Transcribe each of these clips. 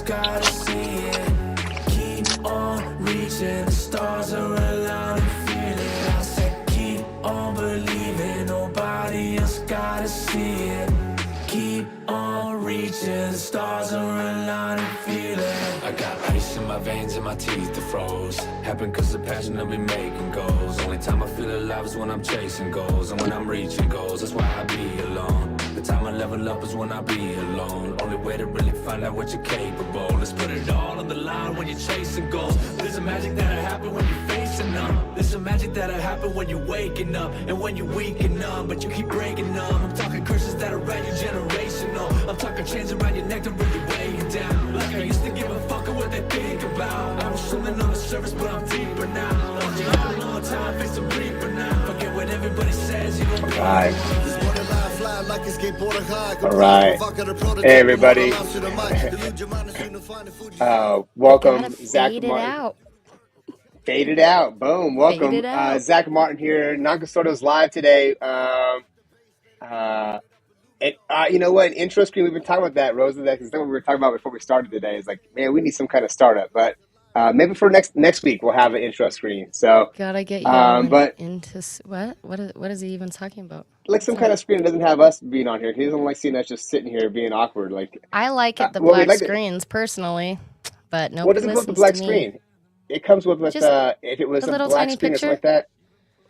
just gotta see it. Keep on reaching, the stars are aligned and feel it. I said keep on believing, nobody else gotta see it. Keep on reaching, the stars are aligned and feel it. I got ice in my veins and my teeth are froze. Happened cause the passion of me making goals. Only time I feel alive is when I'm chasing goals. And when I'm reaching goals, that's why I be alone. The time I level up is when I be alone. Only way to really find out what you're capable. Let's put it all on the line when you're chasing goals. There's a magic that'll happen when you're facing them. There's a magic that'll happen when you're waking up. And when you're weak and numb, but you keep breaking them. I'm talking curses that are around your generational. I'm talking chains around your neck to really weigh you down. Like I used to give a fuck of what they think about. I was swimming on the surface, but I'm deeper now. Long, long time, face the reaper now. Forget what everybody says, you don't be right. All right. Hey, everybody. Welcome, Zach Martin. Fade it out. Boom. Welcome. Zach Martin here. Noncustodial's live today. You know what? Intro screen, we've been talking about that, Rosa. That's what we were talking about before we started today. It's like, man, we need some kind of startup. But maybe for next week, we'll have an intro screen. So gotta get you into what? What is he even talking about? Like some kind of screen that doesn't have us being on here. He doesn't like seeing us just sitting here being awkward. Like I like it, the black screens personally, but nobody what doesn't come with the black screen? It comes with if it was a black screen or something like that.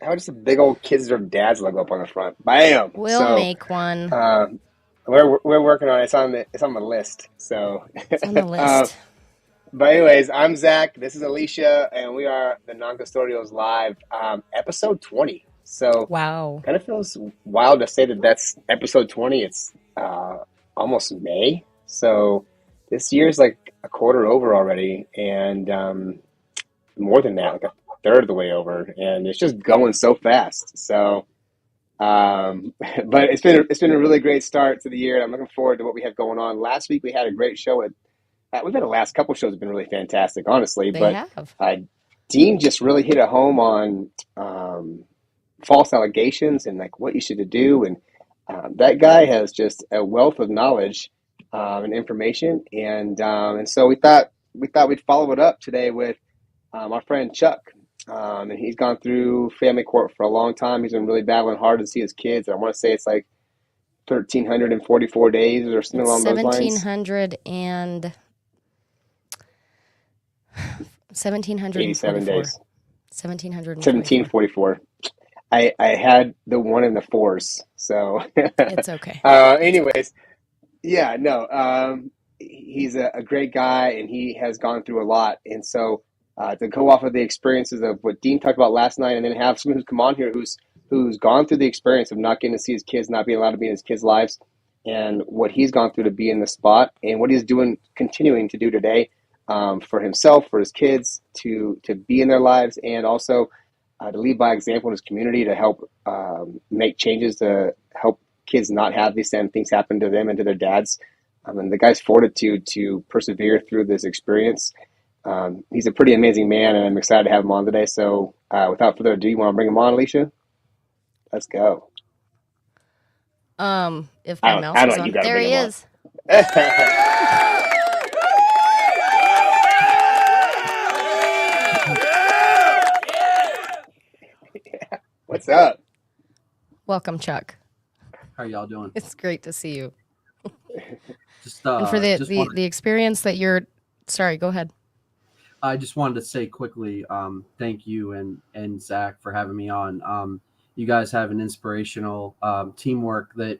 How about just a big old Kids Deserve Dads logo up on the front? Bam. We'll make one. We're working on it. It's on the list. So it's on the list. But anyways, I'm Zach. This is Alysha, and we are the Noncustodials Live, episode 20. So wow, kind of feels wild to say that that's episode 20. It's almost May, so this year's like a quarter over already, and more than that, like a third of the way over, and it's just going so fast. So, but it's been a really great start to the year. And I'm looking forward to what we have going on. Last week we had a great show. We've had the last couple shows have been really fantastic, honestly. Dean just really hit a home on false allegations and like what you should do, and that guy has just a wealth of knowledge and information, and so we thought we'd follow it up today with our friend Chuck, and he's gone through family court for a long time. He's been really battling hard to see his kids. I want to say it's like 1,344 days or something along those lines. 1,787 days. 1,744. I had the one in the fours, so it's okay. Anyways, yeah, no, he's a great guy, and he has gone through a lot, and so to go off of the experiences of what Dean talked about last night, and then have someone who's come on here who's gone through the experience of not getting to see his kids, not being allowed to be in his kids' lives, and what he's gone through to be in the spot, and what he's continuing to do today for himself, for his kids, to be in their lives, and also to lead by example in his community, to help make changes to help kids not have these same things happen to them and to their dads. And the guy's fortitude to persevere through this experience. He's a pretty amazing man, and I'm excited to have him on today. So without further ado, you want to bring him on, Alysha? Let's go. If my mouse is on, there he is. What's up? Welcome, Chuck. How are y'all doing? It's great to see you. And for the experience that you're... Sorry, go ahead. I just wanted to say quickly, thank you and Zach for having me on. You guys have an inspirational teamwork that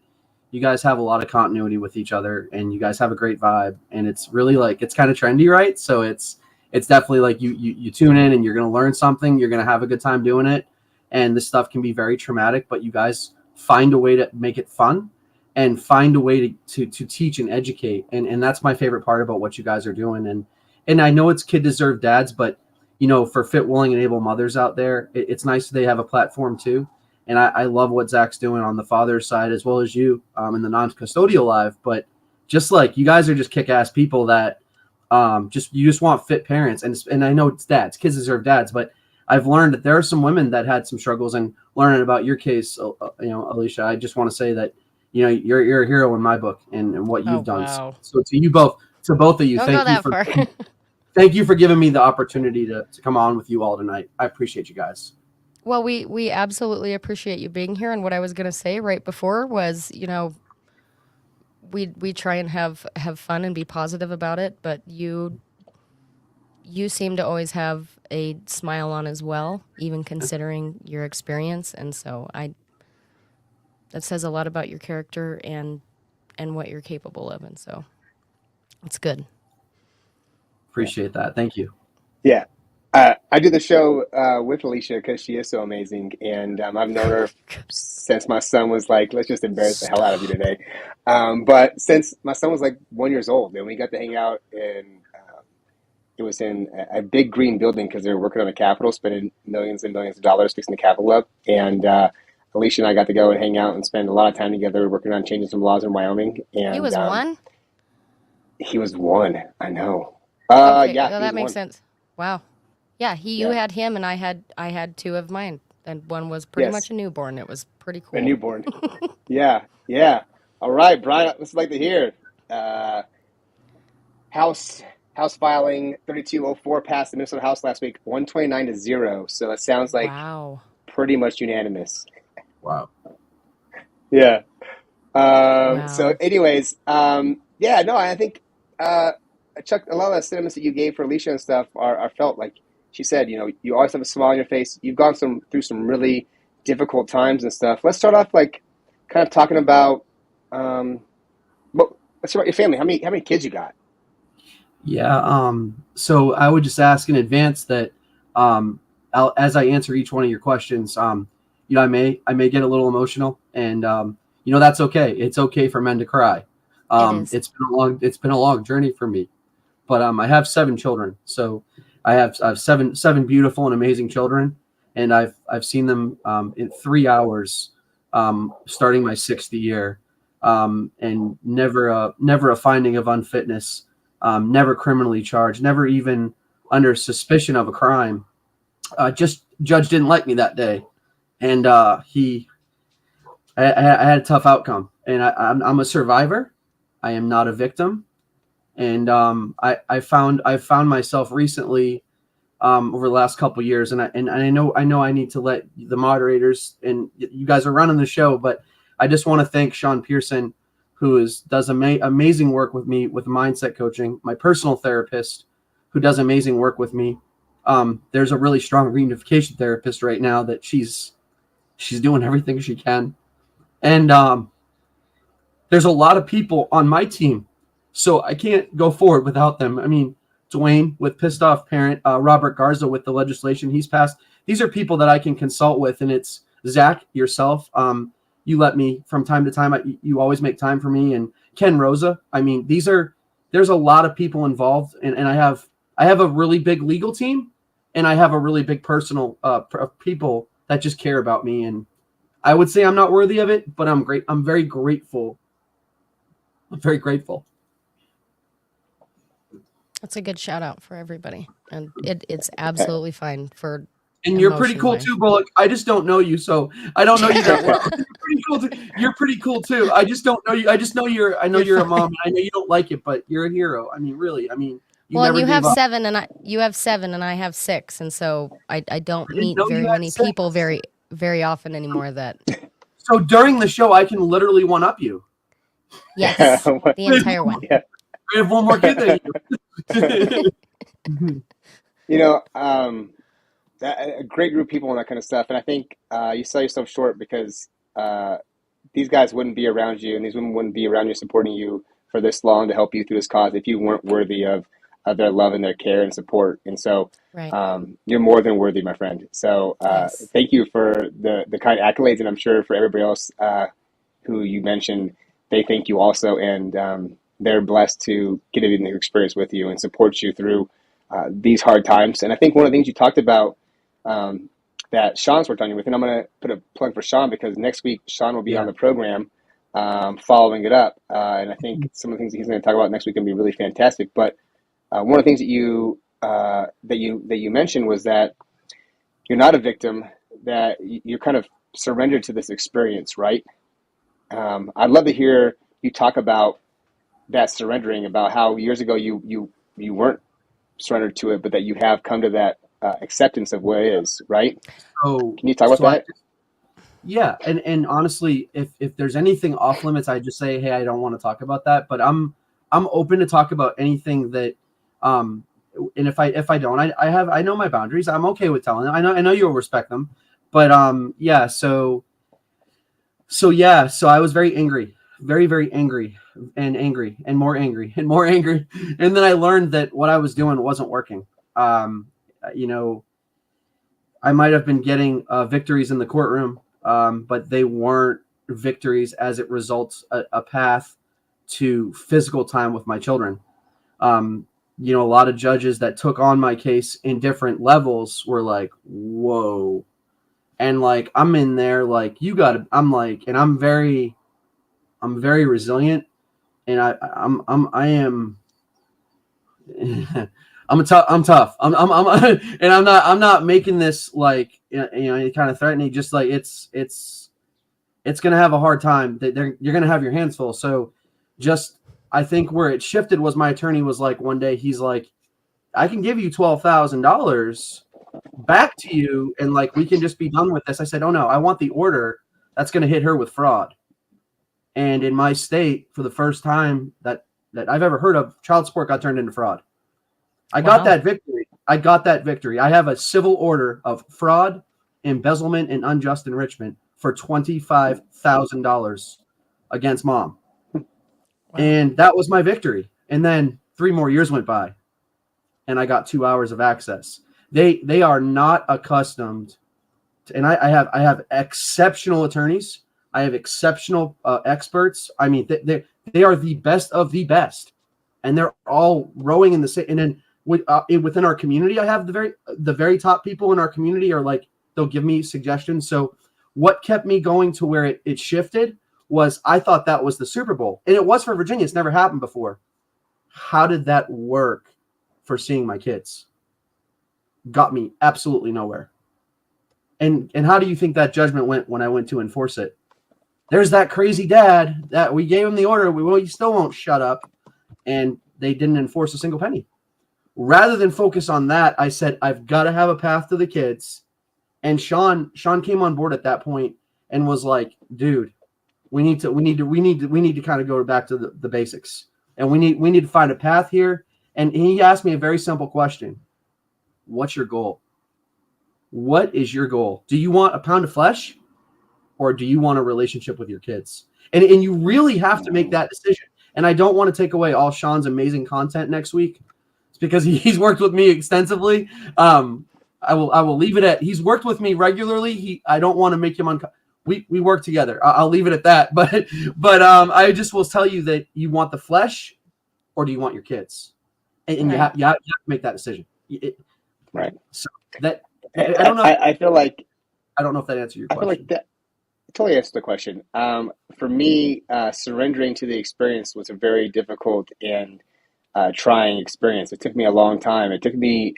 you guys have a lot of continuity with each other, and you guys have a great vibe, and it's really like, it's kind of trendy, right? So it's definitely like you tune in and you're going to learn something. You're going to have a good time doing it. And this stuff can be very traumatic, but you guys find a way to make it fun and find a way to teach and educate. And that's my favorite part about what you guys are doing. And I know it's Kid Deserve Dads, but, you know, for fit, willing, and able mothers out there, it's nice they have a platform too. And I love what Zach's doing on the father side, as well as you in the non-custodial live. But just like you guys are just kick-ass people that you just want fit parents. And I know it's dads, kids deserve dads, but I've learned that there are some women that had some struggles, and learning about your case, Alysha, I just want to say that, you know, you're a hero in my book and what you've done. Wow. So to you both, to both of you, Don't go that far. thank you for giving me the opportunity to come on with you all tonight. I appreciate you guys. Well, we absolutely appreciate you being here. And what I was going to say right before was, we try and have fun and be positive about it, but you seem to always have a smile on as well, even considering your experience. And so that says a lot about your character and what you're capable of. And so it's good. Appreciate that. Thank you. Yeah. I do the show with Alysha because she is so amazing, and I've known her since my son was like, let's just embarrass the hell out of you today. But since my son was like 1 year old, and we got to hang out it was in a big green building because they were working on the Capitol, spending millions and millions of dollars fixing the Capitol up. And Alysha and I got to go and hang out and spend a lot of time together working on changing some laws in Wyoming. And He was one? He was one. I know. Okay, Yeah, well, he that was makes one. sense. Wow. Yeah, you Yeah. had him, and I had two of mine, and one was pretty Yes. much a newborn. It was pretty cool. A newborn. Yeah. All right, Brian, let's like to hear. House filing 3204 passed the Minnesota House last week, 129-0. So it sounds like Wow. pretty much unanimous. Wow. Yeah. Wow. So anyways, yeah, no, I think, Chuck, a lot of the sentiments that you gave for Alysha and stuff are felt. Like she said, you always have a smile on your face. You've gone through some really difficult times and stuff. Let's start off like kind of talking about, let's start about your family. How many kids you got? Yeah. So I would just ask in advance that, as I answer each one of your questions, I may get a little emotional, and that's okay. It's okay for men to cry. It is. It's been a long journey for me, but I have 7 children. So I have seven beautiful and amazing children, and I've seen them in 3 hours, starting my 6th year, and never a finding of unfitness. Never criminally charged, never even under suspicion of a crime. Just judge didn't like me that day, and I had a tough outcome. And I'm a survivor. I am not a victim. And I found myself recently, over the last couple of years, and I know I need to let the moderators and you guys are running the show, but I just want to thank Sean Pearson, who does amazing work with me with mindset coaching, my personal therapist, who does amazing work with me. There's a really strong reunification therapist right now that she's doing everything she can. And there's a lot of people on my team, so I can't go forward without them. I mean, Dwayne with Pissed Off Parent, Robert Garza with the legislation he's passed. These are people that I can consult with, and it's Zach, yourself. You let me from time to time. You always make time for me, and Ken Rosa. I mean, there's a lot of people involved, and I have a really big legal team, and I have a really big personal people that just care about me. And I would say I'm not worthy of it, but I'm great. I'm very grateful. I'm very grateful. That's a good shout out for everybody, and it's absolutely fine for. And you're pretty cool too, Bullock. I just don't know you, so I don't know you that well. You're pretty cool too. I just don't know you. I just know you're a mom. And I know you don't like it, but you're a hero. I mean, really. I mean, you have 7, and you have 7, and I have 6, and so I don't meet very many people very often anymore. That. So during the show, I can literally one up you. Yes, the entire one. Yeah. I have one more kid than you. A great group of people and that kind of stuff. And I think you sell yourself short because these guys wouldn't be around you, and these women wouldn't be around you supporting you for this long to help you through this cause if you weren't worthy of their love and their care and support. And so you're more than worthy, my friend. So Yes. Thank you for the kind accolades, and I'm sure for everybody else who you mentioned, they thank you also, and they're blessed to get an experience with you and support you through these hard times. And I think one of the things you talked about that Sean's worked on you with, and I'm going to put a plug for Sean because next week Sean will be on the program following it up. And I think some of the things that he's going to talk about next week are going to be really fantastic. But one of the things that you mentioned was that you're not a victim, that you're kind of surrendered to this experience, right? I'd love to hear you talk about that surrendering, about how years ago you weren't surrendered to it, but that you have come to that acceptance of what it is, right? So, Can you talk about so I that? Yeah, and honestly, if there's anything off limits, I just say, hey, I don't want to talk about that. But I'm open to talk about anything that, um, and if I don't, I know my boundaries. I'm okay with telling them. I know you'll respect them, but yeah. So I was very angry, very angry, and more angry and more angry, and then I learned that what I was doing wasn't working. Um, you know, I might have been getting victories in the courtroom, but they weren't victories as it results a path to physical time with my children. A lot of judges that took on my case in different levels were like, whoa. And like, I'm in there, like, you got to, I'm like, and I'm very resilient. And I am, I'm tough. And I'm not making this like, kind of threatening. Just like it's going to have a hard time. You're going to have your hands full. So just, I think where it shifted was my attorney was like, one day he's like, I can give you $12,000 back to you. And like, we can just be done with this. I said, oh no, I want the order that's going to hit her with fraud. And in my state, for the first time that I've ever heard of, child support got turned into fraud. I got that victory. I have a civil order of fraud, embezzlement, and unjust enrichment for $25,000 against mom. Wow. And that was my victory. And then 3 more years went by and I got 2 hours of access. They are not accustomed to, and I have exceptional attorneys. I have exceptional experts. I mean, they are the best of the best, and they're all rowing in the same. And then within our community, I have the very top people in our community are like, they'll give me suggestions. So what kept me going to where it shifted was I thought that was the Super Bowl, and it was for Virginia. It's never happened before. How did that work for seeing my kids? Got me absolutely nowhere. And how do you think that judgment went when I went to enforce it? There's that crazy dad that we gave him the order. We still won't shut up. And they didn't enforce a single penny. Rather than focus on that, I said, I've got to have a path to the kids. And Sean came on board at that point and was like, dude, we need to kind of go back to the basics. And we need to find a path here. And he asked me a very simple question. What's your goal? What is your goal? Do you want a pound of flesh, or do you want a relationship with your kids? And you really have to make that decision. And I don't want to take away all Sean's amazing content next week. It's because he's worked with me extensively. I will leave it at, he's worked with me regularly. I don't want to make him we work together. I'll leave it at that. But I just will tell you that you want the flesh, or do you want your kids? And right. you have to make that decision. Right. So that I don't know. I feel like I don't know if that answered your question. I feel like that totally answered the question. For me, surrendering to the experience was a very difficult and trying experience. It took me a long time. It took me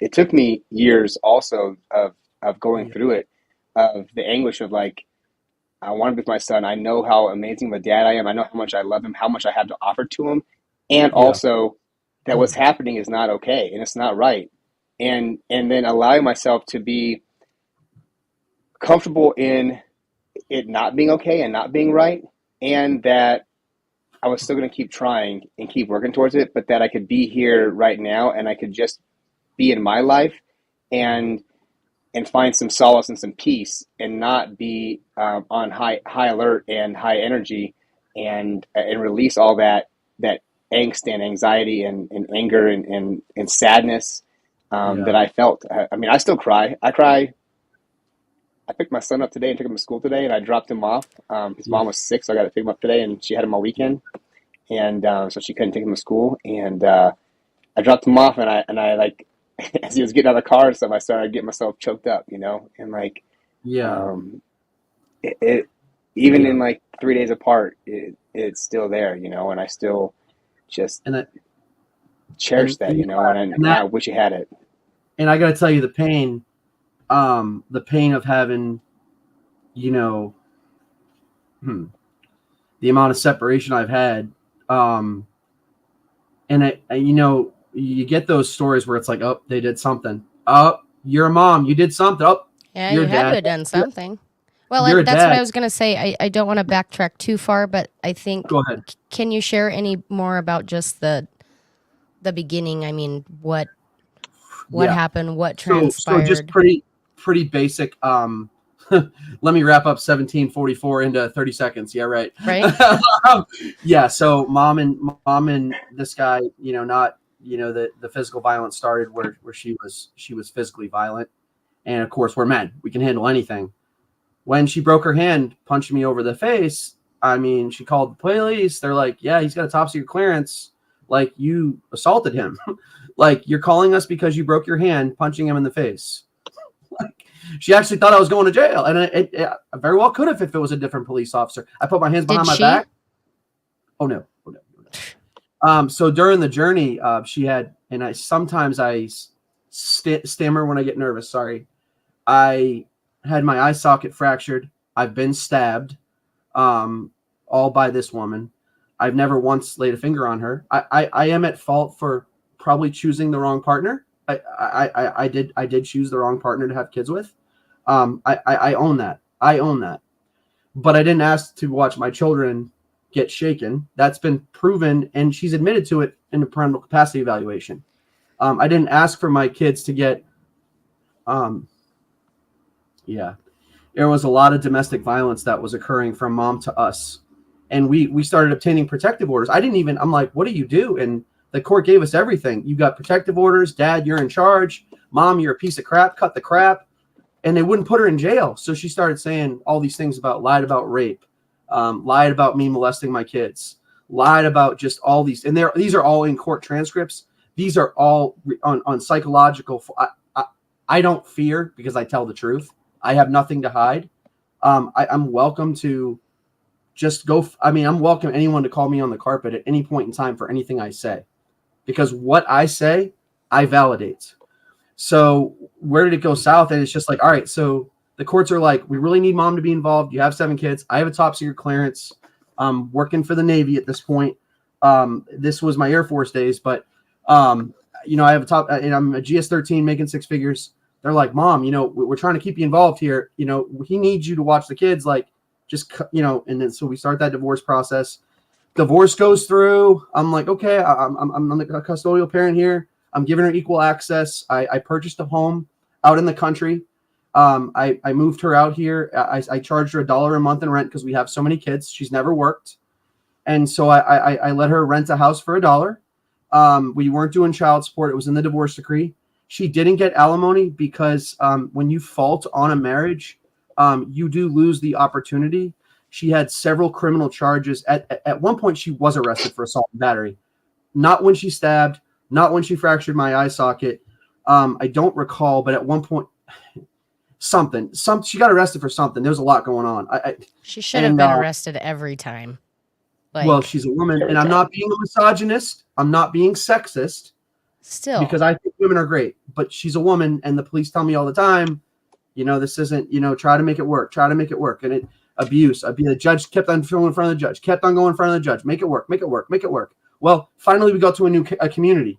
years also of going through it, of the anguish of like, I want to be with my son. I know how amazing of a dad I am. I know how much I love him, how much I have to offer to him, and also that what's happening is not okay and it's not right. And then allowing myself to be comfortable in it not being okay and not being right, and that I was still going to keep trying and keep working towards it, but that I could be here right now and I could just be in my life and find some solace and some peace, and not be on high alert and high energy, and release all that angst and anxiety and anger and sadness that I felt. I mean, I still cry. I cry. I picked my son up today and took him to school today, and I dropped him off. His mom was sick, so I got to pick him up today, and she had him all weekend, and so she couldn't take him to school. And I dropped him off, and I like, as he was getting out of the car and stuff, I started getting myself choked up, and like, it even in like 3 days apart, it's still there, and I still just cherish that, and I wish you had it. And I got to tell you, the pain of having, the amount of separation I've had, And you get those stories where it's like, oh, they did something. Oh, you're a mom. You did something. Oh, Yeah, you're you had to dad. have done something. Well, You're a that's what dad. I was going to say. I don't want to backtrack too far, but I think, Go ahead. can you share any more about just the beginning? I mean, what happened, what So just transpired? pretty basic. Let me wrap up 1744 into 30 seconds. Yeah, right. Right? Yeah. So mom and this guy, not the physical violence started where she was physically violent, and of course we're men. We can handle anything. When she broke her hand, punching me over the face, I mean, she called the police. They're like, yeah, he's got a top secret clearance. Like, you assaulted him. Like, you're calling us because you broke your hand, punching him in the face. Like, she actually thought I was going to jail. And it very well could have if it was a different police officer. I put my hands behind my back. Oh, no. So during the journey, she had, and I stammer when I get nervous. Sorry. I had my eye socket fractured. I've been stabbed, all by this woman. I've never once laid a finger on her. I am at fault for probably choosing the wrong partner. I did choose the wrong partner to have kids with. I own that. But I didn't ask to watch my children get shaken. That's been proven, and she's admitted to it in the parental capacity evaluation. I didn't ask for my kids to get there was a lot of domestic violence that was occurring from mom to us. And we started obtaining protective orders. I'm like, what do you do? And the court gave us everything. You got protective orders. Dad, you're in charge. Mom, you're a piece of crap. Cut the crap. And they wouldn't put her in jail. So she started saying all these things lied about rape, lied about me molesting my kids, lied about just all these. And these are all in court transcripts. These are all on psychological. I don't fear because I tell the truth. I have nothing to hide. I'm welcome to just go. I'm welcome anyone to call me on the carpet at any point in time for anything I say, because what I say, I validate. So where did it go south? And it's just like, all right, so the courts are like, we really need mom to be involved. You have 7 kids. I have a top secret clearance. I'm working for the Navy at this point. This was my Air Force days, but I have a top, and I'm a GS-13 making 6 figures. They're like, Mom, we're trying to keep you involved here. He needs you to watch the kids. Like, just, and then so we start that divorce process. Divorce goes through. I'm like, okay, I'm the custodial parent here. I'm giving her equal access. I purchased a home out in the country. I moved her out here. I charged her $1 a month in rent because we have so many kids. She's never worked. And so I let her rent a house for $1. We weren't doing child support. It was in the divorce decree. She didn't get alimony because when you fault on a marriage, you do lose the opportunity. She had several criminal charges. At one point, she was arrested for assault and battery. Not when she stabbed, not when she fractured my eye socket. I don't recall, but at one point, she got arrested for something. There was a lot going on. She should have been arrested every time. Well, she's a woman, and I'm not being a misogynist. I'm not being sexist. Still, because I think women are great, but she's a woman, and the police tell me all the time, this isn't, try to make it work, and abuse. The judge kept on filming in front of the judge, kept on going in front of the judge, make it work. Well, finally we got to a community,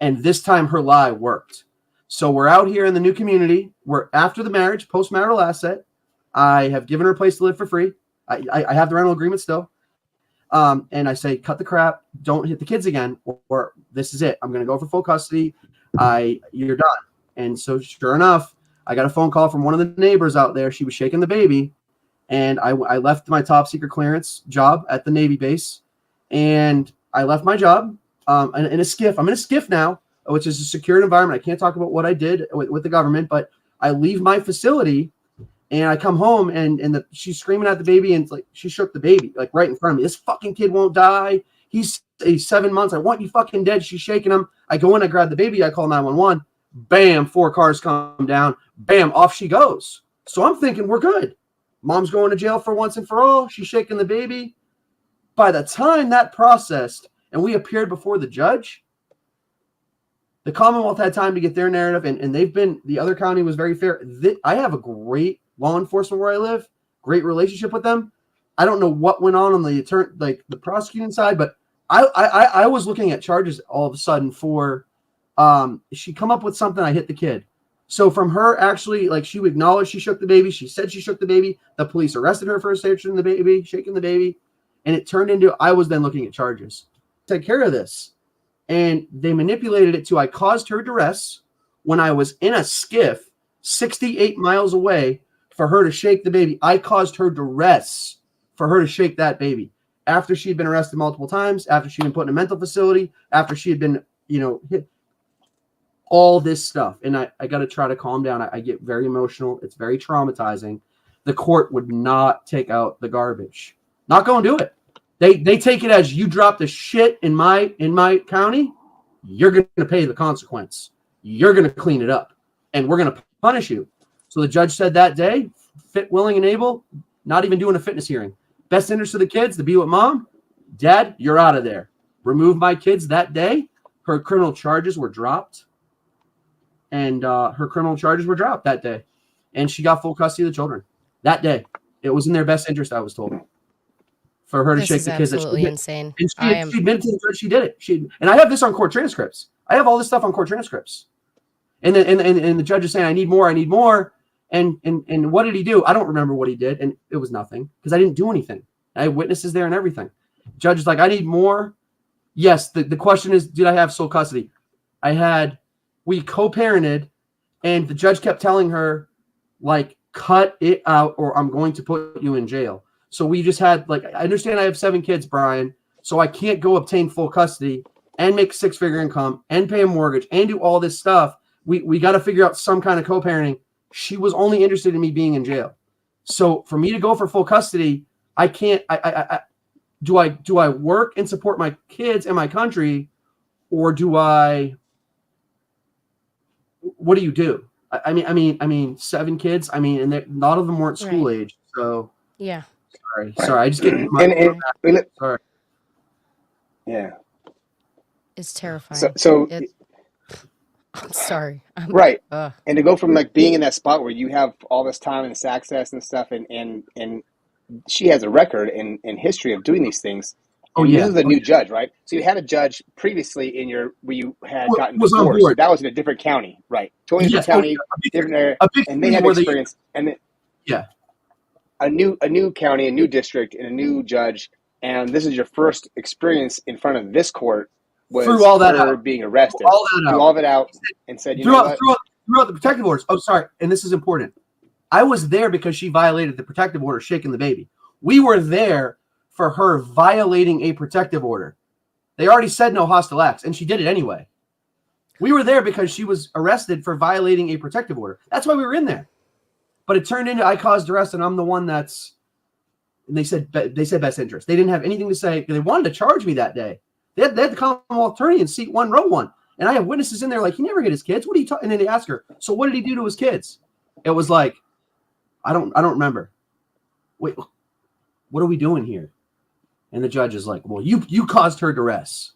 and this time her lie worked. So we're out here in the new community. We're after the marriage, post-marital asset. I have given her a place to live for free. I have the rental agreement still. And I say, cut the crap, don't hit the kids again, or this is it. I'm going to go for full custody. You're done. And so sure enough, I got a phone call from one of the neighbors out there. She was shaking the baby. And I left my top secret clearance job at the Navy base. And I left my job in a skiff. I'm in a skiff now, which is a secured environment. I can't talk about what I did with the government, but I leave my facility. And I come home and she's screaming at the baby, and it's like she shook the baby like right in front of me. This fucking kid won't die. He's 7 months. I want you fucking dead. She's shaking him. I go in, I grab the baby, I call 911. Bam, 4 cars come down. Bam, off she goes. So I'm thinking we're good. Mom's going to jail for once and for all. She's shaking the baby. By the time that processed and we appeared before the judge, the Commonwealth had time to get their narrative, and the other county was very fair. I have a great law enforcement where I live, great relationship with them. I don't know what went on the prosecuting side, but I was looking at charges all of a sudden for she come up with something, I hit the kid. So from her actually, like, she acknowledged she shook the baby. She said she shook the baby. The police arrested her for shaking the baby. And it turned into, I was then looking at charges. Take care of this. And they manipulated it to, I caused her duress when I was in a skiff 68 miles away for her to shake the baby. I caused her duress for her to shake that baby. After she had been arrested multiple times, after she'd been put in a mental facility, after she had been, hit, all this stuff. And I got to try to calm down. I get very emotional. It's very traumatizing. The court would not take out the garbage. Not going to do it. They take it as, you dropped the shit in my county, you're going to pay the consequence. You're going to clean it up, and we're going to punish you. So the judge said that day, fit, willing, and able, not even doing a fitness hearing. Best interest of the kids to be with mom. Dad, you're out of there. Remove my kids that day. Her criminal charges were dropped. And her criminal charges were dropped that day. And she got full custody of the children that day. It was in their best interest, I was told, for her to shake the kids. Absolutely insane. And she admitted to the judge she did it. And I have this on court transcripts. I have all this stuff on court transcripts. And the judge is saying, I need more. And what did he do? I don't remember what he did. And it was nothing, because I didn't do anything. I had witnesses there and everything. Judge is like, I need more. Yes. The question is, did I have sole custody? We co-parented, and the judge kept telling her, like, cut it out or I'm going to put you in jail. So we just had, like, I understand I have 7 kids, Brian, so I can't go obtain full custody and make 6-figure income and pay a mortgage and do all this stuff. We got to figure out some kind of co-parenting. She was only interested in me being in jail. So for me to go for full custody, I can't. Do I work and support my kids and my country, or do I? What do you do? I mean, 7 kids. I mean, and a lot of them weren't school age. So yeah. Sorry. I just get sorry. Yeah. It's terrifying. So I'm sorry. Right. And to go from, like, being in that spot where you have all this time and this access and stuff, and she has a record and history of doing these things. Oh, yeah. This is a new judge, right? So you had a judge previously where you had gotten was divorced. on board. That was in a different county, right? Totally different county, different area, and they had experience. A new county, a new district, and a new judge, and this is your first experience in front of this court. Was through all that her out. being arrested, Threw all of it out, and said, throughout the protective orders. Oh, sorry, and this is important. I was there because she violated the protective order, shaking the baby. We were there for her violating a protective order. They already said no hostile acts, and she did it anyway. We were there because she was arrested for violating a protective order. That's why we were in there. But it turned into, I caused arrest, and I'm the one that's. And they said best interest. They didn't have anything to say. They wanted to charge me that day. They had the Commonwealth attorney in seat 1, row 1, and I have witnesses in there like, he never hit his kids. What are you talking? And then they ask her, so what did he do to his kids? It was like, I don't remember. Wait, what are we doing here? And the judge is like, well, you caused her duress.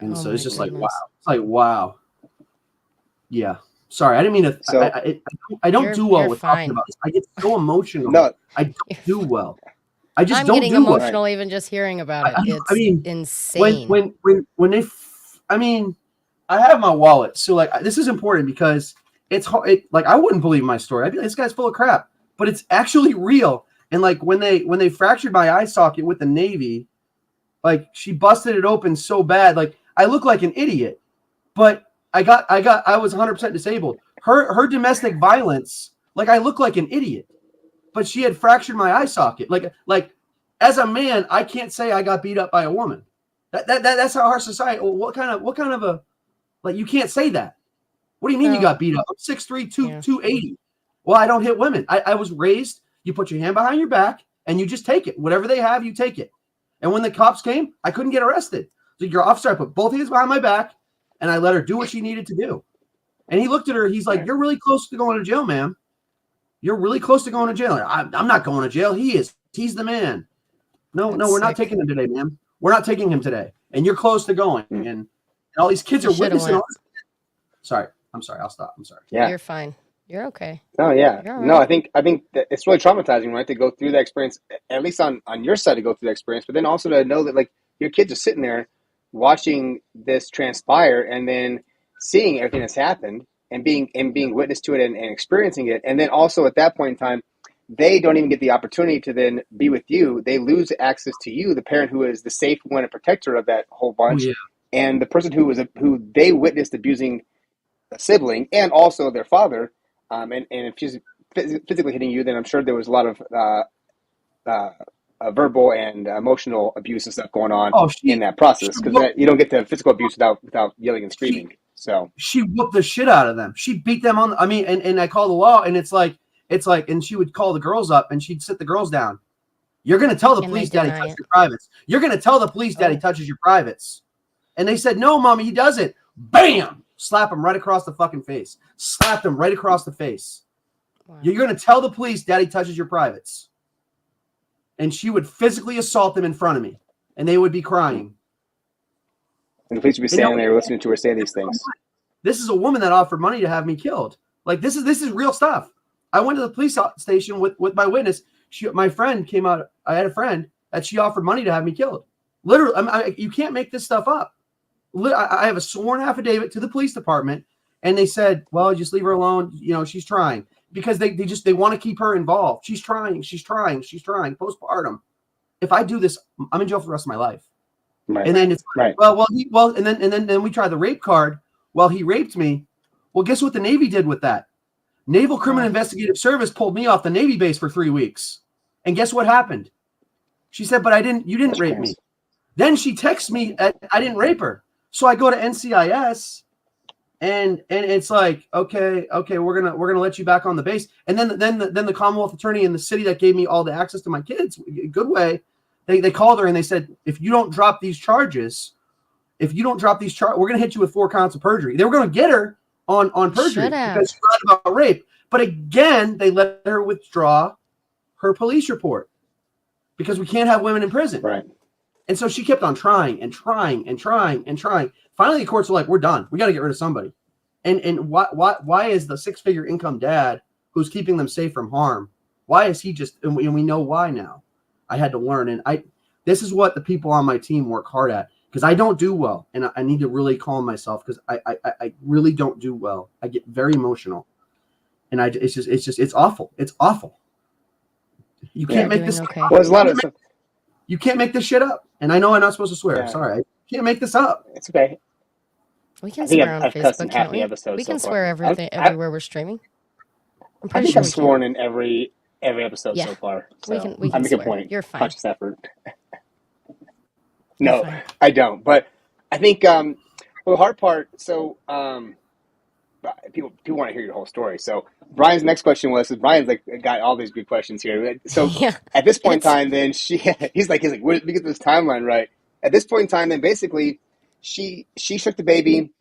And so it's just goodness. Like, wow. It's like, wow. Yeah. Sorry, I didn't mean to. So, I don't do well with talking about this. I get so emotional. No. I don't do well. I'm getting emotional even just hearing about it. It's insane. When they, I have my wallet. So, like, this is important because it's hard. Like, I wouldn't believe my story. I'd be like, this guy's full of crap. But it's actually real. And, like, when they fractured my eye socket with the Navy, like, she busted it open so bad. Like, I look like an idiot, but I was 100% disabled. Her domestic violence, like, I look like an idiot, but she had fractured my eye socket. Like as a man, I can't say I got beat up by a woman. That's how our society. What kind of a, like, you can't say that. What do you mean you got beat up? I'm 6'3", 280. Well, I don't hit women. I was raised. You put your hand behind your back and you just take it. Whatever they have, you take it. And when the cops came, I couldn't get arrested. So your officer, I put both hands behind my back and I let her do what she needed to do. And he looked at her. He's like, "You're really close to going to jail, ma'am. You're really close to going to jail." I'm not going to jail. He is. He's the man. No, we're not taking him today, ma'am. We're not taking him today. And you're close to going. And all these kids are witnessing all this. Sorry. I'm sorry. I'll stop. I'm sorry. Yeah. You're fine. You're okay. Oh yeah. No, I think that it's really traumatizing, right? To go through that experience, at least on your side, to go through that experience, but then also to know that, like, your kids are sitting there watching this transpire and then seeing everything that's happened and being witness to it and experiencing it. And then also at that point in time, they don't even get the opportunity to then be with you. They lose access to you, the parent who is the safe one and protector of that whole bunch. And the person who they witnessed abusing a sibling and also their father. And if she's physically hitting you, then I'm sure there was a lot of verbal and emotional abuse and stuff going on in that process, because you don't get the physical abuse without yelling and screaming. So she whooped the shit out of them. She beat them on. And I call the law, and it's like, and she would call the girls up, and she'd sit the girls down. You're going to tell the police daddy touches your privates. You're going to tell the police daddy touches your privates. And they said, no, mommy, he doesn't. Bam! Slap him right across the fucking face. Slapped him right across the face. Wow. You're going to tell the police daddy touches your privates. And she would physically assault them in front of me. And they would be crying. And the police would be standing there listening to her say these things. This is a woman that offered money to have me killed. Like, this is real stuff. I went to the police station with my witness. My friend came out. I had a friend that she offered money to have me killed. Literally, you can't make this stuff up. I have a sworn affidavit to the police department, and they said, well, just leave her alone. You know, she's trying, because they want to keep her involved. She's trying postpartum. If I do this, I'm in jail for the rest of my life. Right. And then it's and then we tried the rape card. Well, he raped me. Well, guess what the Navy did with that? Naval Criminal Investigative Service pulled me off the Navy base for 3 weeks. And guess what happened? She said, but you didn't rape me. Then she texts me, I didn't rape her. So I go to NCIS, and it's like, okay, we're gonna let you back on the base. And then the Commonwealth attorney in the city that gave me all the access to my kids, Goodway, they called her and they said, if you don't drop these charges, we're gonna hit you with 4 counts of perjury. They were gonna get her on perjury because she lied about rape. But again, they let her withdraw her police report because we can't have women in prison. Right. And so she kept on trying and trying and trying and trying. Finally, the courts were like, we're done. We got to get rid of somebody. And why is the 6-figure income dad who's keeping them safe from harm, why is he just, and we know why now. I had to learn. And this is what the people on my team work hard at, because I don't do well. And I need to really calm myself, because I really don't do well. I get very emotional. And it's awful. It's awful. You can't make this. Okay. Well, there's a lot of stuff. You can't make this shit up. And I know I'm not supposed to swear. Yeah. Sorry. I can't make this up. It's okay. We can swear on I've cussed in Facebook, half can't the we? episodes We can so swear far. everywhere we're streaming. I'm I pretty think sure I've we sworn in every episode Yeah. so far. We So can I make a swear. point. You're fine. Conscious effort. You're No, fine. I don't. But I think the hard part. So people want to hear your whole story. So Brian's next question was, Brian's like got all these good questions here. So Yeah. at this point in time, then he's like, let me get this timeline right. At this point in time, then basically she shook the baby.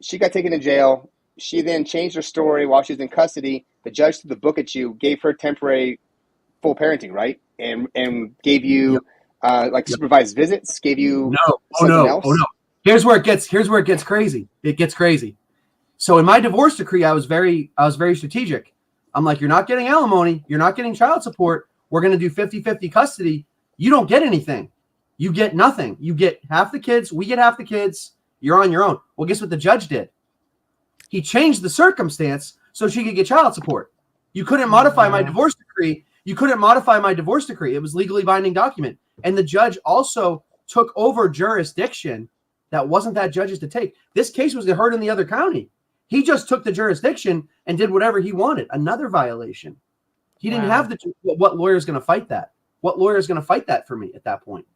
She got taken to jail. She then changed her story while she was in custody. The judge threw the book at you, gave her temporary full parenting, right? And gave you supervised visits, gave you something else. Oh no. Here's where it gets crazy. It gets crazy. So in my divorce decree, I was very strategic. I'm like, you're not getting alimony, you're not getting child support. We're going to do 50-50 custody. You don't get anything. You get nothing. You get half the kids. We get half the kids. You're on your own. Well, guess what the judge did? He changed the circumstance so she could get child support. You couldn't modify my divorce decree. It was legally binding document. And the judge also took over jurisdiction that wasn't that judge's to take. This case was heard in the other county. He just took the jurisdiction and did whatever he wanted. Another violation. He didn't have what lawyer is going to fight that? What lawyer is going to fight that for me at that point?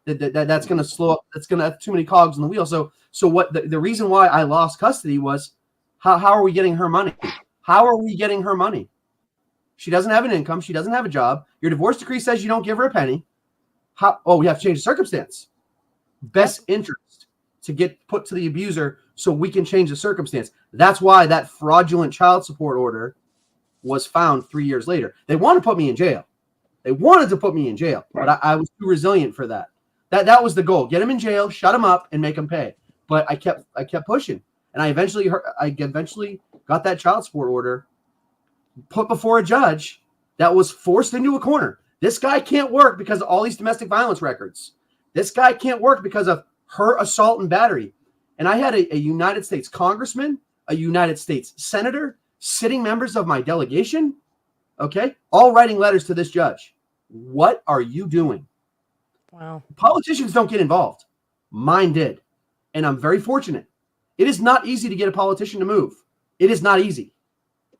That's going to slow up. That's going to have too many cogs in the wheel. So what the reason why I lost custody was how are we getting her money? How are we getting her money? She doesn't have an income. She doesn't have a job. Your divorce decree says you don't give her a penny. We have to change the circumstance. Best interest to get put to the abuser so we can change the circumstance. That's why that fraudulent child support order was found 3 years later. They want to put me in jail. They wanted to put me in jail, but I was too resilient for that. That was the goal. Get him in jail, shut him up, and make him pay. But I kept pushing, and I eventually got that child support order put before a judge that was forced into a corner. This guy can't work because of all these domestic violence records. This guy can't work because of her assault and battery. And I had a United States congressman, a United States senator, sitting members of my delegation, okay, all writing letters to this judge. What are you doing? Wow. Politicians don't get involved. Mine did. And I'm very fortunate. It is not easy to get a politician to move. It is not easy.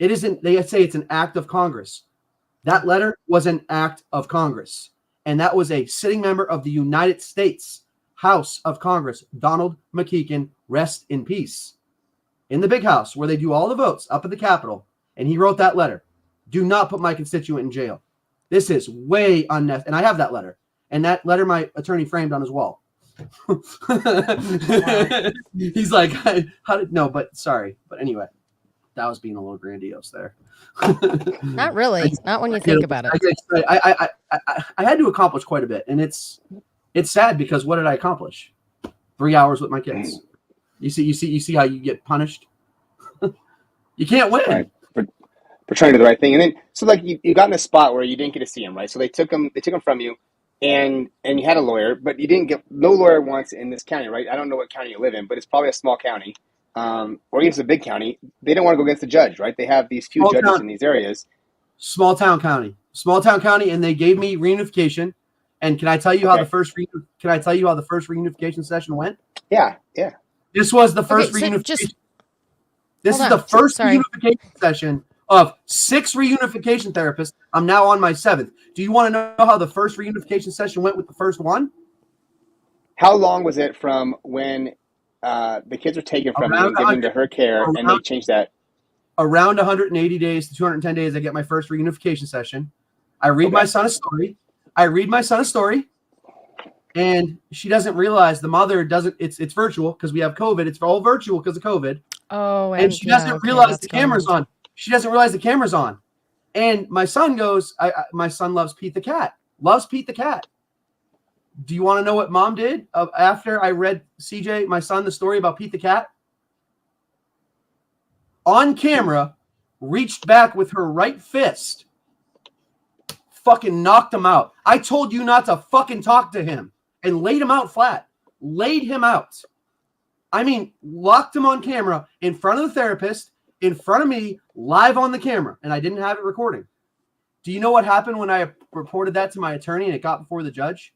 It isn't, they say it's an act of Congress. That letter was an act of Congress. And that was a sitting member of the United States House of Congress, Donald McKeegan, rest in peace, in the big house where they do all the votes up at the Capitol. And he wrote that letter. Do not put my constituent in jail. This is way unnecessary. And I have that letter. And that letter my attorney framed on his wall. He's like, no, but sorry. But anyway, that was being a little grandiose there. Not really. Not when you think about it. I had to accomplish quite a bit. And it's sad because what did I accomplish? 3 hours with my kids. You see how you get punished? You can't win. Right. For trying to do the right thing. And then, so like you got in a spot where you didn't get to see him, right? So they took him from you, and you had a lawyer, but you didn't get, no lawyer wants in this county, right? I don't know what county you live in, but it's probably a small county, or even it's a big county. They don't want to go against the judge, right? They have these few judges in these areas. Small town county, and they gave me reunification. And can I tell you how the first reunification session went? Yeah. This was the first reunification. This is the first reunification session of 6 reunification therapists. I'm now on my 7th. Do you want to know how the first reunification session went with the first one? How long was it from when the kids were taken from you and given to her care, and they changed that? Around 180 days to 210 days, I get my first reunification session. I read my son a story. And she doesn't realize, the mother doesn't, it's virtual because we have COVID. It's all virtual because of COVID. Oh, and she doesn't realize the camera's on. She doesn't realize the camera's on. And my son goes, my son loves Pete the cat. Do you want to know what mom did after I read CJ, my son, the story about Pete the cat? On camera, reached back with her right fist, fucking knocked him out. I told you not to fucking talk to him, and laid him out flat. Laid him out. I mean, locked him on camera in front of the therapist, in front of me, live on the camera, and I didn't have it recording. Do you know what happened when I reported that to my attorney and it got before the judge?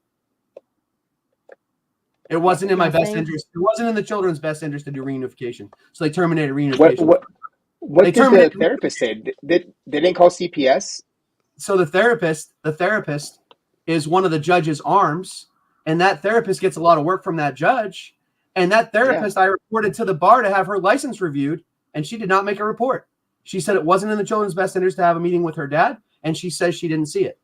It wasn't in my best interest. It wasn't in the children's best interest to do reunification. So they terminated reunification. What did the therapist say? They didn't call CPS? So the therapist is one of the judge's arms, and that therapist gets a lot of work from that judge. And that therapist, I reported to the bar to have her license reviewed, and she did not make a report. She said it wasn't in the children's best interest to have a meeting with her dad, and she says she didn't see it.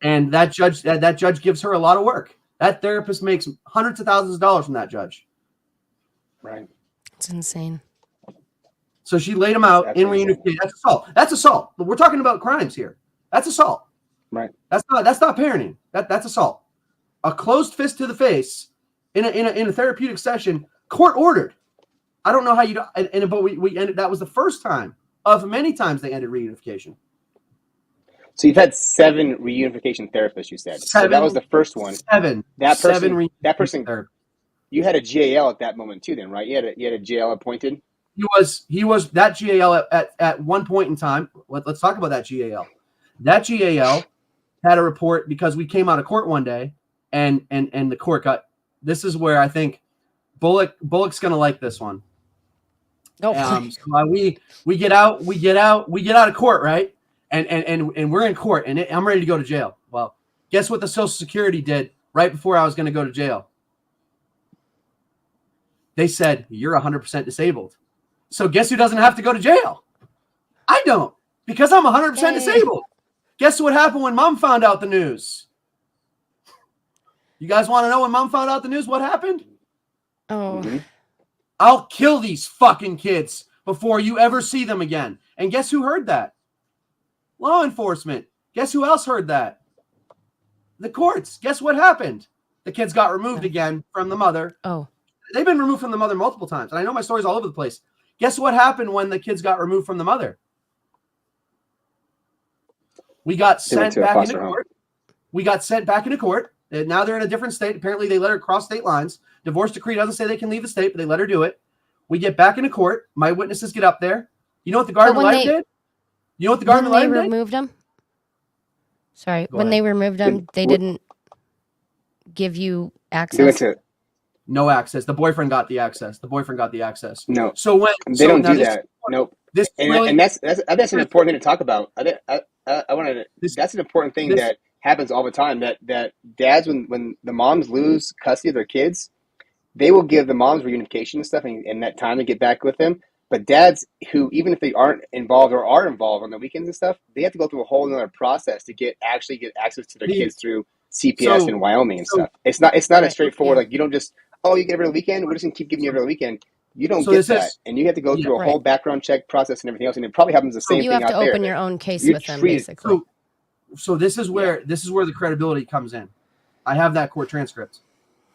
And that judge gives her a lot of work. That therapist makes hundreds of thousands of dollars from that judge. Right. It's insane. So she laid him out in reunification. That's assault. We're talking about crimes here. That's assault. Right. That's not parenting. That's assault. A closed fist to the face in a therapeutic session, court ordered. I don't know how you do, but we ended. That was the first time of many times they ended reunification. So you've had 7 reunification therapists, you said. 7. So that was the first one. 7. That person. Therapists. You had a GAL at that moment too, then, right? You had a GAL appointed. He was that GAL at one point in time. Let's talk about that GAL. That GAL had a report because we came out of court one day, and the court got. This is where I think Bullock's gonna like this one. No, so we get out of court, right? And we're in court, and I'm ready to go to jail. Well, guess what the Social Security did right before I was going to go to jail? They said, you're 100% disabled. So guess who doesn't have to go to jail? I don't, because I'm 100% disabled. Guess what happened when mom found out the news? You guys want to know when mom found out the news? What happened? Oh. Mm-hmm. I'll kill these fucking kids before you ever see them again. And guess who heard that? Law enforcement. Guess who else heard that? The courts. Guess what happened? The kids got removed again from the mother. Oh. They've been removed from the mother multiple times. And I know my story's all over the place. Guess what happened when the kids got removed from the mother? We got sent back into court. We got sent back into court. And now they're in a different state. Apparently, they let her cross state lines. Divorce decree doesn't say they can leave the state, but they let her do it. We get back into court. My witnesses get up there. You know what the guardian ad litem did? You know what the guardian ad litem did? When they removed him? Sorry. Go when ahead. they removed him, they didn't give you access? No access. The boyfriend got the access. No. So when they don't do that. Nope. This And, really, and that's an important thing to talk about. I wanted to. That's an important thing that happens all the time. That dads, when the moms lose custody of their kids, they will give the moms reunification and stuff, and that time to get back with them. But dads who, even if they aren't involved or are involved on the weekends and stuff, they have to go through a whole other process to get access to their kids through CPS in Wyoming and stuff. It's not as straightforward. Like, you don't just, you get every other weekend. We're just gonna keep giving you every other weekend. You don't get that, and you have to go through a whole background check process and everything else. And it probably happens the same thing out there. You have to open your own case with them, basically. So this is where the credibility comes in. I have that court transcript,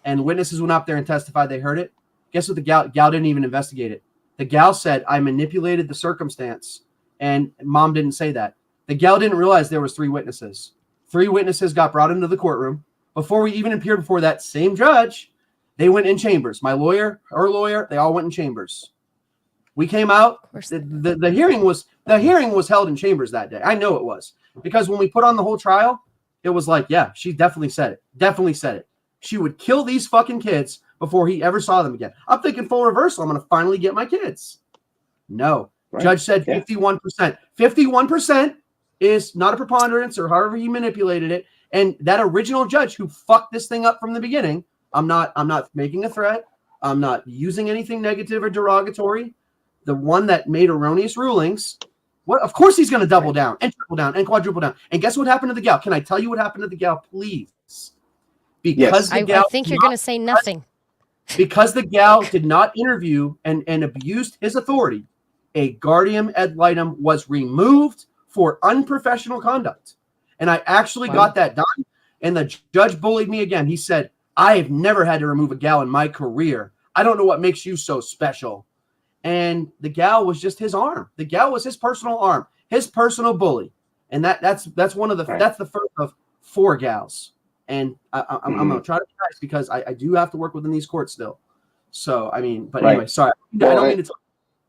and witnesses went up there and testified they heard it. Guess what? The gal didn't even investigate it. The gal said, I manipulated the circumstance, and mom didn't say that. The gal didn't realize there was 3 witnesses. 3 witnesses got brought into the courtroom. Before we even appeared before that same judge, they went in chambers. My lawyer, her lawyer, they all went in chambers. We came out. The hearing was held in chambers that day. I know it was, because when we put on the whole trial, it was like, yeah, she definitely said it. She would kill these fucking kids before he ever saw them again. I'm thinking full reversal. I'm going to finally get my kids. No. Right. Judge said 51%. 51% is not a preponderance, or however he manipulated it. And that original judge who fucked this thing up from the beginning, I'm not making a threat. I'm not using anything negative or derogatory. The one that made erroneous rulings, of course he's going to double down and triple down and quadruple down. And guess what happened to the gal? Can I tell you what happened to the gal, please? Because I think you're going to say nothing. Because the gal did not interview and abused his authority, a guardian ad litem was removed for unprofessional conduct. And I actually got that done. And the judge bullied me again. He said, I have never had to remove a gal in my career. I don't know what makes you so special. And the gal was just his arm. The gal was his personal arm, his personal bully. And that's one of the that's the first of 4 gals. And I'm going to try to be nice, because I do have to work within these courts still. So, I mean, but anyway, sorry. I don't mean to talk.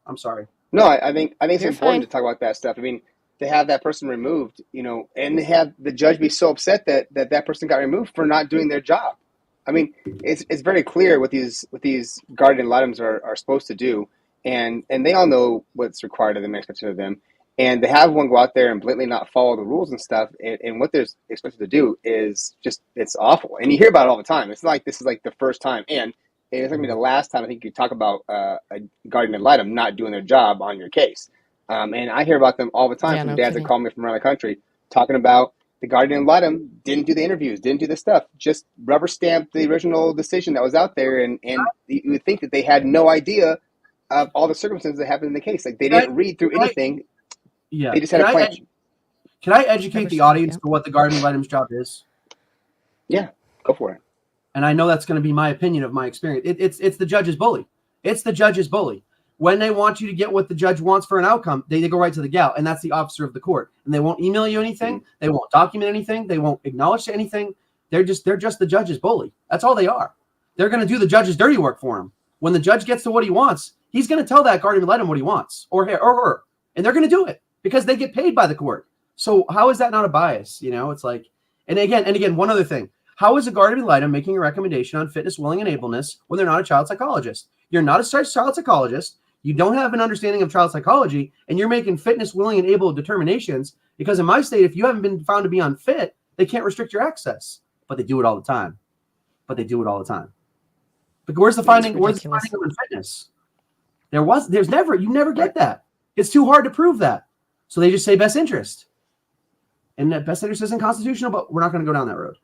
I'm sorry. No, I think it's important to talk about that stuff. I mean, to have that person removed, and to have the judge be so upset that person got removed for not doing their job. I mean, it's very clear what these guardian ad litems are supposed to do, and they all know what's required of them, expected of them. And to have one go out there and blatantly not follow the rules and stuff, and what they're expected to do is just, it's awful. And you hear about it all the time. It's not like this is like the first time. And it's going to be the last time I think you talk about a guardian ad litem not doing their job on your case. And I hear about them all the time from dads that call me from around the country, talking about the guardian ad litem didn't do the interviews, didn't do the stuff, just rubber stamped the original decision that was out there. And you would think that they had no idea of all the circumstances that happened in the case. Like, they didn't read through anything. Yeah. They just had a plan. Can I educate the audience to what the guardian ad litem's job is? Yeah, go for it. And I know that's going to be my opinion of my experience. It's the judge's bully. It's the judge's bully. When they want you to get what the judge wants for an outcome, they go right to the gal, and that's the officer of the court. And they won't email you anything. They won't document anything. They won't acknowledge anything. They're just the judge's bully. That's all they are. They're going to do the judge's dirty work for him. When the judge gets to what he wants, he's going to tell that guardian ad litem what he wants, or her, and they're going to do it because they get paid by the court. So how is that not a bias? It's like, and again, one other thing. How is a guardian ad litem making a recommendation on fitness, willing, and ableness when they're not a child psychologist? You're not a child psychologist. You don't have an understanding of child psychology, and you're making fitness, willing, and able determinations, because in my state, if you haven't been found to be unfit, they can't restrict your access. But they do it all the time. But where's the finding? Where's the finding of unfitness? You never get that. It's too hard to prove that. So they just say best interest. And that best interest isn't constitutional, but we're not going to go down that road.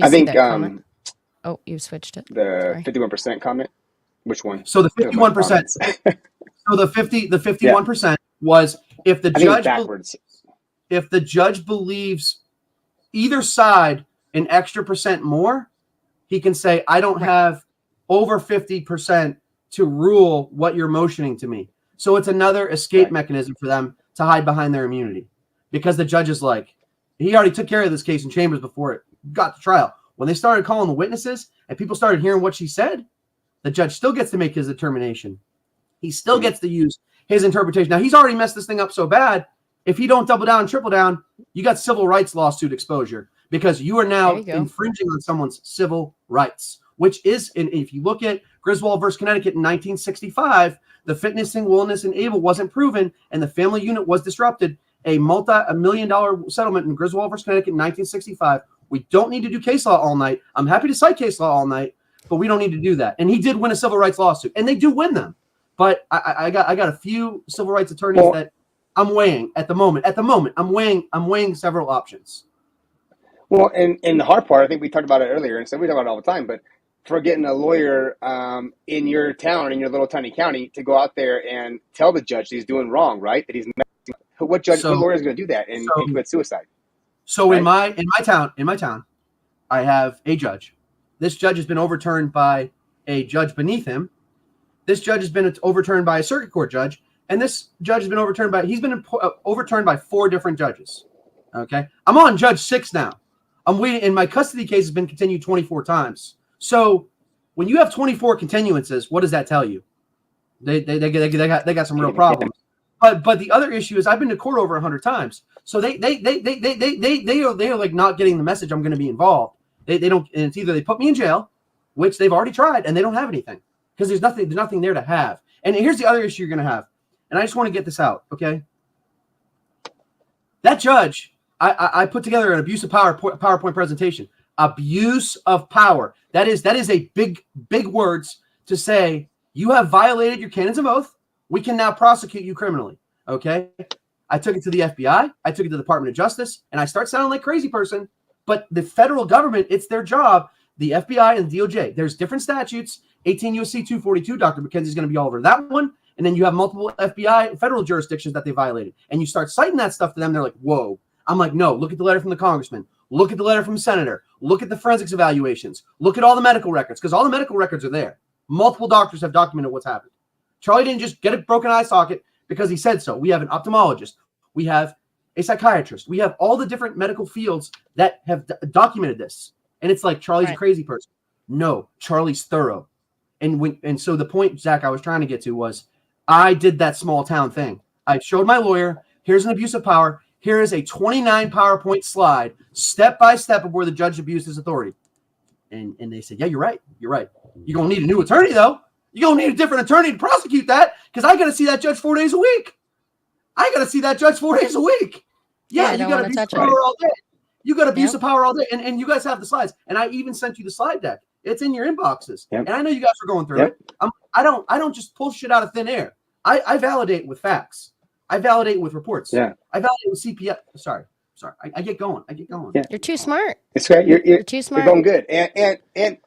I think you switched it. The 51% comment. Which one? So the 51%. So the 51% was if the judge believes either side an extra percent more, he can say, I don't have over 50% to rule what you're motioning to me. So it's another escape mechanism for them to hide behind their immunity. because the judge is like, he already took care of this case in chambers before it got to trial. When they started calling the witnesses and people started hearing what she said, the judge still gets to make his determination. He still gets to use his interpretation. Now, he's already messed this thing up so bad. If he don't double down and triple down, you got civil rights lawsuit exposure because you are now infringing on someone's civil rights, which is, if you look at Griswold versus Connecticut in 1965, the fitness and willingness and able wasn't proven and the family unit was disrupted. A $1 million settlement in Griswold versus Connecticut in 1965. We don't need to do case law all night. I'm happy to cite case law all night, but we don't need to do that. And he did win a civil rights lawsuit, and they do win them. But I got a few civil rights attorneys that I'm weighing at the moment. I'm weighing several options. Well, and the hard part, I think we talked about it earlier, and so we talk about it all the time, but for getting a lawyer in your town, in your little tiny county, to go out there and tell the judge that he's doing wrong, right? That he's what lawyer is going to do that and commit suicide? So right? in my town, I have a judge. This judge has been overturned by a judge beneath him. This judge has been overturned by a circuit court judge, and this judge has been overturned by 4 different judges. Okay, I'm on Judge 6 now. I'm waiting, and my custody case has been continued 24 times. So when you have 24 continuances, what does that tell you? They got some real problems. But the other issue is I've been to court over 100 times. So they are like not getting the message I'm going to be involved. They don't, and it's either they put me in jail, which they've already tried, and they don't have anything because there's nothing there to have. And here's the other issue you're going to have. And I just want to get this out, okay? That judge, I put together an abuse of power PowerPoint presentation. Abuse of power. That is a big words to say you have violated your canons of oath. We can now prosecute you criminally, okay? I took it to the FBI. I took it to the Department of Justice, and I start sounding like a crazy person. But the federal government, it's their job. The FBI and the DOJ. There's different statutes. 18 U.S.C. 242. Dr. McKenzie's going to be all over that one. And then you have multiple FBI and federal jurisdictions that they violated. And you start citing that stuff to them. They're like, whoa. I'm like, no, look at the letter from the congressman. Look at the letter from the senator. Look at the forensics evaluations. Look at all the medical records, because all the medical records are there. Multiple doctors have documented what's happened. Charlie didn't just get a broken eye socket because he said so. We have an ophthalmologist. We have a psychiatrist. We have all the different medical fields that have documented this. And it's like, Charlie's a crazy person. No, Charlie's thorough. And so the point, Zach, I was trying to get to was I did that small town thing. I showed my lawyer, here's an abuse of power. Here is a 29 PowerPoint slide, step by step of where the judge abused his authority. And they said, yeah, you're right. You're right. You're going to need a new attorney, though. You're going to need a different attorney to prosecute that because I got to see that judge 4 days a week. I got to see that judge 4 days a week. Yeah, you got to abuse of power all day. You got abuse of power all day. And you guys have the slides. And I even sent you the slide deck. It's in your inboxes. Yep. And I know you guys are going through it. I don't just pull shit out of thin air. I validate with facts. I validate with reports. Yeah. I validate with CPS. Sorry. I get going. Yeah. You're too smart. It's great. You're too smart. You're going good. And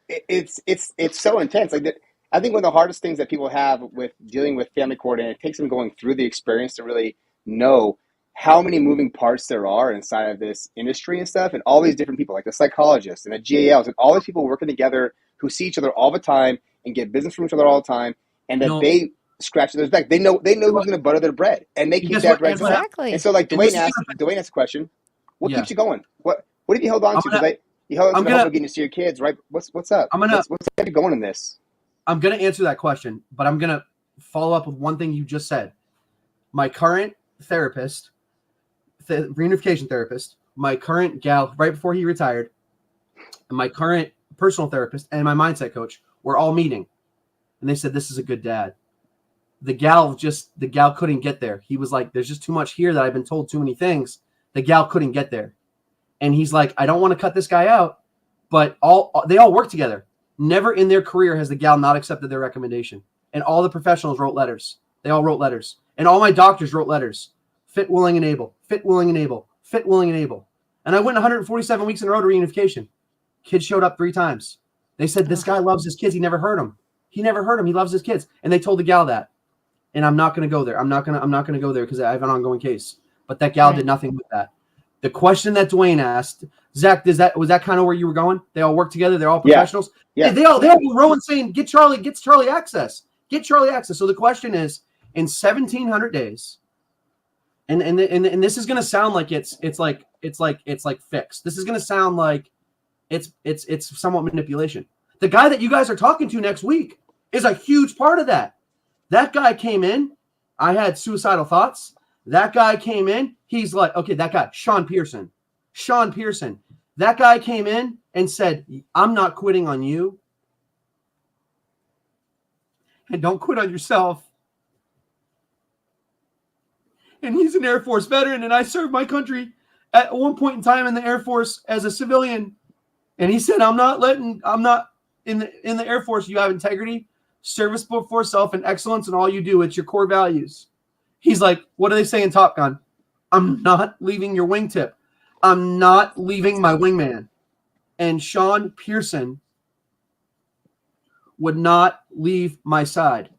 it's so intense. Like that. I think one of the hardest things that people have with dealing with family court, and it takes them going through the experience to really know how many moving parts there are inside of this industry and stuff, and all these different people, like the psychologists and the GALs, and all these people working together who see each other all the time and get business from each other all the time, and that they scratch their back. They know who's going to butter their bread, and they keep that bread going. Exactly. And so, like Dwayne asked a question: what keeps you going? What have you held on to? Because you held on to the hope of getting to see your kids, right? What's up? What's kept you going in this? I'm going to answer that question, but I'm going to follow up with one thing you just said. My current therapist, reunification therapist, my current gal right before he retired, and my current personal therapist and my mindset coach were all meeting. And they said, this is a good dad. The gal couldn't get there. He was like, there's just too much here that I've been told too many things. The gal couldn't get there. And he's like, I don't want to cut this guy out, but they all work together. Never in their career has the gal not accepted their recommendation. And all the professionals wrote letters. They all wrote letters. And all my doctors wrote letters. Fit, willing, and able. Fit, willing, and able. Fit, willing, and able. And I went 147 weeks in a row to reunification. Kids showed up 3 times. They said, this guy loves his kids. He never hurt him. He loves his kids. And they told the gal that. And I'm not going to go there. I'm not going to go there because I have an ongoing case. But that gal did nothing with that. The question that Dwayne asked, Zach, was that kind of where you were going? They all work together. They're all professionals. Yeah. They all were rowing saying, get Charlie access. Get Charlie access. So the question is, in 1,700 days, and this is gonna sound like it's like fixed. This is gonna sound like it's somewhat manipulation. The guy that you guys are talking to next week is a huge part of that. That guy came in. I had suicidal thoughts. That guy came in. He's like, okay, that guy, Sean Pearson. That guy came in and said, I'm not quitting on you. And don't quit on yourself. And he's an Air Force veteran, and I served my country at one point in time in the Air Force as a civilian. And he said, I'm not in the Air Force. You have integrity, service before self, and excellence in all you do. It's your core values. He's like, what do they say in Top Gun? I'm not leaving your wingtip. I'm not leaving my wingman. And Sean Pearson would not leave my side.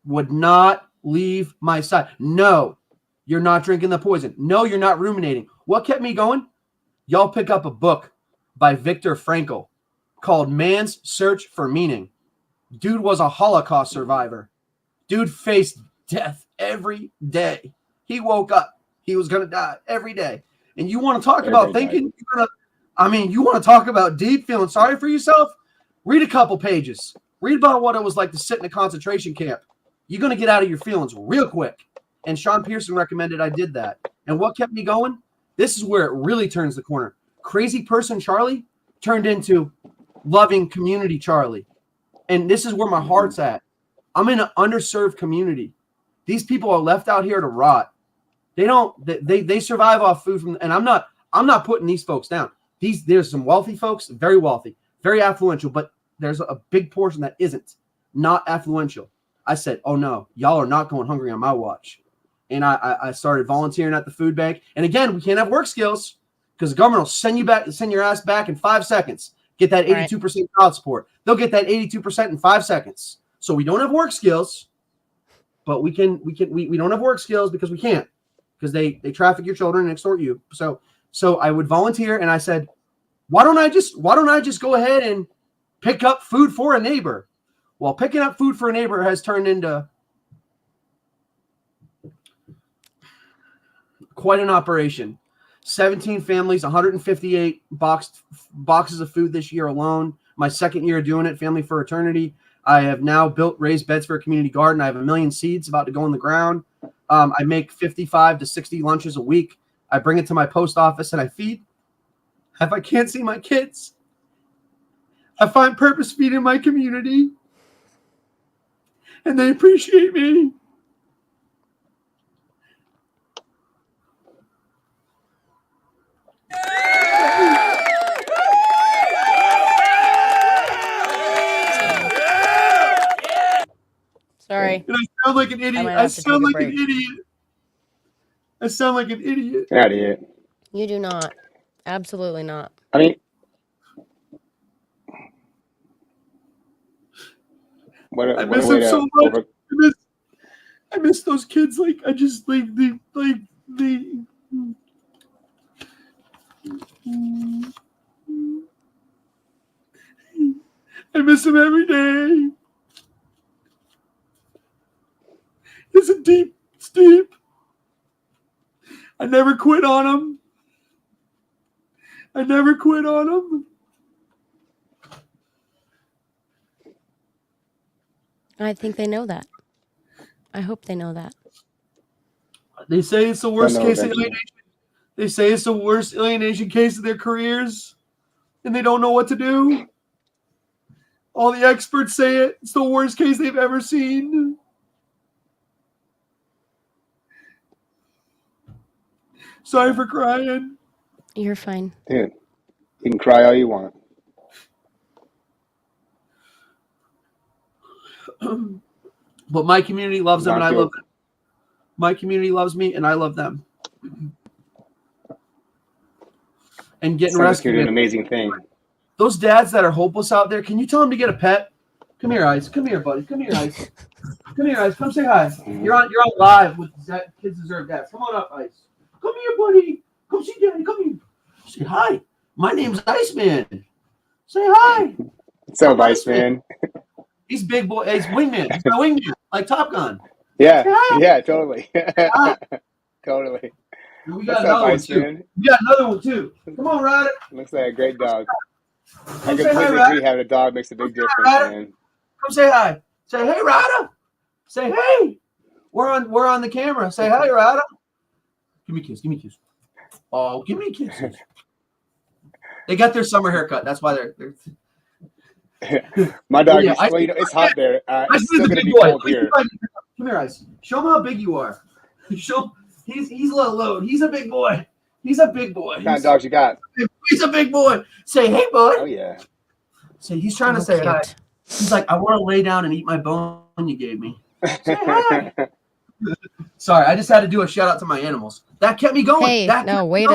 Would not leave my side. No, you're not drinking the poison. No, you're not ruminating. What kept me going? Y'all pick up a book by Viktor Frankl called Man's Search for Meaning. Dude was a Holocaust survivor. Dude faced death every day. He woke up. He was going to die every day. And you want to talk about thinking? You want to talk about deep, feeling sorry for yourself? Read a couple pages. Read about what it was like to sit in a concentration camp. You're going to get out of your feelings real quick. And Sean Pearson recommended I did that. And what kept me going? This is where it really turns the corner. Crazy person Charlie turned into loving community Charlie. And this is where my heart's at. I'm in an underserved community. These people are left out here to rot. They survive off food from, and I'm not putting these folks down. There's some wealthy folks, very wealthy, very affluential, but there's a big portion that isn't, not affluential. I said, oh no, y'all are not going hungry on my watch. And I started volunteering at the food bank. And again, we can't have work skills because the government will send your ass back in 5 seconds. Get that 82% child support. They'll get that 82% in 5 seconds. So we don't have work skills, but we don't have work skills because we can't, because they traffic your children and extort you. So I would volunteer, and I said, why don't I just go ahead and pick up food for a neighbor? Well, picking up food for a neighbor has turned into quite an operation. 17 families, 158 boxes of food this year alone. My second year doing it, Family for Eternity. I have now raised beds for a community garden. I have 1 million seeds about to go in the ground. I make 55 to 60 lunches a week. I bring it to my post office and I feed. If I can't see my kids, I find purpose feeding my community. And they appreciate me. Sorry. And I sound like an idiot. I sound like an idiot. Idiot. You do not. Absolutely not. I mean, I miss them so much. I miss those kids. Like I just like the. I miss them every day. It's deep. I never quit on them. I think they know that. I hope they know that. They say it's the worst case alienation. They say it's the worst alienation case of their careers, and they don't know what to do. All the experts say it. It's the worst case they've ever seen. Sorry for crying. You're fine. Dude, you can cry all you want. But my community loves them and I love them. My community loves me and I love them. And getting rescued. You're doing an amazing thing. Those dads that are hopeless out there, can you tell them to get a pet? Come here, Ice. Come here, buddy. Come here, Ice. Come here, Ice. Come say hi. You're on live with Kids Deserve Dads. Come on up, Ice. Come here, buddy. Come see Daddy. Come here. Say hi. My name's Iceman. Say hi. What's up, Iceman? He's big boy. He's wingman. He's my wingman, like Top Gun. Yeah, totally. Hi. Totally. We What's got up, another one Ice too. Man? We got another one too. Come on, Ryder. Looks like a great dog. I Come say hi, completely Ryder. agree. Having a dog makes a big difference, Ryder. man. Come say hi. Say hey, Ryder. Say hey. We're on the camera. Say hi, Ryder. Give me a kiss. Give me a kiss. Oh, give me a kiss. They got their summer haircut. That's why they're My dog yeah, is, well, it's hot there. It's still going to be cold here. Come here, Ice. Show him how big you are. Show he's a little load. He's a big boy. He's a big boy. What kind of dogs you got? He's a big boy. Say hey, bud. Oh, yeah. Say he's trying to say cute. hi. He's like, I want to lay down and eat my bone you gave me. Say hi. Sorry, I just had to do a shout out to my animals. That kept me going. Hey, no, wait,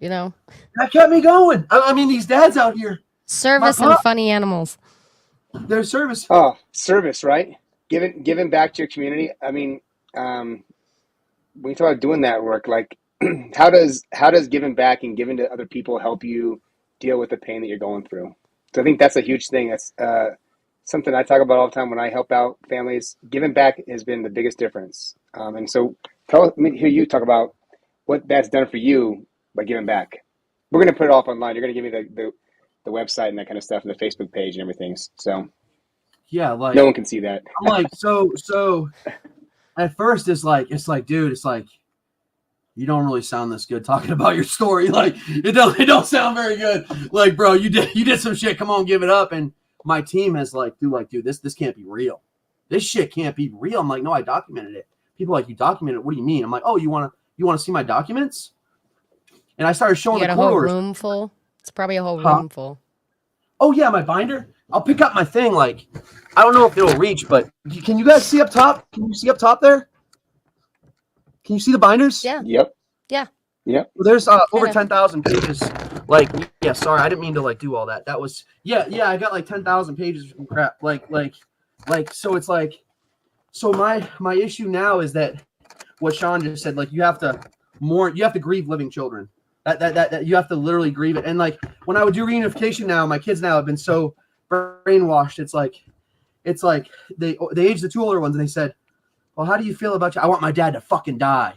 That kept me going. I mean, these dads out here, service and funny animals. their service. Oh, service, right? Giving back to your community. I mean, when you talk about doing that work, like how does giving back and giving to other people help you deal with the pain that you're going through? So I think that's a huge thing. That's something I talk about all the time when I help out families. Giving back has been the biggest difference. And so let me hear you talk about what that's done for you by giving back. We're going to put it off online. You're going to give me the website and that kind of stuff and the Facebook page and everything. So Yeah, like no one can see that. I'm like, so at first it's like, dude, it's like you don't really sound this good talking about your story. Like it don't sound very good. Like, bro, you did some shit. Come on, give it up. And my team has dude, this can't be real. This shit can't be real. I'm like, no, I documented it. People are like, you documented it? What do you mean? I'm like, oh, you want to see my documents? And I started showing You the got a whole corridors. room full? It's probably a whole room full. Oh yeah, my binder. I'll pick up my thing. Like, I don't know if it'll reach, but can you guys see up top? Can you see up top there? Can you see the binders? Yeah. Yep. Yeah. Yep. Well, there's over 10,000 pages. Like, yeah, sorry, I didn't mean to do all that. That was I got 10,000 pages of crap. So it's like, so my issue now is that what Sean just said, you have to grieve living children. That you have to literally grieve it. And when I would do reunification now, my kids now have been so brainwashed. It's like they aged the two older ones and they said, well, how do you feel about you? I want my dad to fucking die.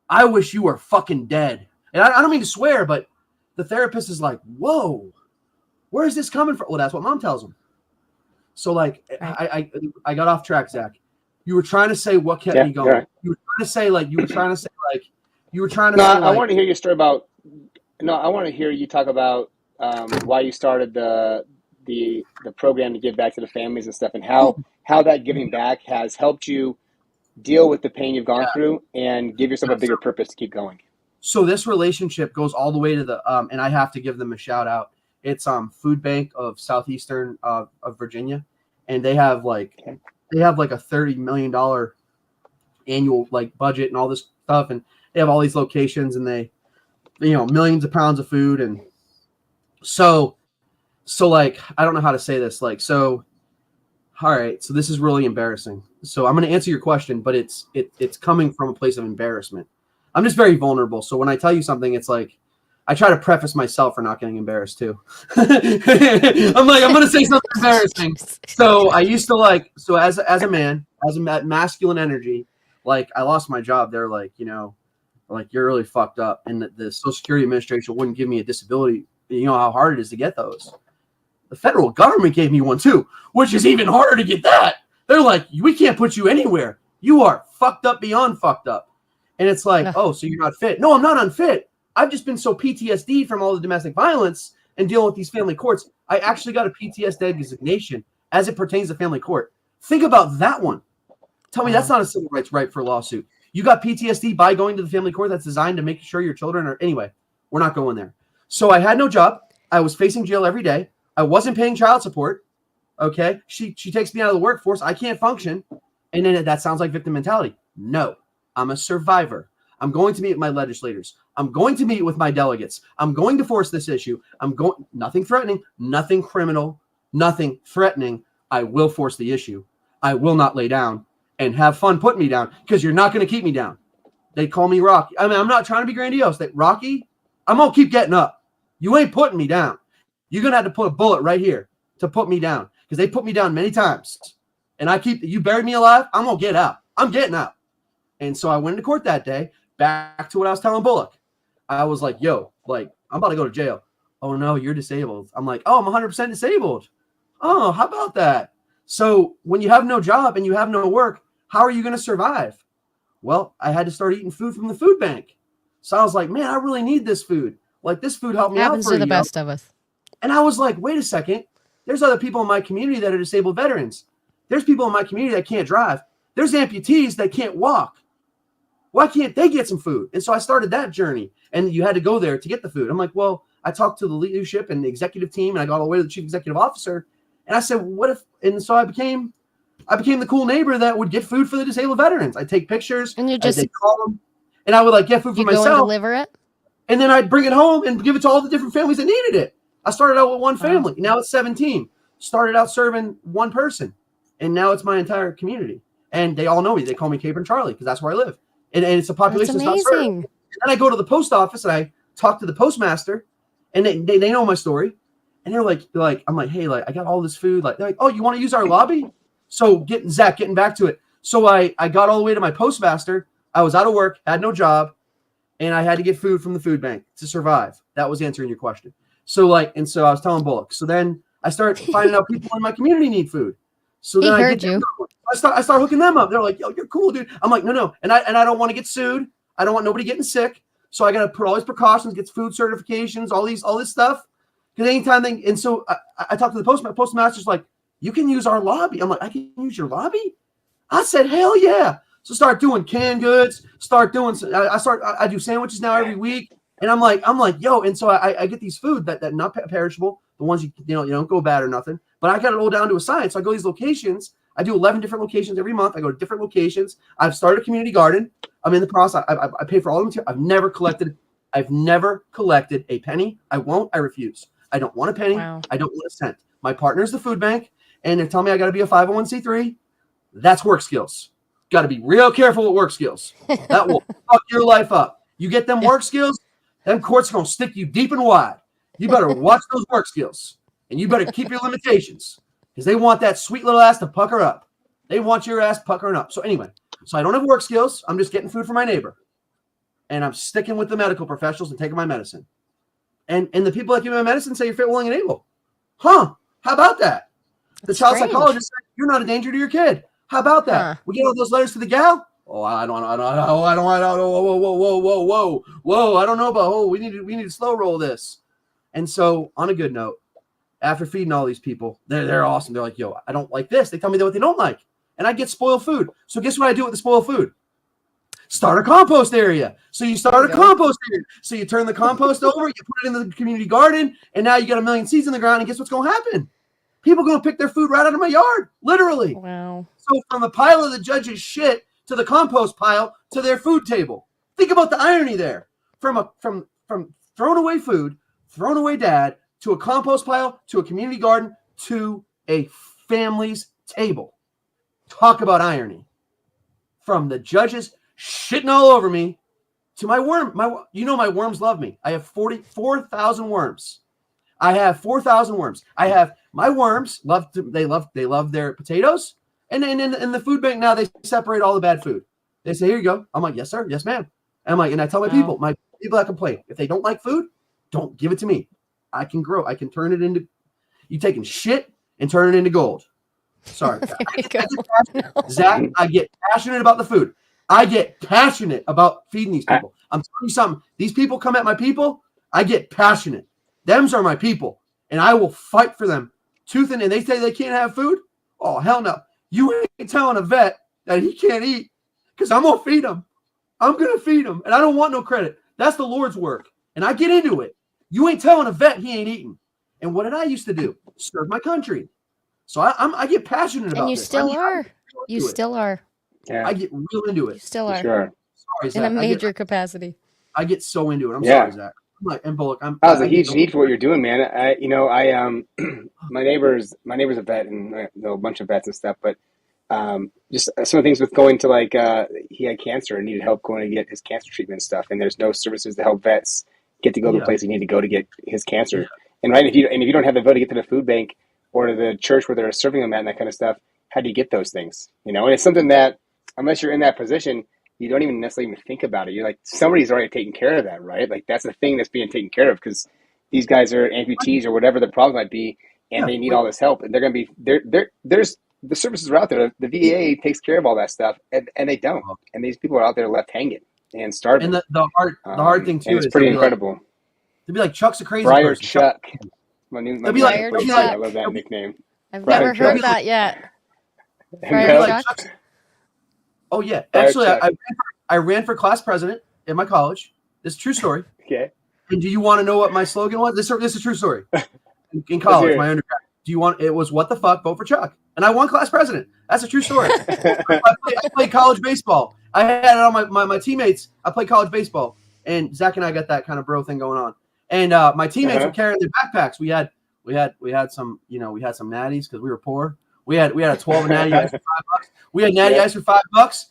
I wish you were fucking dead. And I don't mean to swear, but the therapist is like, whoa, where is this coming from? Well, that's what mom tells them. So I got off track, Zach. You were trying to say what kept me going. Right. You were trying to say I want to hear your story about. No, I want to hear you talk about why you started the program to give back to the families and stuff, and how that giving back has helped you deal with the pain you've gone through and give yourself a bigger purpose to keep going. So this relationship goes all the way to the and I have to give them a shout out. It's Food Bank of Southeastern of Virginia, and they have a $30 million annual budget and all this stuff, and they have all these locations, and they millions of pounds of food. And so I don't know how to say this. All right, so this is really embarrassing. So I'm going to answer your question, but it's coming from a place of embarrassment. I'm just very vulnerable. So when I tell you something, it's like I try to preface myself for not getting embarrassed too. I'm going to say something embarrassing. So I used to so as a man, as a masculine energy, I lost my job. They're you're really fucked up. And the Social Security Administration wouldn't give me a disability. You know how hard it is to get those. The federal government gave me one too, which is even harder to get that. They're like, we can't put you anywhere. You are fucked up beyond fucked up. And it's like, oh, so you're not fit. No, I'm not unfit. I've just been so PTSD from all the domestic violence and dealing with these family courts. I actually got a PTSD designation as it pertains to family court. Think about that one. Tell me that's not a civil rights right for a lawsuit. You got PTSD by going to the family court that's designed to make sure your children are... Anyway, we're not going there. So I had no job. I was facing jail every day. I wasn't paying child support. Okay. She takes me out of the workforce. I can't function. And then that sounds like victim mentality. No, I'm a survivor. I'm going to meet with my legislators. I'm going to meet with my delegates. I'm going to force this issue. Nothing threatening, nothing criminal, nothing threatening. I will force the issue. I will not lay down and have fun putting me down because you're not going to keep me down. They call me Rocky. I mean, I'm not trying to be grandiose. Rocky, I'm going to keep getting up. You ain't putting me down. You're going to have to put a bullet right here to put me down because they put me down many times. And you buried me alive, I'm going to get out. I'm getting out. And so I went into court that day, back to what I was telling Bullock. I was like, yo, like, I'm about to go to jail. Oh, no, you're disabled. I'm like, oh, I'm 100% disabled. Oh, how about that? So when you have no job and you have no work, how are you going to survive? Well, I had to start eating food from the food bank. So I was like, man, I really need this food. Like, this food helped me out Happens for to a the year. best of us. And I was like, wait a second. There's other people in my community that are disabled veterans. There's people in my community that can't drive. There's amputees that can't walk. Why can't they get some food? And so I started that journey. And you had to go there to get the food. I'm like, well, I talked to the leadership and the executive team, and I got all the way to the chief executive officer. And I said, what if? And so I became the cool neighbor that would get food for the disabled veterans. I'd take pictures, And you just I'd call them, and I would like get food for you go and myself. deliver it. And then I'd bring it home and give it to all the different families that needed it. I started out with one family. Now it's 17. Started out serving one person. And now it's my entire community. And they all know me. They call me Caper and Charlie because that's where I live. And it's a population That's that's not served. amazing. And then I go to the post office and I talk to the postmaster, and they know my story. And they're like, I'm like, hey, like, I got all this food. Like, they're like, oh, you want to use our lobby? So getting back to it. So I got all the way to my postmaster. I was out of work, had no job, and I had to get food from the food bank to survive. That was answering your question. So I was telling Bullock. So then I start finding out people in my community need food. So then He I heard get you. I start hooking them up. They're like, yo, you're cool, dude. I'm like, no. And I don't want to get sued. I don't want nobody getting sick. So I got to put all these precautions, get food certifications, all this stuff. Because anytime and so I talked to the postmaster's like, you can use our lobby. I'm like, I can use your lobby? I said, hell yeah. So start doing canned goods, I do sandwiches now every week. And I'm like, yo. And so I get these food that not perishable, the ones you don't go bad or nothing. But I got it all down to a science. So I go to these locations. I do 11 different locations every month. I go to different locations. I've started a community garden. I'm in the process. I pay for all the material. I've never collected a penny. I won't. I refuse. I don't want a penny. Wow. I don't want a cent. My partner's the food bank, and they're telling me I got to be a 501c3. That's work skills. Got to be real careful with work skills. That will fuck your life up. You get them work skills, them courts are going to stick you deep and wide. You better watch those work skills, and you better keep your limitations because they want that sweet little ass to pucker up. They want your ass puckering up. So anyway, so I don't have work skills. I'm just getting food for my neighbor, and I'm sticking with the medical professionals and taking my medicine. And the people that give me my medicine say you're fit, willing, and able. Huh? How about that? The child psychologist said you're not a danger to your kid. How about that? Huh. We get all those letters to the gal. Oh, I don't. Whoa. I don't know about. We need to slow roll this. And so, on a good note, after feeding all these people, they're awesome. They're like, yo, I don't like this. They tell me what they don't like, and I get spoiled food. So guess what I do with the spoiled food? Start a compost area. So you start a compost area. So you turn the compost over, you put it in the community garden, and now you got 1 million seeds in the ground. And guess what's going to happen? People are going to pick their food right out of my yard, literally. Wow. So from the pile of the judge's shit to the compost pile to their food table. Think about the irony there. From thrown away food, thrown away dad, to a compost pile, to a community garden, to a family's table. Talk about irony. From the judges shitting all over me to my worm. My worms love me. I have 44,000 worms. I have 4,000 worms. I have my worms they love their potatoes. And in the food bank now they separate all the bad food. They say, here you go. I'm like, yes, sir. Yes, ma'am. And I tell my people that complain, if they don't like food, don't give it to me. I can grow. I can turn it into, you taking shit and turn it into gold. Sorry. Zach, I get passionate about the food. I get passionate about feeding these people. I'm telling you something. These people come at my people. I get passionate. Them's are my people. And I will fight for them tooth and they say they can't have food. Oh, hell no. You ain't telling a vet that he can't eat because I'm going to feed him. I'm going to feed him. And I don't want no credit. That's the Lord's work. And I get into it. You ain't telling a vet he ain't eating. And what did I used to do? Serve my country. So I get passionate about it. And you still are. You still are. Yeah. I get real into it. You still are. Sure. Sorry, Zach. In a major capacity. I get so into it. I'm sorry, Zach. And Bullock, That was a huge need for what you're doing, man. My neighbor's a vet and I know a bunch of vets and stuff, but just some of the things with going to he had cancer and needed help going to get his cancer treatment and stuff, and there's no services to help vets get to go to the place you need to go to get his cancer. Yeah. And right, if you don't have the ability to get to the food bank or to the church where they're serving them at and that kind of stuff, how do you get those things? And it's something that unless you're in that position, you don't even necessarily even think about it. You're like, somebody's already taking care of that, right? Like that's the thing that's being taken care of because these guys are amputees or whatever the problem might be, and they need all this help, and they're going to be there's the services are out there. The VA takes care of all that stuff, and they don't. And these people are out there left hanging and starving. And the hard thing too and it's is pretty incredible. They'll be like, Chuck's a crazy Friar person. Chuck. My new They'll be like, I love that nickname. I've Friar never Chuck. heard that yet. Friar Friar Chuck? Chuck? Oh yeah, Friar actually, Chuck. I ran for class president in my college. This is a true story. Okay. And do you want to know what my slogan was? This is a true story. In college, my undergrad. It was what the fuck, vote for Chuck. And I won class president. That's a true story. I played college baseball. I had it on my teammates. I played college baseball. And Zach and I got that kind of bro thing going on. And my teammates were carrying their backpacks. We had some, we had some natties because we were poor. We had a 12 natty ice for $5. We had natty ice for $5.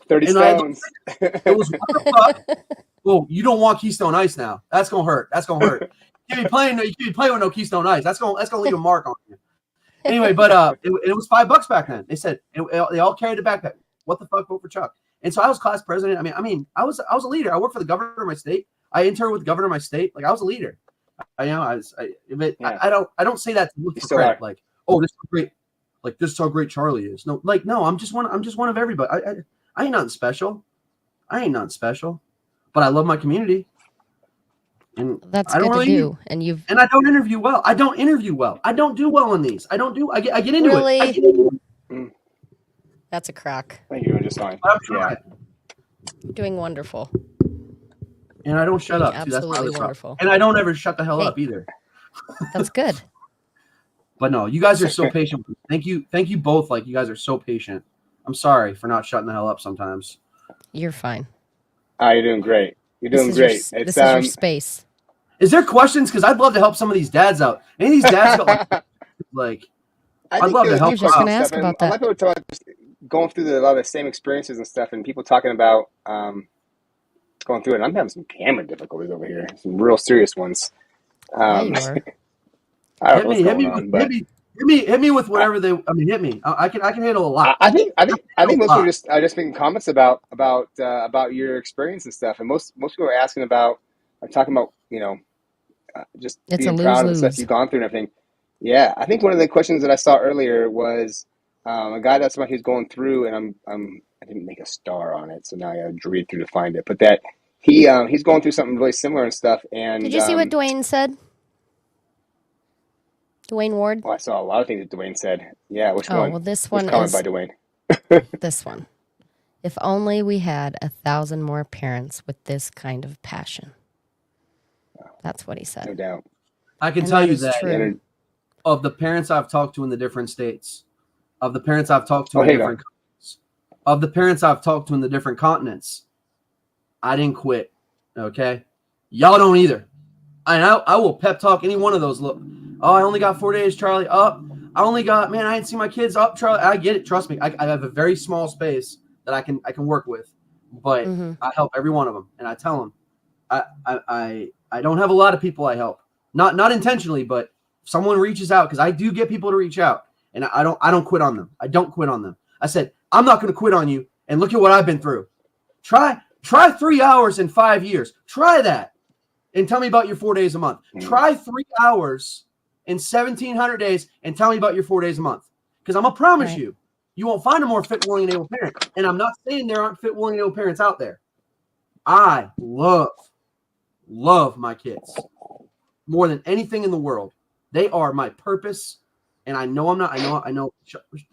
30 stones. It was what the fuck? Oh, you don't want Keystone Ice now. That's gonna hurt. You can't be playing with no Keystone Ice. That's gonna leave a mark on you. Anyway, but it was $5 back then. They said they all carried a backpack. What the fuck, vote for Chuck? And so I was class president. I mean, I was a leader. I worked for the governor of my state. I interned with the governor of my state. Like I was a leader. I don't say that to look for credit. Like, oh, this is great. Like this is how great Charlie is. No, I'm just one of everybody. I ain't nothing special. But I love my community. And that's good to do. And I don't interview well. I don't do well in these. I get into it. That's a crack. I think you're doing just fine. I'm trying. You're doing wonderful. And I don't shut up. Absolutely wonderful. And I don't ever shut the hell up either. That's good. But no, you guys are so patient. Thank you both. Like you guys are so patient. I'm sorry for not shutting the hell up sometimes. You're fine. You're doing great. You're doing great. This is your space. Is there questions? Because I'd love to help some of these dads out. Any of these dads got like I'd love to help. I was just going to ask about that. A lot of people talk just going through a lot of the same experiences and stuff, and people talking about going through it. And I'm having some camera difficulties over here, some real serious ones. Yeah, you are. I don't know what's going on, but hit me with whatever hit me. I can handle a lot. I think most people are just making comments about your experience and stuff, and most people are asking about, talking about just it's being proud of the stuff you've gone through and everything. Yeah, I think one of the questions that I saw earlier was a guy that's somebody who's going through, and I didn't make a star on it, so now I got to read through to find it. But that he's going through something really similar and stuff. And did you see what Dwayne said? Dwayne Ward? Well, I saw a lot of things that Dwayne said. Yeah, which one? Oh, well, this one is by Dwayne. This one. If only we had 1,000 more parents with this kind of passion. That's what he said. No doubt. I can tell you that of the parents I've talked to in the different states, of the parents I've talked to in different countries, of the parents I've talked to in the different continents, I didn't quit. Okay? Y'all don't either. And I will pep talk any one of those. Look, oh, I only got 4 days, Charlie. Up. I only got, man, I didn't see my kids up, Charlie. I get it. Trust me. I have a very small space that I can work with, but I help every one of them. And I tell them, I don't have a lot of people I help, not intentionally, but if someone reaches out, because I do get people to reach out, and I don't quit on them. I don't quit on them. I said, I'm not going to quit on you. And look at what I've been through. Try 3 hours in 5 years. Try that. And tell me about your 4 days a month. Try 3 hours in 1,700 days and tell me about your 4 days a month. Because I'm going to promise you, you won't find a more fit, willing, and able parent. And I'm not saying there aren't fit, willing, and able parents out there. I love my kids more than anything in the world. They are my purpose. And I know I'm not. I know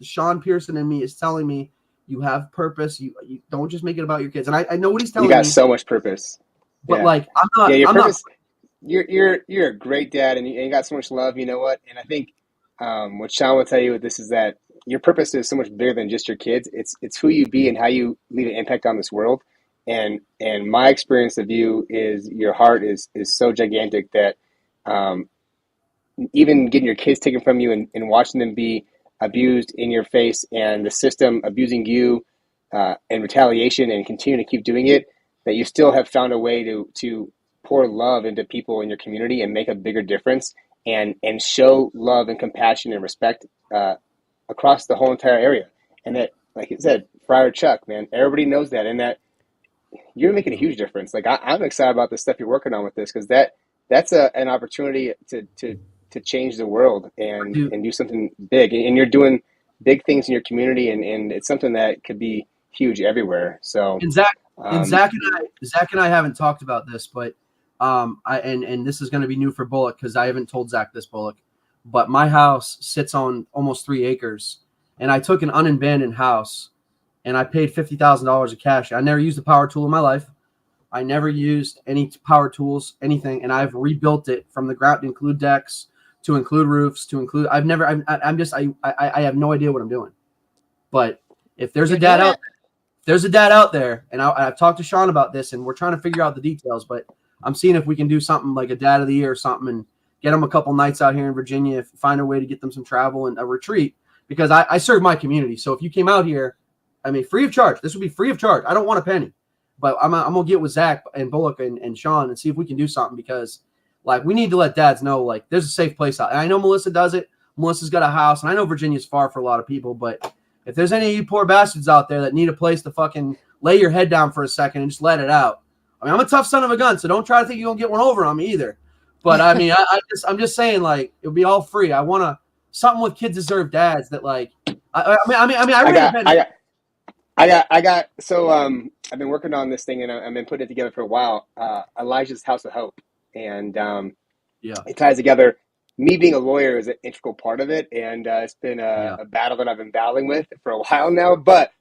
Sean Pearson in me is telling me you have purpose. You don't just make it about your kids. And I know what he's telling me. You got so much purpose. But like I'm not. Yeah, your I'm purpose. Not. You're a great dad, and you got so much love. You know what? And I think what Sean will tell you with this is that your purpose is so much bigger than just your kids. It's who you be and how you leave an impact on this world. And my experience of you is your heart is so gigantic that even getting your kids taken from you and watching them be abused in your face and the system abusing you in retaliation and continue to keep doing it, that you still have found a way to pour love into people in your community and make a bigger difference and show love and compassion and respect across the whole entire area. And that, like you said, Friar Chuck, man, everybody knows that. And that you're making a huge difference. Like I'm excited about the stuff you're working on with this because that's an opportunity to change the world and do something big. And you're doing big things in your community, and it's something that could be huge everywhere. So And Zach and I haven't talked about this, but and this is going to be new for Bullock because I haven't told Zach this, Bullock. But my house sits on almost 3 acres, and I took an unabandoned house, and I paid $50,000 of cash. I never used a power tool in my life. I never used any power tools, anything, and I've rebuilt it from the ground to include decks, to include roofs, to include. I have no idea what I'm doing. But if there's a dad out there, and I've talked to Sean about this, and we're trying to figure out the details, but I'm seeing if we can do something like a dad of the year or something, and get them a couple nights out here in Virginia, find a way to get them some travel and a retreat, because I serve my community. So if you came out here, I mean, free of charge, this would be free of charge. I don't want a penny, but I'm going to get with Zach and Bullock and Sean and see if we can do something, because like we need to let dads know, like there's a safe place out. And I know Melissa does it. Melissa's got a house, and I know Virginia's far for a lot of people, but if there's any of you poor bastards out there that need a place to fucking lay your head down for a second and just let it out. I mean, I'm a tough son of a gun, so don't try to think you're going to get one over on me either. But I mean, I'm just saying, like, it'll be all free. I want something with kids deserve dads that, like, I got. So I've been working on this thing, and I've been putting it together for a while. Elijah's House of Hope, and it ties together. Me being a lawyer is an integral part of it, and it's been a battle that I've been battling with for a while now. But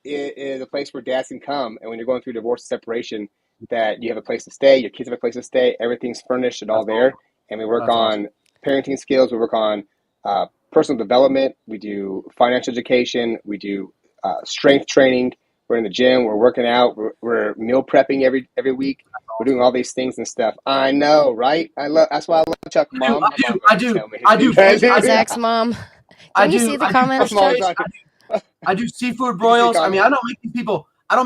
it is a place where dads can come, and when you're going through divorce and separation, that you have a place to stay, your kids have a place to stay, everything's furnished and all there. And we work on parenting skills, we work on personal development, we do financial education, we do strength training, we're in the gym, we're working out, we're meal prepping every week. We're doing all these things and stuff. I know, right? That's why I love Chuck. Mom. I do. Zach's mom. Can you see the comments, Chuck? I do seafood broils. I mean, I don't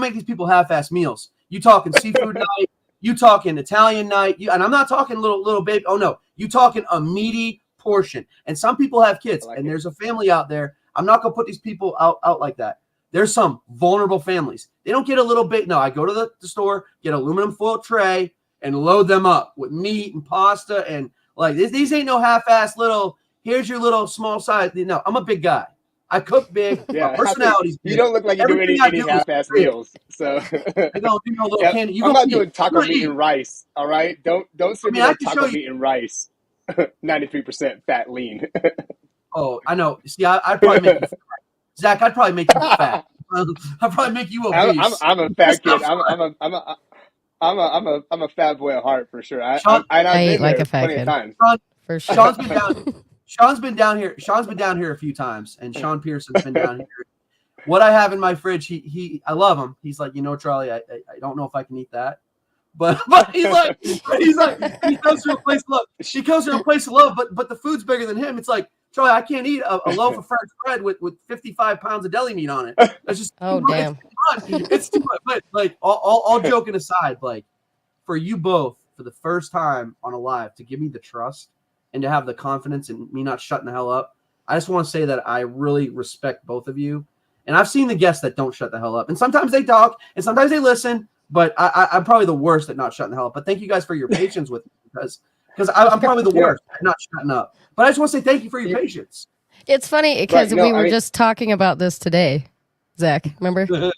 make these people half-ass meals. You talking seafood night, you talking Italian night, and I'm not talking little baby. Oh no, you talking a meaty portion. And some people have kids, and there's a family out there. I'm not gonna put these people out like that. There's some vulnerable families. They don't get a little bit. No, I go to the store, get an aluminum foil tray, and load them up with meat and pasta, and like these ain't no half-ass little. Here's your little small size. No, I'm a big guy. I cook big. Yeah, my personality's big. You don't look like you do any half-ass meals. So I don't do no little candy. I'm not doing taco meat and rice. All right, don't serve me like taco meat and rice. 93% fat, lean. Oh, I know. See, I'd probably make you fat. Zach, I'd probably make you fat. I'd probably make you obese. I'm a fat kid. I'm a fat boy at heart for sure. I eat like a fat kid. For sure. Sean's been down here a few times, and Sean Pearson's been down here. What I have in my fridge, I love him. He's like, Charlie, I don't know if I can eat that, but he goes to a place of love. She goes to a place of love, but the food's bigger than him. It's like, Charlie, I can't eat a loaf of French bread with 55 pounds of deli meat on it. That's just damn. It's too much. But like all joking aside, like for you both, for the first time on a live, to give me the trust and to have the confidence and me not shutting the hell up, I just want to say that I really respect both of you. And I've seen the guests that don't shut the hell up. And sometimes they talk and sometimes they listen, but I'm probably the worst at not shutting the hell up. But thank you guys for your patience with me because I'm probably the worst at not shutting up. But I just want to say thank you for your patience. It's funny because we were just talking about this today, Zach. Remember? Do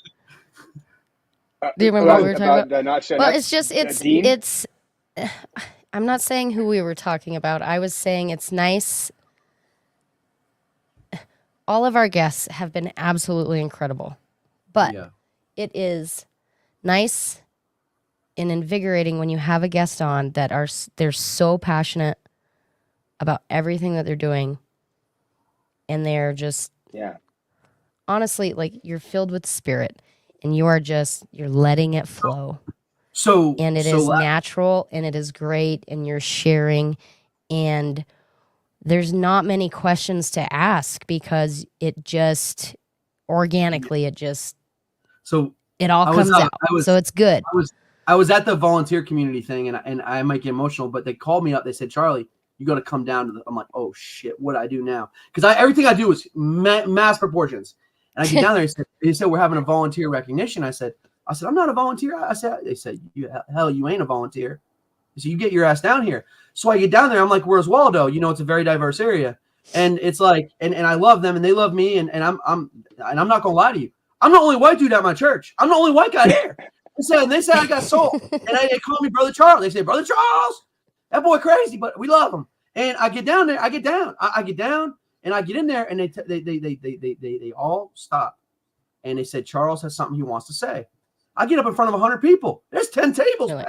you remember what we were talking about? Not well, it's just it's. I'm not saying who we were talking about. I was saying it's nice. All of our guests have been absolutely incredible, but it is nice and invigorating when you have a guest on that they're so passionate about everything that they're doing, and they're just honestly, like, you're filled with spirit, and you're letting it flow. And it is natural, and it is great, and you're sharing, and there's not many questions to ask because it just organically, it all comes out. So it's good. I was at the volunteer community thing, and I might get emotional, but they called me up. They said, Charlie, you got to come down to I'm like, oh shit, what do I do now? Because everything I do is mass proportions. And I get down there. He said, we're having a volunteer recognition. I said, I'm not a volunteer. They said, hell, you ain't a volunteer. So you get your ass down here. So I get down there. I'm like, where's Waldo? It's a very diverse area. And it's like, and I love them and they love me. And I'm not going to lie to you. I'm the only white dude at my church. I'm the only white guy there. They said I got soul. And they call me Brother Charles. They say, Brother Charles, that boy crazy, but we love him. And I get down there. I get down and I get in there and they all stop. And they said, Charles has something he wants to say. I get up in front of 100 people. There's 10 tables. Like,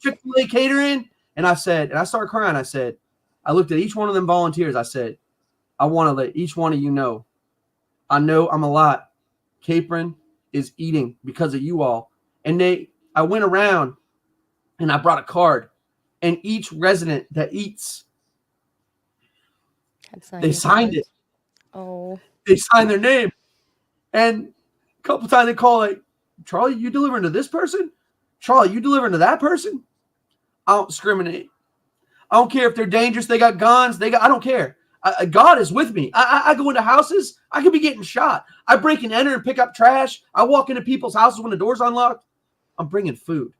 Chick-fil-A catering. And I started crying. I looked at each one of them volunteers. I said, I want to let each one of you know. I know I'm a lot. Capron is eating because of you all. And I went around and I brought a card. And each resident that eats, they signed it. Oh. They signed their name. And a couple times they call like, Charlie, you delivering to this person? Charlie, you delivering to that person? I don't discriminate. I don't care if they're dangerous. They got guns. I don't care. God is with me. I go into houses. I could be getting shot. I break and enter and pick up trash. I walk into people's houses when the door's unlocked. I'm bringing food.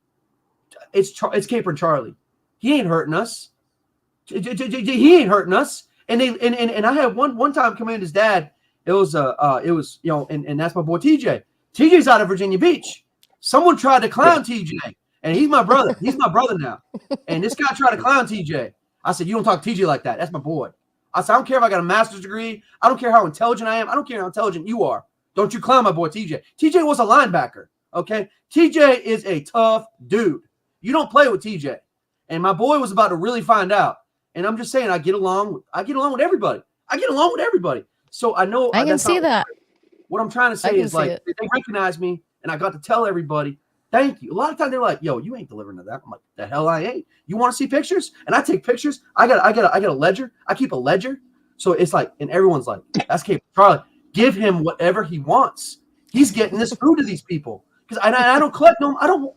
It's Capron Charlie. He ain't hurting us. He ain't hurting us. And I had one time come in his dad. It was and that's my boy TJ. TJ's out of Virginia Beach. Someone tried to clown TJ, and he's my brother. He's my brother now. And this guy tried to clown TJ. I said, you don't talk to TJ like that. That's my boy. I said, I don't care if I got a master's degree. I don't care how intelligent I am. I don't care how intelligent you are. Don't you clown my boy TJ. TJ was a linebacker, okay? TJ is a tough dude. You don't play with TJ. And my boy was about to really find out. And I'm just saying, I get along with everybody. So I know I can see that. What I'm trying to say is like they recognize me, and I got to tell everybody, thank you. A lot of times they're like, "Yo, you ain't delivering to that." I'm like, "The hell I ain't." You want to see pictures? And I take pictures. I got a ledger. I keep a ledger. So it's like, and everyone's like, "That's Capron Charlie. Give him whatever he wants. He's getting this food to these people." Because I don't collect them. I don't.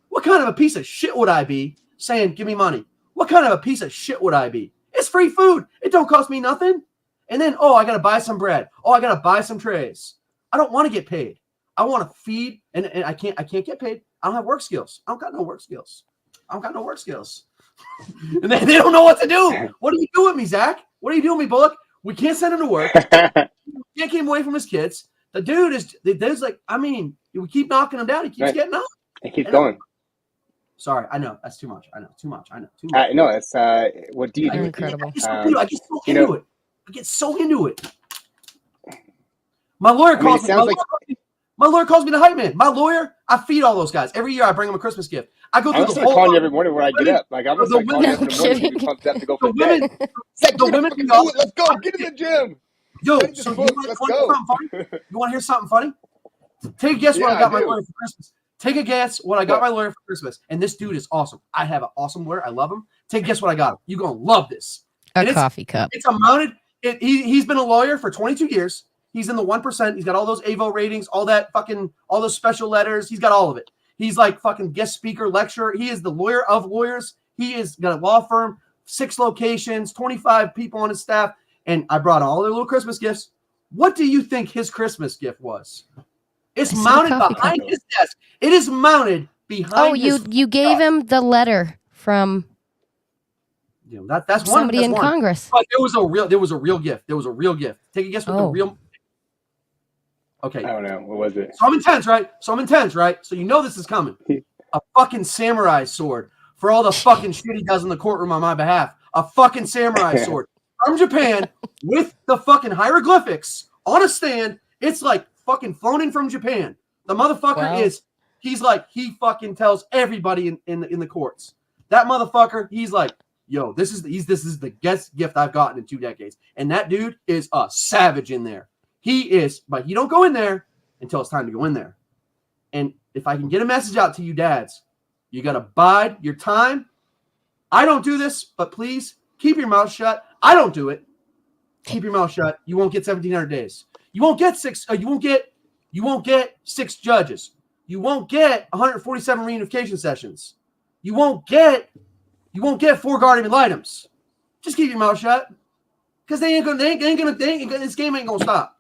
What kind of a piece of shit would I be saying, "Give me money"? What kind of a piece of shit would I be? It's free food. It don't cost me nothing. And then, I got to buy some bread. I got to buy some trays. I don't want to get paid. I want to feed, and I can't get paid. I don't have work skills. I don't got no work skills. And they don't know what to do. What are you doing with me, Zach? What are you doing with me, Bullock? We can't send him to work. We can't keep him away from his kids. The dude's like, we keep knocking him down. He keeps getting up. He keeps going. Sorry, I know that's too much. Too much. No, it's what do you do? Incredible. I get so into it. My lawyer calls me. My lawyer calls me the hype man. My lawyer, I feed all those guys. Every year I bring them a Christmas gift. I go through the whole. I'm calling you every morning when I get up. Like I'm just calling you every morning. Pumped up to go for the women. Let's go. Get in the gym. Yo, so you want to hear something funny? Take a guess what I got my lawyer for Christmas. Take a guess what I got my lawyer for Christmas. And this dude is awesome. I have an awesome lawyer. I love him. Take a guess what I got him. You're going to love this. A coffee cup. It's a mounted. He's been a lawyer for 22 years. He's in the 1%. He's got all those AVO ratings, all those special letters. He's got all of it. He's like fucking guest speaker, lecturer. He is the lawyer of lawyers. He is got a law firm, 6 locations, 25 people on his staff. And I brought all their little Christmas gifts. What do you think his Christmas gift was? It's mounted behind his desk. It is mounted behind. You gave him the letter from that's somebody in Congress. But there was a real gift. Take a guess what the real. Okay. I don't know. What was it? So I'm intense, right? So you know this is coming. A fucking samurai sword for all the fucking shit he does in the courtroom on my behalf. A fucking samurai sword from Japan with the fucking hieroglyphics on a stand. It's like fucking flown in from Japan. The motherfucker he fucking tells everybody in the courts. That motherfucker, he's like, yo, this is the best gift I've gotten in 2 decades. And that dude is a savage in there. He is, but you don't go in there until it's time to go in there. And if I can get a message out to you dads, you got to bide your time. I don't do this, but please keep your mouth shut. I don't do it. Keep your mouth shut. You won't get 1,700 days. You won't get 6. You won't get 6 judges. You won't get 147 reunification sessions. You won't get 4 guardian litums. Just keep your mouth shut, because this game ain't gonna stop.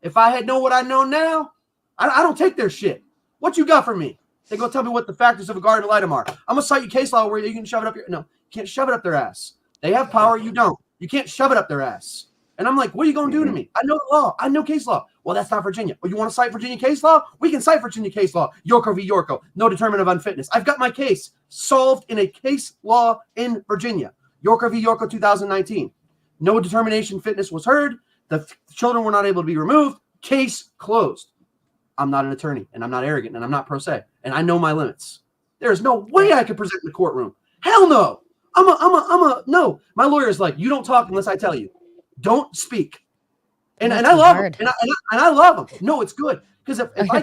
If I had known what I know now, I don't take their shit. What you got for me? They go tell me what the factors of a guardian ad litem are. I'm gonna cite you case law where you can shove it up your no, you can't shove it up their ass. They have power, you don't. You can't shove it up their ass. And I'm like, what are you gonna do to me? I know the law. I know case law. Well, that's not Virginia. Well, you want to cite Virginia case law? We can cite Virginia case law. Yorko v. Yorko. No determinant of unfitness. I've got my case solved in a case law in Virginia. Yorko v. Yorko 2019. No determination fitness was heard. The children were not able to be removed. Case closed. I'm not an attorney, and I'm not arrogant, and I'm not pro se, and I know my limits. There is no way I could present in the courtroom. Hell no. No. My lawyer is like, you don't talk unless I tell you. Don't speak. And I love him. And I love him. No, it's good. Because if I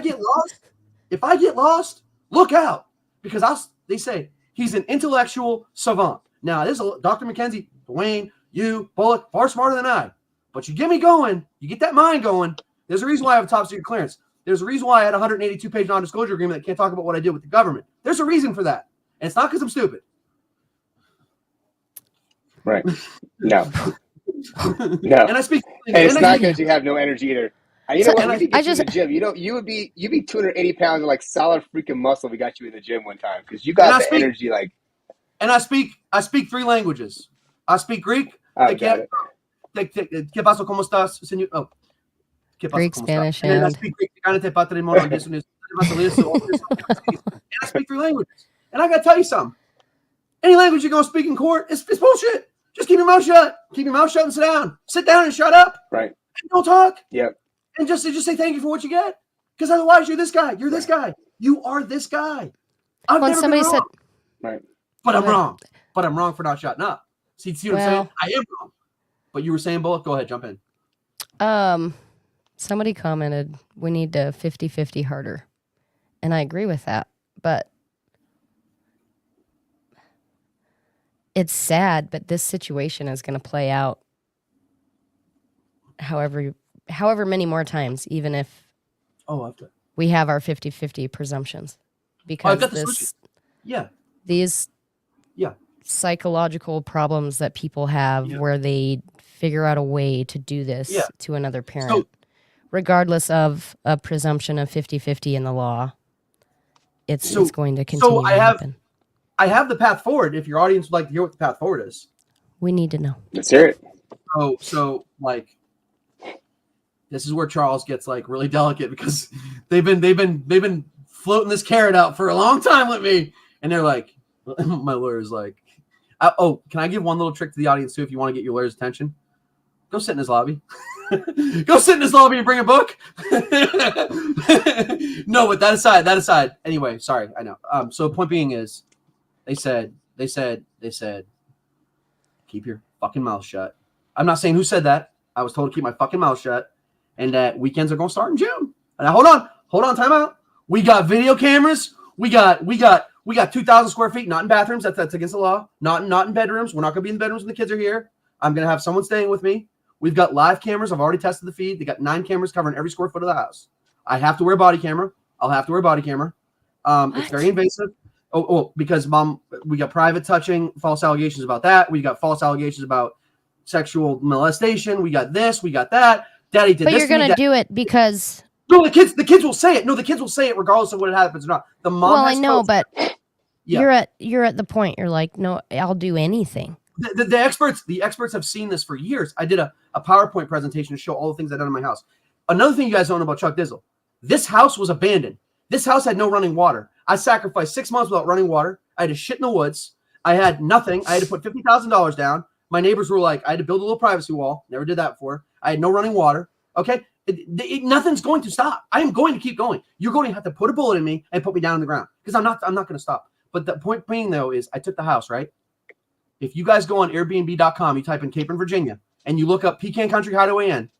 get lost, look out. Because they say he's an intellectual savant. Now, this is Dr. McKenzie, Dwayne, you, Bullock, far smarter than I. But you get me going, you get that mind going. There's a reason why I have a top secret clearance. There's a reason why I had a 182-page non-disclosure agreement that can't talk about what I did with the government. There's a reason for that. And it's not because I'm stupid. Right. No. No. And I speak. And it's not because you have no energy either. You know what? We could get you in just the gym. You'd be 280 pounds of like solid freaking muscle. We got you in the gym one time because you got the energy. Like, and I speak 3 languages. I speak Greek. ¿Qué pasó? ¿Cómo estás, señor? Oh, Greek, Spanish, and I speak Greek. And I speak 3 languages. And I got to tell you something. Any language you're going to speak in court, it's bullshit. Just keep your mouth shut. Keep your mouth shut and sit down. Sit down and shut up. Right. And don't talk. Yep. And just say thank you for what you get. Because otherwise you're this guy. You're this guy. You are this guy. I've never been wrong. Right. But I'm wrong. But I'm wrong for not shutting up. See what I'm saying? I am wrong. But you were saying, Bullock, go ahead, jump in. Somebody commented, we need to 50-50 harder. And I agree with that. But it's sad, but this situation is going to play out however many more times, even if we have our 50-50 presumptions. Because these psychological problems that people have where they figure out a way to do this to another parent, regardless of a presumption of 50-50 in the law, it's going to continue to happen. I have the path forward. If your audience would like to hear what the path forward is, we need to know. Let's hear it. So like, this is where Charles gets like really delicate because they've been floating this carrot out for a long time with me, and they're like, my lawyer's like, can I give one little trick to the audience too? If you want to get your lawyer's attention, go sit in his lobby. Go sit in his lobby and bring a book. No, but that aside. Anyway, sorry, I know. So point being is, they said, keep your fucking mouth shut. I'm not saying who said that. I was told to keep my fucking mouth shut, and that weekends are going to start in June. And now, hold on, time out. We got video cameras. We got 2,000 square feet, not in bathrooms. That's against the law. Not in bedrooms. We're not going to be in the bedrooms when the kids are here. I'm going to have someone staying with me. We've got live cameras. I've already tested the feed. They got 9 cameras covering every square foot of the house. I have to wear a body camera. I'll have to wear a body camera. It's very invasive. Because Mom, we got private touching, false allegations about that. We got false allegations about sexual molestation. We got this. We got that. Daddy did this. But you're going to do it because... No, the kids will say it. No, the kids will say it regardless of what it happens or not. The mom. Well, I know, but you're at the point. You're like, no, I'll do anything. The experts have seen this for years. I did a PowerPoint presentation to show all the things I've done in my house. Another thing you guys don't know about Chuck Dizzle. This house was abandoned. This house had no running water. I sacrificed 6 months without running water. I had to shit in the woods. I had nothing. I had to put $50,000 down. My neighbors were like, I had to build a little privacy wall. Never did that before. I had no running water. Okay. Nothing's going to stop. I am going to keep going. You're going to have to put a bullet in me and put me down on the ground because I'm not going to stop. But the point being though is I took the house, right? If you guys go on Airbnb.com, you type in Capron, Virginia, and you look up Pecan Country Hideaway Inn,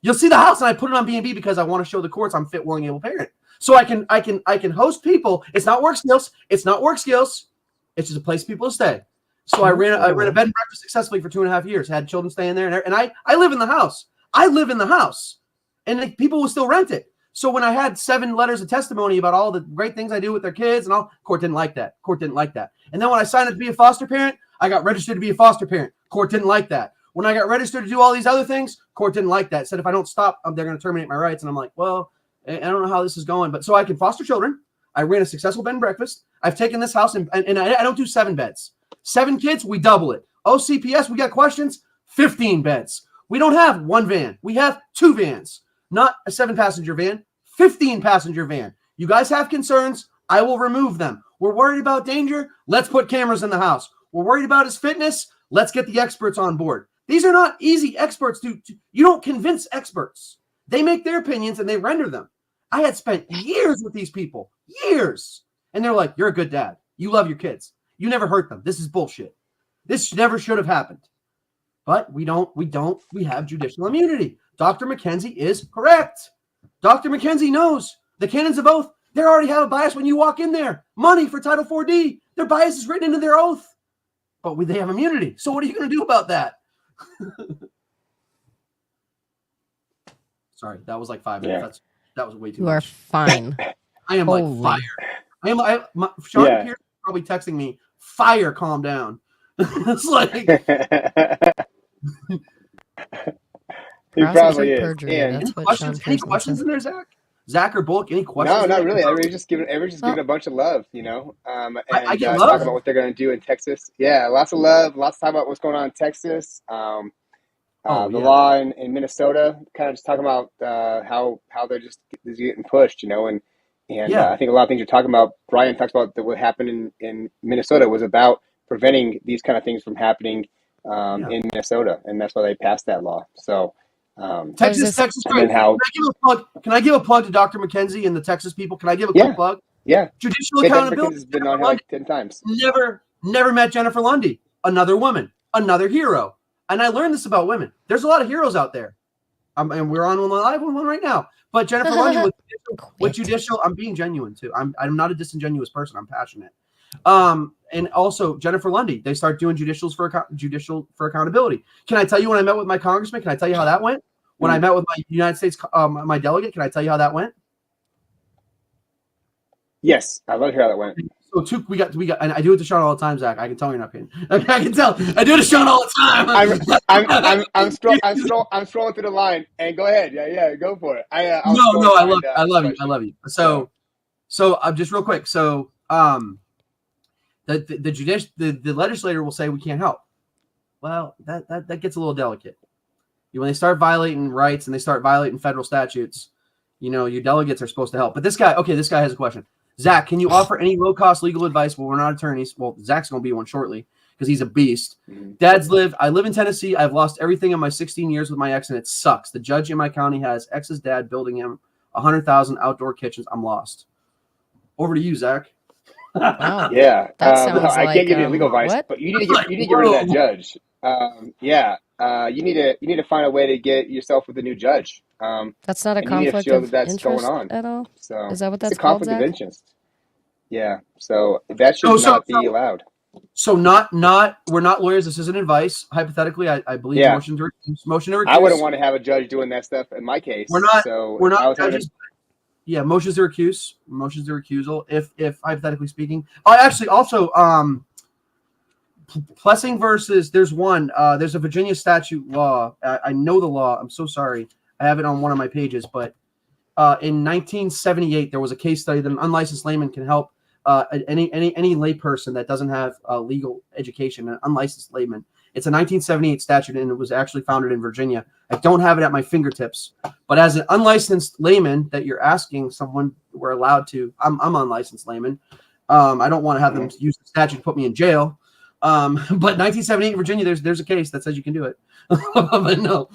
you'll see the house, and I put it on B&B because I want to show the courts I'm fit, willing, able parent. So I can host people. It's not work skills. It's just a place for people to stay. So I ran a bed and breakfast successfully for 2.5 years. Had children staying there, and I live in the house. And people will still rent it. So when I had 7 letters of testimony about all the great things I do with their kids and all, court didn't like that. And then when I signed up to be a foster parent, I got registered to be a foster parent. Court didn't like that. When I got registered to do all these other things, court didn't like that. Said if I don't stop, they're going to terminate my rights. And I'm like, well, I don't know how this is going. But so I can foster children. I ran a successful bed and breakfast. I've taken this house and I don't do 7 beds. 7 kids, we double it. OCPS, we got questions, 15 beds. We don't have 1 van. We have 2 vans, not a 7-passenger van, 15-passenger van. You guys have concerns, I will remove them. We're worried about danger, let's put cameras in the house. We're worried about his fitness, let's get the experts on board. These are not easy experts you don't convince experts. They make their opinions and they render them. I had spent years with these people, years. And they're like, you're a good dad. You love your kids. You never hurt them. This is bullshit. This never should have happened. But we have judicial immunity. Dr. McKenzie is correct. Dr. McKenzie knows the canons of oath. They already have a bias when you walk in there. Money for Title 4D. Their bias is written into their oath. But they have immunity. So what are you going to do about that? Sorry, that was like 5 minutes. That was way too much. You are fine. I am like fire. Sean Pierce is probably texting me, fire, calm down. It's like he probably is. Any questions in there, Zach? Zach or Bullock? Any questions? No, not really. Everybody's just giving a bunch of love, and I get talk love. about what they're going to do in Texas. Yeah, lots of love. Lots of talk about what's going on in Texas. The law in Minnesota. Kind of just talking about how they're just getting pushed, and I think a lot of things you're talking about. Brian talks about what happened in Minnesota was about preventing these kind of things from happening in Minnesota, and that's why they passed that law. So. Texas, great. Can I give a plug to Dr. McKenzie and the Texas people? Can I give a quick plug? Yeah. Judicial accountability. Has been on here like 10 times. Never met Jennifer Lundy. Another woman. Another hero. And I learned this about women. There's a lot of heroes out there. And we're on one live one right now. But Jennifer Lundy with judicial, I'm being genuine too. I'm not a disingenuous person. I'm passionate. And also Jennifer Lundy, they start doing judicial for accountability. Can I tell you when I met with my congressman? Can I tell you how that went? When I met with my United States, my delegate, can I tell you how that went? Yes, I'd love to hear how that went. So we got, and I do it to Sean all the time, Zach. I can tell you're not kidding. I can tell. I do it to Sean all the time. I'm scrolling through the line, and go ahead. Yeah, go for it. I love you. So just real quick. So the legislator will say we can't help. Well, that gets a little delicate. When they start violating rights and they start violating federal statutes, your delegates are supposed to help. But this guy has a question. Zach, can you offer any low-cost legal advice? Well, we're not attorneys. Well, Zach's going to be one shortly because he's a beast. Mm-hmm. I live in Tennessee. I've lost everything in my 16 years with my ex, and it sucks. The judge in my county has ex's dad building him 100,000 outdoor kitchens. I'm lost. Over to you, Zach. Wow. Yeah. I can't give you legal advice, what? but you need to get rid of that judge. You need to find a way to get yourself with a new judge. That's not a conflict of interest going on at all? So is that what that's it's a conflict called, of interest. Yeah. So that should not be allowed. So we're not lawyers. This isn't advice. Hypothetically, I believe motion to recuse. I wouldn't want to have a judge doing that stuff in my case. We're not judges. Yeah, motions to recusal. If hypothetically speaking, Plessing versus there's a Virginia statute law. I know the law. I'm so sorry. I have it on one of my pages, but in 1978 there was a case study that an unlicensed layman can help any layperson that doesn't have legal education, an unlicensed layman. It's a 1978 statute, and it was actually founded in Virginia. I don't have it at my fingertips, but as an unlicensed layman that you're asking someone, we're allowed to. I'm unlicensed layman. I don't want to have them use the statute to put me in jail. But 1978 in Virginia, there's a case that says you can do it. But no,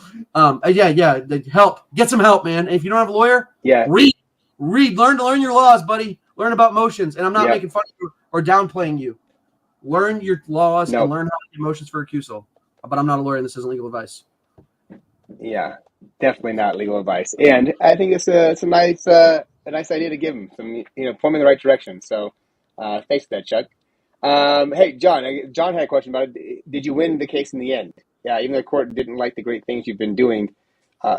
help, get some help, man. And if you don't have a lawyer, read, learn your laws, buddy. Learn about motions. And I'm not making fun of you or downplaying you. Learn your laws and learn how to get motions for recusal. But I'm not a lawyer, and this isn't legal advice. Yeah, definitely not legal advice. And I think it's a nice idea to give them some, point me in the right direction. So thanks for that, Chuck. Hey, John had a question about it. Did you win the case in the end? Yeah, even though the court didn't like the great things you've been doing,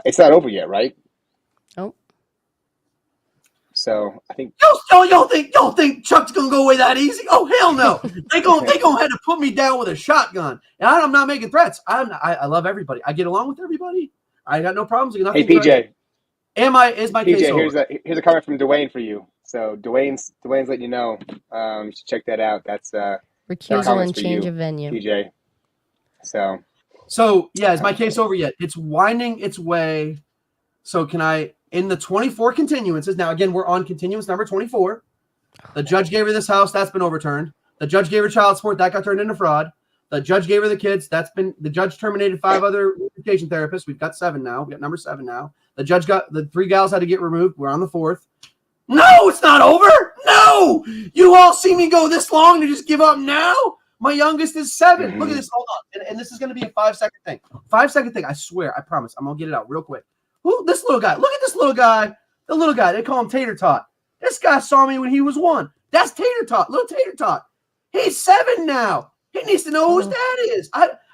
it's not over yet, right? Oh. So I think Y'all think Chuck's gonna go away that easy? Oh hell no! They gonna have to put me down with a shotgun. And I'm not making threats. I love everybody. I get along with everybody. I got no problems. Hey PJ, is my PJ, case over? here's a comment from Dwayne for you. So Dwayne's letting you know. You should check that out. That's Recusal and change of venue. PJ. So yeah, is my case over yet? It's winding its way. So can I, in the 24 continuances, now again, we're on continuance number 24. The judge gave her this house, that's been overturned. The judge gave her child support, that got turned into fraud. The judge gave her the kids, the judge terminated 5 other reunification therapists. We've got 7 now. We got number 7 now. The judge got, the 3 gals had to get removed. We're on the 4th. No, it's not over. No, you all see me go this long to just give up now? My youngest is 7. Mm-hmm. Look at this. Hold on. And this is going to be a 5-second thing. 5-second thing. I swear. I promise. I'm going to get it out real quick. Who? This little guy. Look at this little guy. The little guy. They call him Tater Tot. This guy saw me when he was 1. That's Tater Tot. Little Tater Tot. He's 7 now. He needs to know who his dad is.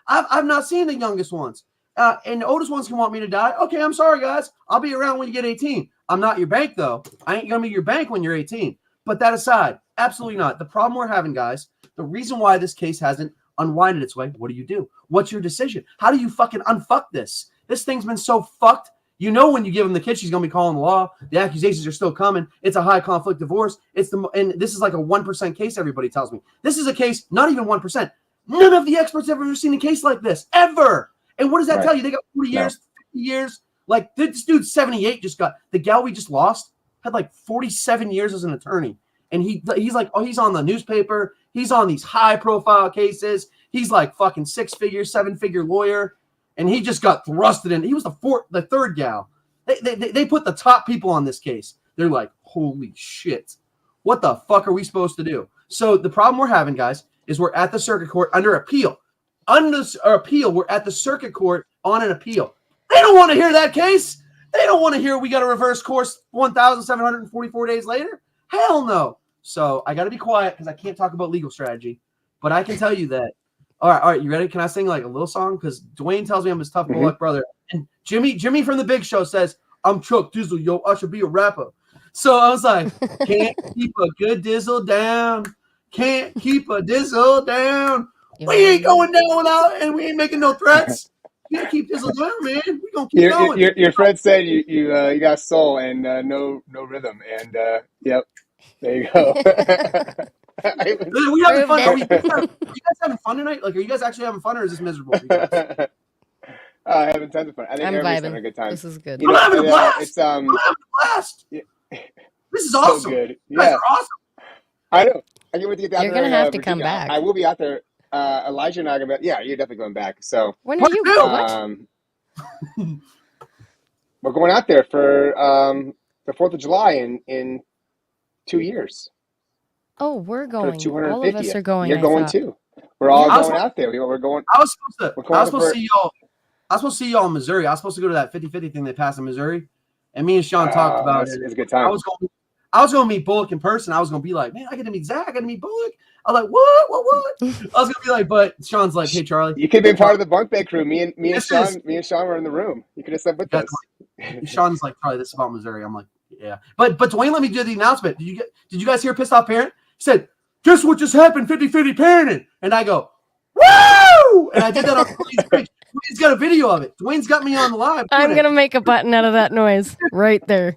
I've not seen the youngest ones. And the oldest ones can want me to die. Okay, I'm sorry, guys. I'll be around when you get 18. I'm not your bank, though. I ain't going to be your bank when you're 18. But that aside, absolutely not. The problem we're having, guys, the reason why this case hasn't unwinded its way, what do you do? What's your decision? How do you fucking unfuck this? This thing's been so fucked. You know when you give him the kid, she's going to be calling the law. The accusations are still coming. It's a high conflict divorce. And this is like a 1% case, everybody tells me. This is a case, not even 1%. None of the experts have ever seen a case like this, ever. And what does that tell you? They got 40 years, 50 years. Like, this dude's 78 just got, the gal we just lost had like 47 years as an attorney. And he's like, oh, he's on the newspaper. He's on these high-profile cases. He's like fucking 6-figure, 7-figure lawyer. And he just got thrusted in. He was the 3rd gal. They put the top people on this case. They're like, holy shit. What the fuck are we supposed to do? So the problem we're having, guys, is we're at the circuit court under appeal. We're at the circuit court on an appeal. They don't want to hear that case. They don't want to hear we got a reverse course 1,744 days later. Hell no. So I got to be quiet because I can't talk about legal strategy. But I can tell you that. All right, you ready? Can I sing like a little song? Because Dwayne tells me I'm his tough Bullock brother. And Jimmy from the Big Show says, I'm Chuck Dizzle, yo, I should be a rapper. So I was like, can't keep a good Dizzle down. Can't keep a Dizzle down. We ain't going down without, and we ain't making no threats. You gotta keep Dizzle down, man. We gonna keep going. Your friend said you got soul and no rhythm, and yep, there you go. We having fun? Are you guys having fun tonight? Like, are you guys actually having fun, or is this miserable for you guys? Having tons of fun. I think I'm everybody's vibing. having a good time. This is good. I'm having a blast. It's I'm having a blast. Yeah. This is awesome. So good. You guys Yeah, are awesome. I know. I can't wait to get out You're there. gonna have to Virginia. come back. I will be out there. Alysha and I are gonna be. Yeah, you're definitely going back. So When are you? we're going out there for the 4th of July in 2 years. Oh, we're For the going. All of us 250th. are going. You're I going thought. too. We're all I was going supposed- out there. We're going. I was supposed We're to. going I was supposed for- to see y'all. I was supposed to see y'all in Missouri. I was supposed to go to that 50-50 thing they passed in Missouri, and me and Sean talked about it. It's a good I time. was going to meet Bullock in person. I was going to be like, man, I got to meet Zach. I got to meet Bullock. I was like, what? I was going to be like, but Sean's like, hey, Charlie. You could have been part of the bunk bed crew. Me and This Sean. is- Me and Sean were in the room. You could have slept with us. Sean's like, Charlie, this is about Missouri. I'm like, yeah. But Dwayne let me do the announcement. Did you guys hear Pissed Off Parent? He said, guess what just happened, 50-50 parenting. And I go, woo! And I did that on Dwayne's page. Dwayne's got a video of it. Dwayne's got me on the live. I'm going to make a button out of that noise right there.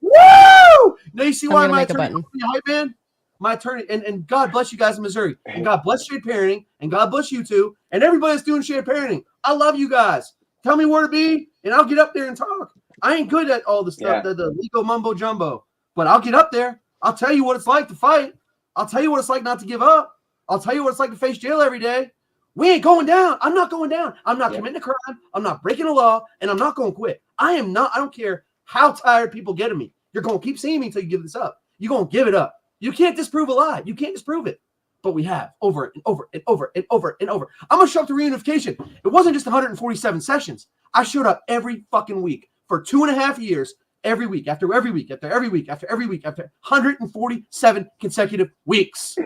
Woo! Now you see why gonna my make a attorney button. put me a hype man? My attorney, and God bless you guys in Missouri. And God bless shared parenting. And God bless you two. And everybody that's doing shared parenting. I love you guys. Tell me where to be, and I'll get up there and talk. I ain't good at all the stuff, Yeah. the legal mumbo jumbo. But I'll get up there. I'll tell you what it's like to fight. I'll tell you what it's like not to give up. I'll tell you what it's like to face jail every day. We ain't going down. I'm not going down. I'm not committing a crime. I'm not breaking a law, and I'm not going to quit. I am not. I don't care how tired people get of me. You're going to keep seeing me until you give this up. You're going to give it up. You can't disprove a lie. You can't disprove it. But we have over and over and over and over and over. I'm going to show up to reunification. It wasn't just 147 sessions. I showed up every fucking week for 2.5 years, every week, after every week, after every week, after every week, after 147 consecutive weeks.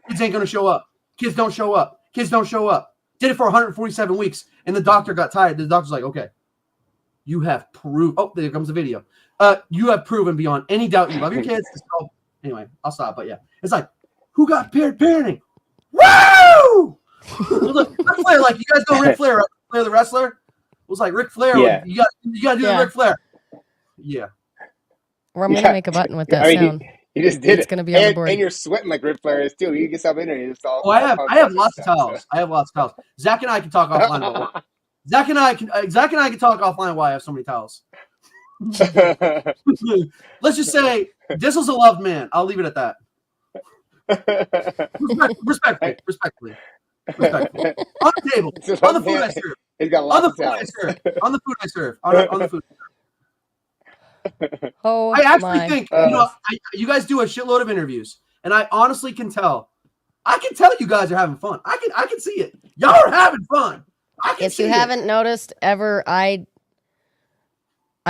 Kids ain't going to show up. Kids don't show up. Kids don't show up. Did it for 147 weeks, and the doctor got tired. The doctor's like, okay, You have proved. Oh, there comes the video. You have proven beyond any doubt you love your kids. So, anyway, I'll stop. But yeah, it's like, who got paired parenting? Woo! Look, Ric Flair, like, you guys know Ric Flair, right? Ric Flair the wrestler. It was like Ric Flair. Yeah. You got to do the Ric Flair. Yeah. Or I'm going to make a button with that sound. You just did It's going to be on the board. And you're sweating like Ric Flair is too. You get something in there. It's all, I have lots of towels. So. I have lots of towels. Zach and I can talk offline about it. Zach and I can talk offline why I have so many towels. Let's just say Dizzle's a loved man. I'll leave it at that. Respectfully. On the table. On the food I serve. He's got lots of towels. On the food I serve. On the food. Oh, I actually think you guys do a shitload of interviews, and I honestly can tell. I can tell you guys are having fun. I can see it. Y'all are having fun. If you haven't noticed ever, I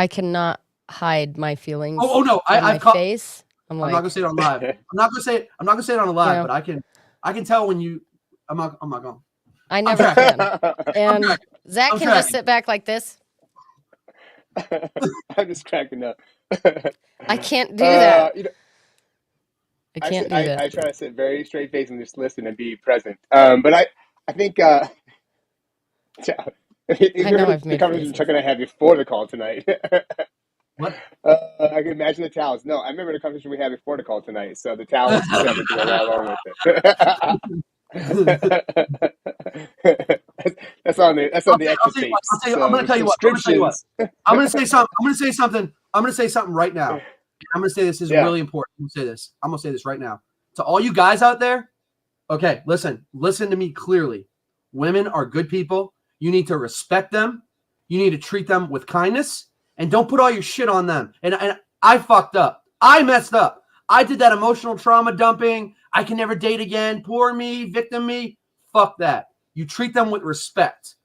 cannot hide my feelings. Oh no! I've face. I'm not gonna say it on live. I'm not gonna say it on the live, but I can tell when you. I'm not going. I never can. And Zach can just sit back like this. I'm just cracking up. I can't do that. I can't do that. I try to sit very straight face and just listen and be present. But I think I know I've made the conversation Chuck and I had before the call tonight. What? I can imagine the towels. No, I remember the conversation we had before the call tonight. So the towels to go along with it. That's on the extra tapes. I'm going to tell you what. I'm going to say something. I'm going to say something right now. I'm going to say this is really important. I'm going to say this right now. To all you guys out there, okay, listen to me clearly. Women are good people. You need to respect them. You need to treat them with kindness, and don't put all your shit on them. And I fucked up. I messed up. I did that emotional trauma dumping. I can never date again. Poor me, victim me. Fuck that. You treat them with respect.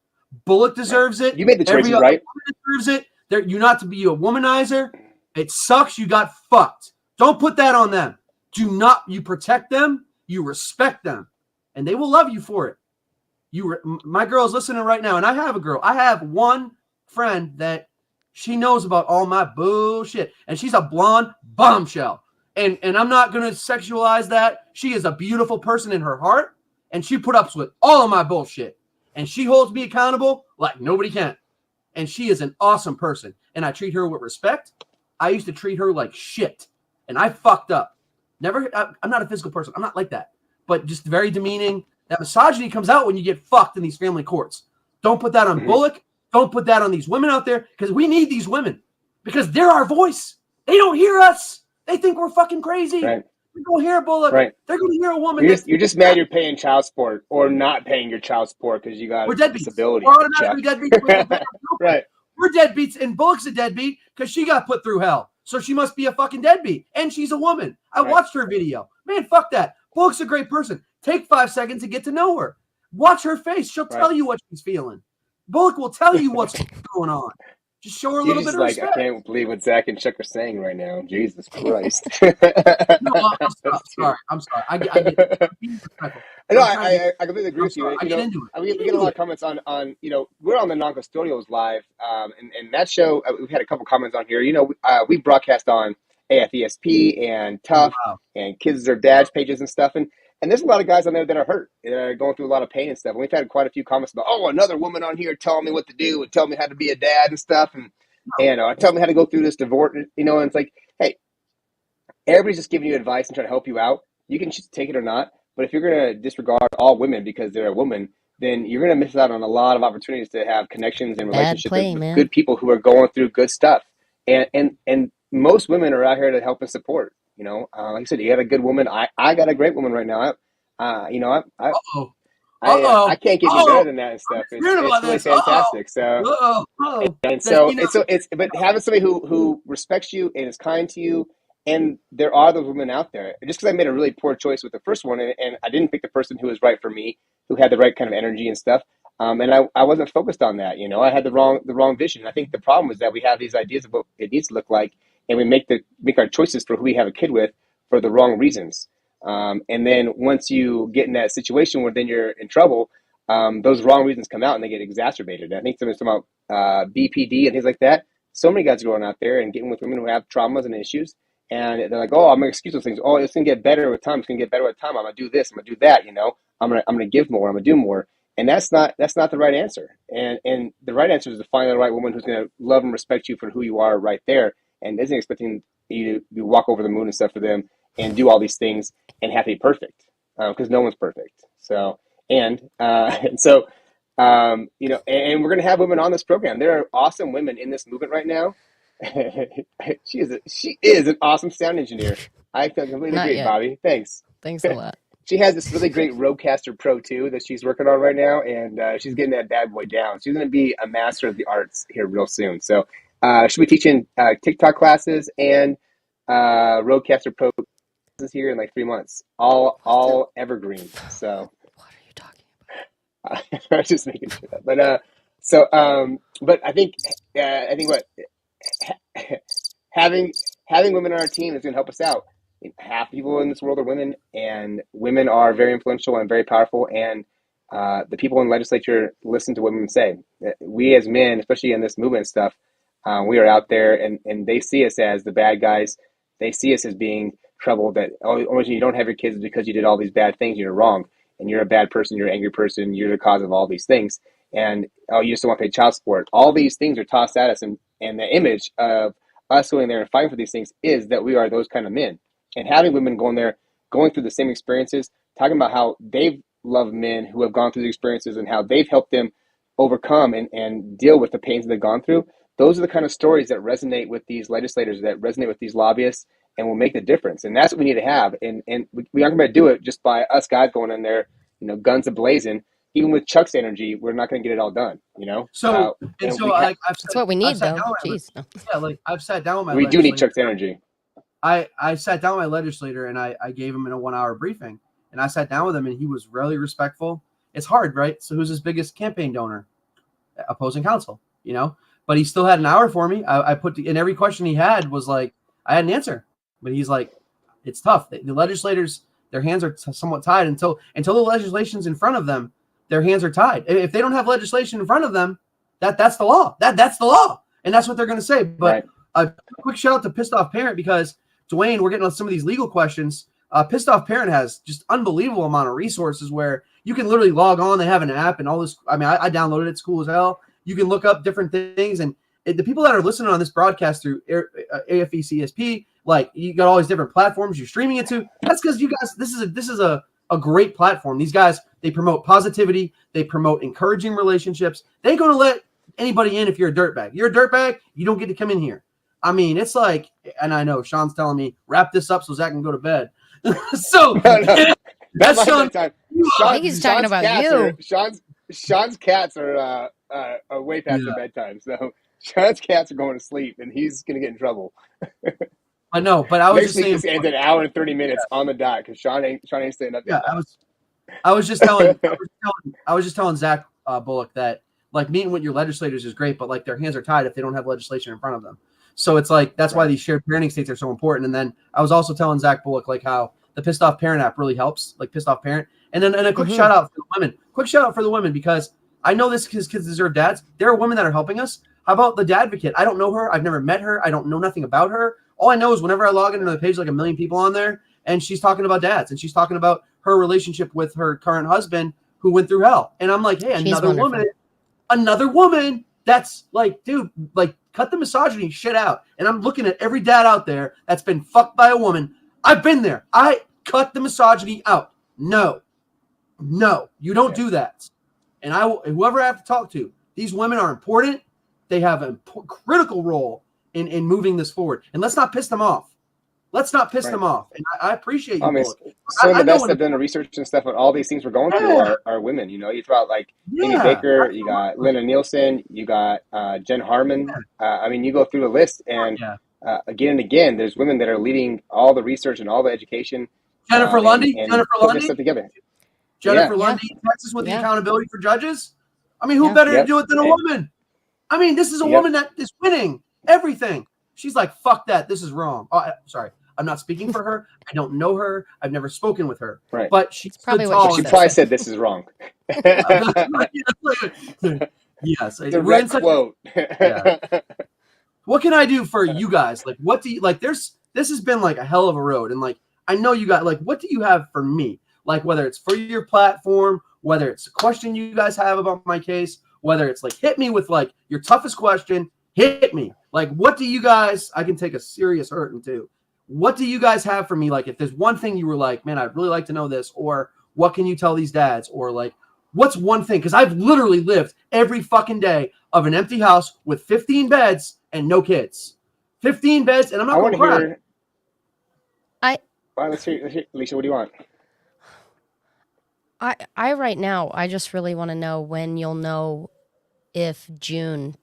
Bullock deserves it. You made the choices, right? Deserves it. You're not to be a womanizer. It sucks. You got fucked. Don't put that on them. You protect them. You respect them, and they will love you for it. My girl's listening right now, and I have a girl. I have one friend that she knows about all my bullshit, and she's a blonde bombshell. And I'm not going to sexualize that. She is a beautiful person in her heart, and she put up with all of my bullshit. And she holds me accountable like nobody can. And she is an awesome person, and I treat her with respect. I used to treat her like shit, and I fucked up. I'm not a physical person. I'm not like that. But just very demeaning. That misogyny comes out when you get fucked in these family courts. Don't put that on Bullock. Don't put that on these women out there, because we need these women, because they're our voice. They don't hear us. They think we're fucking crazy. Right. They're going to hear Bullock. Right. They're going to hear a woman. You're just mad you're paying child support or not paying your child support because you got a disability. We're automatically deadbeats. Right. We're deadbeats, and Bullock's a deadbeat because she got put through hell. So she must be a fucking deadbeat. And she's a woman. I watched her video. Man, fuck that. Bullock's a great person. Take 5 seconds to get to know her. Watch her face. She'll tell you what she's feeling. Bullock will tell you what's going on. Just show her a little bit of respect. I can't believe what Zach and Chuck are saying right now. Jesus Christ. No, I'm sorry. I completely agree with you. We get a lot of comments on we're on the Noncustodials live, and that show, we've had a couple comments on here. We broadcast on AFESP and Tough and Kids Deserve Dads pages and stuff. And there's a lot of guys on there that are hurt, going through a lot of pain and stuff. And we've had quite a few comments about, another woman on here telling me what to do and telling me how to be a dad and stuff. And telling me how to go through this divorce, and it's like, hey, everybody's just giving you advice and trying to help you out. You can just take it or not. But if you're going to disregard all women because they're a woman, then you're going to miss out on a lot of opportunities to have connections and relationships with good people who are going through good stuff. And most women are out here to help and support. Like I said, you got a good woman. I got a great woman right now. I can't get any better than that and stuff. It's really fantastic. But having somebody who respects you and is kind to you, and there are those women out there. Just because I made a really poor choice with the first one, and I didn't pick the person who was right for me, who had the right kind of energy and stuff. And I wasn't focused on that. I had the wrong vision. I think the problem is that we have these ideas of what it needs to look like, and we make our choices for who we have a kid with for the wrong reasons. And then once you get in that situation where then you're in trouble, those wrong reasons come out and they get exacerbated. And I think somebody's talking about BPD and things like that. So many guys are going out there and getting with women who have traumas and issues. And they're like, oh, I'm going to excuse those things. Oh, it's going to get better with time. It's going to get better with time. I'm going to do this. I'm going to do that. I'm going to give more. I'm going to do more. And that's not the right answer. And the right answer is to find the right woman who's going to love and respect you for who you are right there, and isn't expecting you to walk over the moon and stuff for them and do all these things and have to be perfect, because no one's perfect. So and so and we're going to have women on this program. There are awesome women in this movement right now. She is an awesome sound engineer. I completely Not agree, yet. Bobby. Thanks. Thanks a lot. She has this really great Rodecaster Pro 2 that she's working on right now, and she's getting that bad boy down. She's going to be a master of the arts here real soon. So she'll be teaching TikTok classes and Rodecaster Pro classes here in like 3 months. All evergreen. So What are you talking about? I was just making sure that. But I think what having women on our team is going to help us out. Half people in this world are women, and women are very influential and very powerful. And the people in the legislature listen to what women say. We as men, especially in this movement stuff, we are out there, and they see us as the bad guys. They see us as being trouble. That only reason you don't have your kids is because you did all these bad things. You're wrong, and you're a bad person. You're an angry person. You're the cause of all these things. And you just don't want to pay child support. All these things are tossed at us, and the image of us going there and fighting for these things is that we are those kind of men. And having women going there, going through the same experiences, talking about how they've loved men who have gone through the experiences and how they've helped them overcome and deal with the pains that they've gone through. Those are the kind of stories that resonate with these legislators, that resonate with these lobbyists, and will make the difference. And that's what we need to have. And we aren't going to do it just by us guys going in there, guns a-blazing. Even with Chuck's energy, we're not going to get it all done, So That's what we need, though. Jeez. No. Yeah, I've sat down with my we do need legislator. Chuck's energy. I sat down with my legislator and I gave him a 1-hour briefing, and I sat down with him and he was really respectful. It's hard, right? So who's his biggest campaign donor? Opposing counsel, but he still had an hour for me. I put in every question he had was like, I had an answer, but he's like, it's tough. The legislators, their hands are somewhat tied until the legislation's in front of them. Their hands are tied. If they don't have legislation in front of them, that's the law. That's the law, and that's what they're going to say. But a quick shout out to Pissed Off Parent, because Dwayne, we're getting on some of these legal questions. Pissed Off Parent has just unbelievable amount of resources where you can literally log on. They have an app and all this. I mean, I downloaded it. It's cool as hell. You can look up different things, and the people that are listening on this broadcast through AFE-CSP, like you got all these different platforms you're streaming it to. That's because you guys, this is a great platform. These guys, they promote positivity. They promote encouraging relationships. They ain't going to let anybody in if you're a dirtbag. You're a dirtbag, you don't get to come in here. I mean, it's like, and I know Sean's telling me, wrap this up so Zach can go to bed. So no. that's Sean. I think he's talking about you. Sean's cats are way past their bedtime. So Sean's cats are going to sleep, and he's going to get in trouble. I know, but I was just saying. This ends an hour and 30 minutes on the dot because Sean ain't staying up. Yeah, I was just telling Zach Bullock that like meeting with your legislators is great, but like their hands are tied if they don't have legislation in front of them. So it's like that's why these shared parenting states are so important. And then I was also telling Zach Bullock like how the Pissed Off Parent app really helps, like Pissed Off Parent. And then a quick shout out for the women. Quick shout out for the women, because I know this because kids deserve dads. There are women that are helping us. How about the Dadvocate? I don't know her. I've never met her. I don't know nothing about her. All I know is whenever I log into the page, like 1 million people on there, and she's talking about dads, and she's talking about her relationship with her current husband who went through hell. And I'm like, hey, another woman that's like, dude, like cut the misogyny shit out. And I'm looking at every dad out there that's been fucked by a woman. I've been there. I cut the misogyny out. No, you don't do that. And whoever I have to talk to, these women are important. They have a critical role in moving this forward. And let's not piss them off. Let's not piss them off. And I appreciate you. I mean, some of the best that have done the research and stuff on all these things we're going through are women. You talk about like Amy Baker, you got Linda Nielsen, you got Jen Harmon. I mean, you go through the list, and again and again, there's women that are leading all the research and all the education. Jennifer Lundy, and Jennifer putting Lundy, this stuff together. Jennifer Lundy, Texas with the accountability for judges. I mean, who better to do it than a woman? I mean, this is a woman that is winning everything. She's like, fuck that. This is wrong. Oh, sorry. I'm not speaking for her. I don't know her. I've never spoken with her. Right. But she probably stood what tall. She she and probably said. said this is wrong. Yes. We're in Direct such, quote. yeah. What can I do for you guys? Like, what do you like? This has been like a hell of a road. And like, I know you got like, what do you have for me? Like, whether it's for your platform, whether it's a question you guys have about my case, whether it's like, hit me with like your toughest question, hit me. Like, what do you guys, I can take a serious hurting too. What do you guys have for me? Like, if there's one thing you were like, man, I'd really like to know this, or what can you tell these dads? Or like, what's one thing? Because I've literally lived every fucking day of an empty house with 15 beds and no kids. 15 beds, and I'm not I going want to to cry. hear. I Well, let's hear, Alysha, what do you want? I right now, I just really want to know when you'll know if June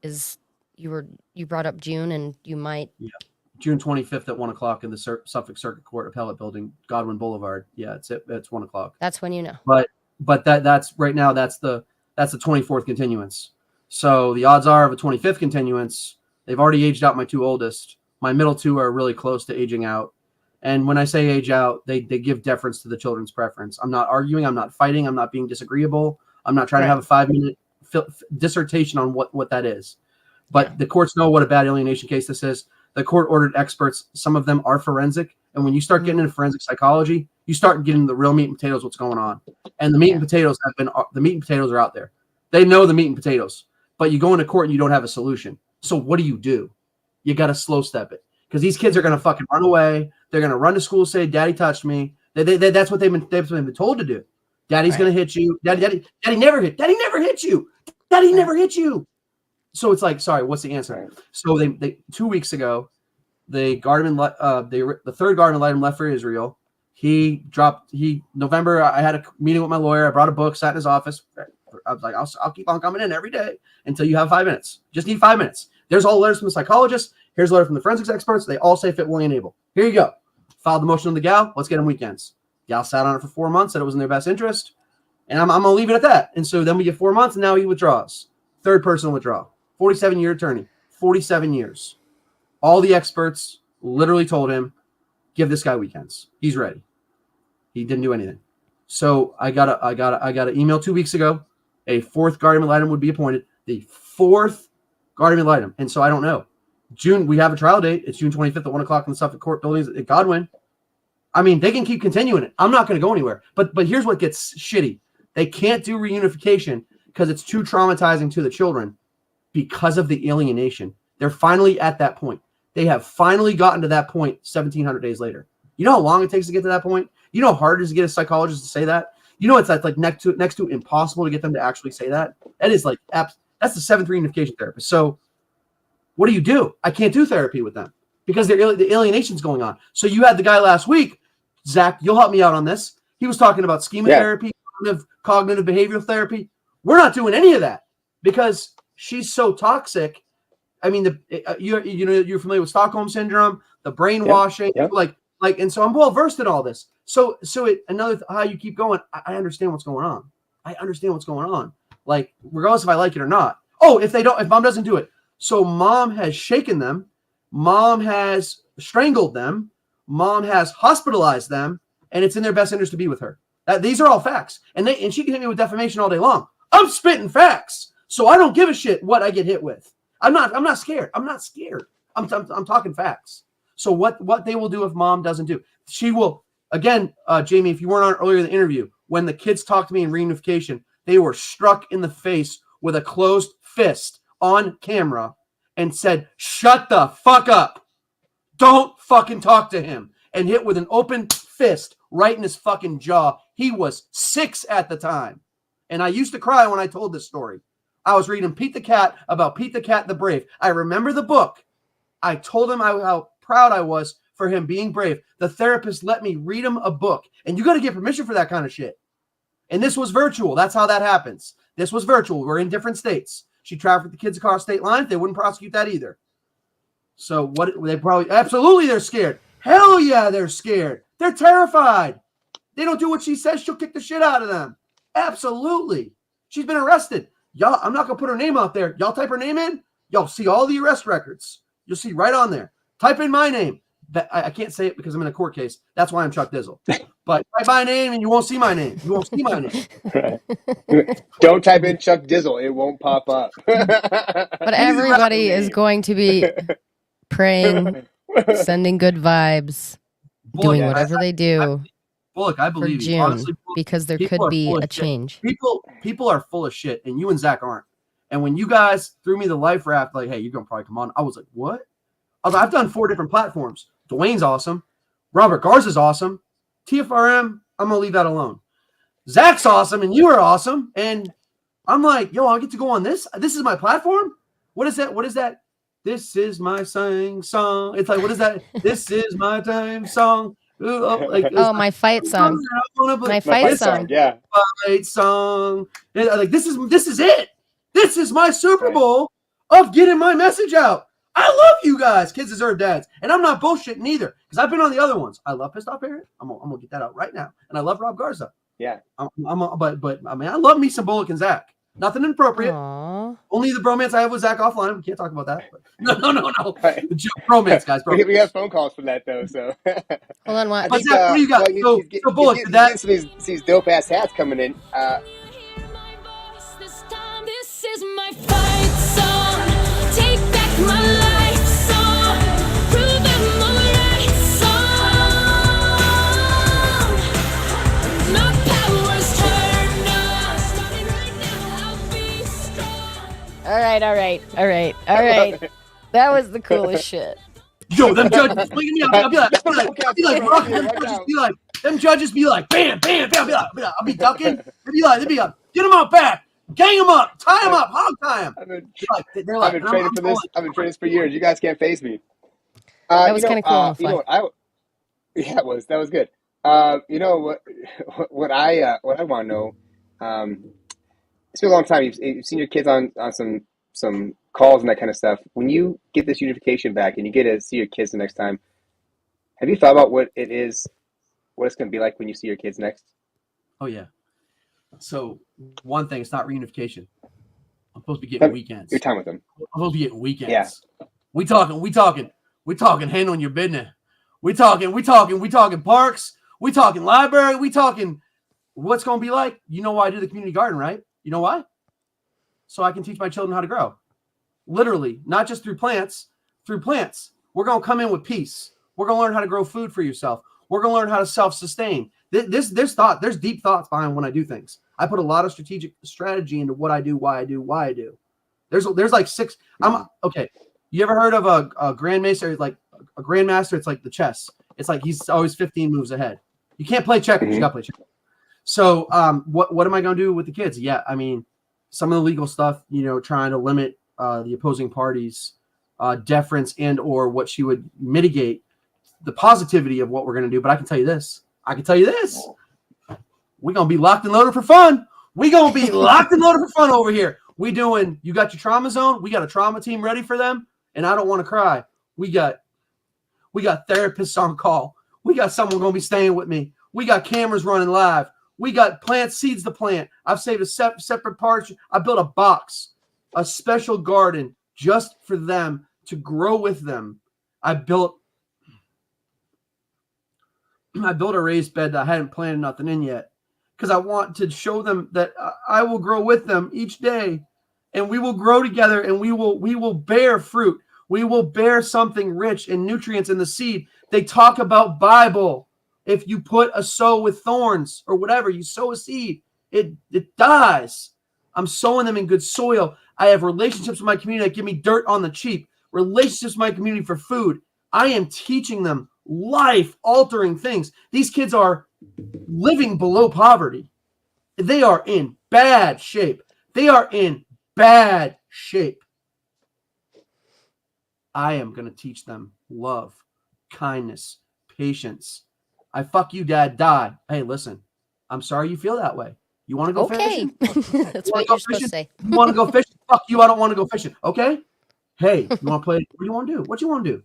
is you brought up June and you might. Yeah. June 25th at 1 o'clock in the Suffolk Circuit Court Appellate Building, Godwin Boulevard. Yeah, it's 1 o'clock. That's when you know. But that's right now. That's the 24th continuance. So the odds are of a 25th continuance. They've already aged out my two oldest. My middle two are really close to aging out. And when I say age out, they give deference to the children's preference. I'm not arguing. I'm not fighting. I'm not being disagreeable. I'm not trying to have a 5-minute dissertation on what that is. But the courts know what a bad alienation case this is. The court ordered experts. Some of them are forensic. And when you start getting into forensic psychology, you start getting the real meat and potatoes, what's going on. And the meat and potatoes are out there. They know the meat and potatoes. But you go into court and you don't have a solution. So what do? You got to slow step it. Because these kids are going to fucking run away. They're going to run to school, say, Daddy touched me. That's what they've been told to do. Daddy's going to hit you. Daddy never hit. Daddy never hit you. Daddy never hit you. So it's like, sorry, what's the answer? So they 2 weeks ago, the third guardian ad litem left for Israel. November, I had a meeting with my lawyer. I brought a book, sat in his office. I was like, I'll keep on coming in every day until you have 5 minutes. Just need 5 minutes. There's all the letters from the psychologists. Here's a letter from the forensics experts. They all say fit, willing, and able. Here you go. Filed the motion on the gal. Let's get them weekends. Gal sat on it for 4 months, said it was in their best interest. And I'm going to leave it at that. And so then we get 4 months, and now he withdraws. Third person withdraw. 47-year attorney. 47 years. All the experts literally told him, give this guy weekends. He's ready. He didn't do anything. So I got an email 2 weeks ago. A fourth guardian ad litem would be appointed. The fourth guardian ad litem. And so I don't know. June, we have a trial date. It's June 25th at 1 o'clock in the Suffolk Court buildings at Godwin. I mean, they can keep continuing it. I'm not going to go anywhere. But here's what gets shitty. They can't do reunification because it's too traumatizing to the children because of the alienation. They're finally at that point. They have finally gotten to that point 1,700 days later. You know how long it takes to get to that point? You know how hard it is to get a psychologist to say that? You know it's like next to impossible to get them to actually say that? That is like, that's the seventh reunification therapist. So what do? I can't do therapy with them because the alienation's going on. So you had the guy last week, Zach, you'll help me out on this. He was talking about schema therapy, cognitive behavioral therapy. We're not doing any of that because she's so toxic. I mean, you're familiar with Stockholm syndrome, the brainwashing, and so I'm well versed in all this. So how you keep going. I understand what's going on. Like, regardless if I like it or not. Oh, if mom doesn't do it. So mom has shaken them. Mom has strangled them. Mom has hospitalized them, and it's in their best interest to be with her. These are all facts. And she can hit me with defamation all day long. I'm spitting facts. So I don't give a shit what I get hit with. I'm not scared. I'm talking facts. So what they will do if mom doesn't do, she will, again, Jamie, if you weren't on earlier in the interview, when the kids talked to me in reunification, they were struck in the face with a closed fist on camera and said, shut the fuck up. Don't fucking talk to him. And hit with an open fist right in his fucking jaw. He was 6 at the time. And I used to cry when I told this story. I was reading Pete the Cat about Pete the Cat the Brave. I remember the book. I told him how proud I was for him being brave. The therapist let me read him a book. And you got to get permission for that kind of shit. And this was virtual. That's how that happens. This was virtual. We're in different states. She trafficked the kids across state lines. They wouldn't prosecute that either. So what they probably, absolutely they're scared. Hell yeah, they're scared. They're terrified. They don't do what she says, she'll kick the shit out of them. Absolutely. She's been arrested. Y'all, I'm not going to put her name out there. Y'all type her name in. Y'all see all the arrest records. You'll see right on there. Type in my name. I can't say it because I'm in a court case. That's why I'm Chuck Dizzle. But type my name and you won't see my name. You won't see my name. Right. Don't type in Chuck Dizzle. It won't pop up. But everybody is going to be praying, sending good vibes, Bullock, doing whatever they do Bullock, I for believe you. June, Honestly, because there people could are be full of a shit. change. People are full of shit, and you and Zach aren't. And when you guys threw me the life raft, like, hey, you're gonna probably come on, I was like, what? I was like, I've done 4 different platforms. Dwayne's awesome. Robert Garza's awesome. TFRM, I'm gonna leave that alone. Zach's awesome, and you are awesome. And I'm like, yo, I get to go on this. This is my platform. What is that? What is that? This is my song. It's like, what is that? This is my time song. Like, My fight song. My fight song. Yeah. Fight song. And like, this is it. This is my Super Bowl of getting my message out. I love you guys. Kids deserve dads. And I'm not bullshitting either, because I've been on the other ones. I love Pissed Off Parent. I'm gonna get that out right now. And I love Rob Garza. Yeah. But I mean, I love me some Bullock and Zach. Nothing inappropriate. Aww. Only the bromance I have with Zach offline. We can't talk about that. But no. Right. Bromance, guys. Bromance. We have phone calls for that though. So Hold on, what? But Zach, what do you got? So Bullock, he's getting these dope ass hats coming in. This is my fight song. Take back my life song. Prove I'm alright song. My power's turned on. Starting right now, I'll be strong. All right. That was the coolest shit. Yo, them judges, look at me. I'll be like, them judges be like, bam, bam, bam. I'll be ducking. They'd be like, get him out back, gang him up, tie him up, hog tie him. I've been training for this. I've been training this for years. You guys can't face me. That was kind of cool. You know what? That was good. You know what I want to know. It's been a long time. You've seen your kids on some calls and that kind of stuff. When you get this unification back and you get to see your kids the next time, have you thought about what it's going to be like when you see your kids next? Oh yeah. So one thing, it's not reunification. I'm supposed to be getting weekends. Your time with them. I'm supposed to be getting weekends. Yeah. We talking handling your business. We talking parks. We talking library. We talking what's going to be like. You know why I do the community garden, right? You know why? So I can teach my children how to grow. Literally, not just through plants. Through plants. We're going to come in with peace. We're going to learn how to grow food for yourself. We're going to learn how to self-sustain. There's deep thoughts behind when I do things. I put a lot of strategy into what I do, why I do. There's like 6. Okay. You ever heard of a grandmaster? Like a grandmaster, it's like the chess. It's like he's always 15 moves ahead. You can't play checkers. Mm-hmm. You got to play checkers. So what am I going to do with the kids? Yeah, I mean, some of the legal stuff, trying to limit the opposing parties' deference and or what she would mitigate the positivity of what we're going to do. But I can tell you this. We're going to be locked and loaded for fun. We're going to be locked and loaded for fun over here. You got your trauma zone. We got a trauma team ready for them. And I don't want to cry. We got therapists on call. We got someone going to be staying with me. We got cameras running live. We got plant seeds to plant. I've saved a separate parts. I built a box, a special garden just for them to grow with them. I built a raised bed that I hadn't planted nothing in yet because I want to show them that I will grow with them each day, and we will grow together, and we will bear fruit. We will bear something rich in nutrients in the seed. They talk about Bible. If you put a sow with thorns or whatever, you sow a seed, it dies. I'm sowing them in good soil. I have relationships with my community that give me dirt on the cheap. Relationships with my community for food. I am teaching them life-altering things. These kids are living below poverty. They are in bad shape. I am going to teach them love, kindness, patience. I fuck you, dad, die. Hey, listen, I'm sorry you feel that way. You want to go fishing? That's what you're supposed to say. You want to go fishing? Fuck you, I don't want to go fishing. Okay? Hey, you want to play? What do you want to do? What do you want to do?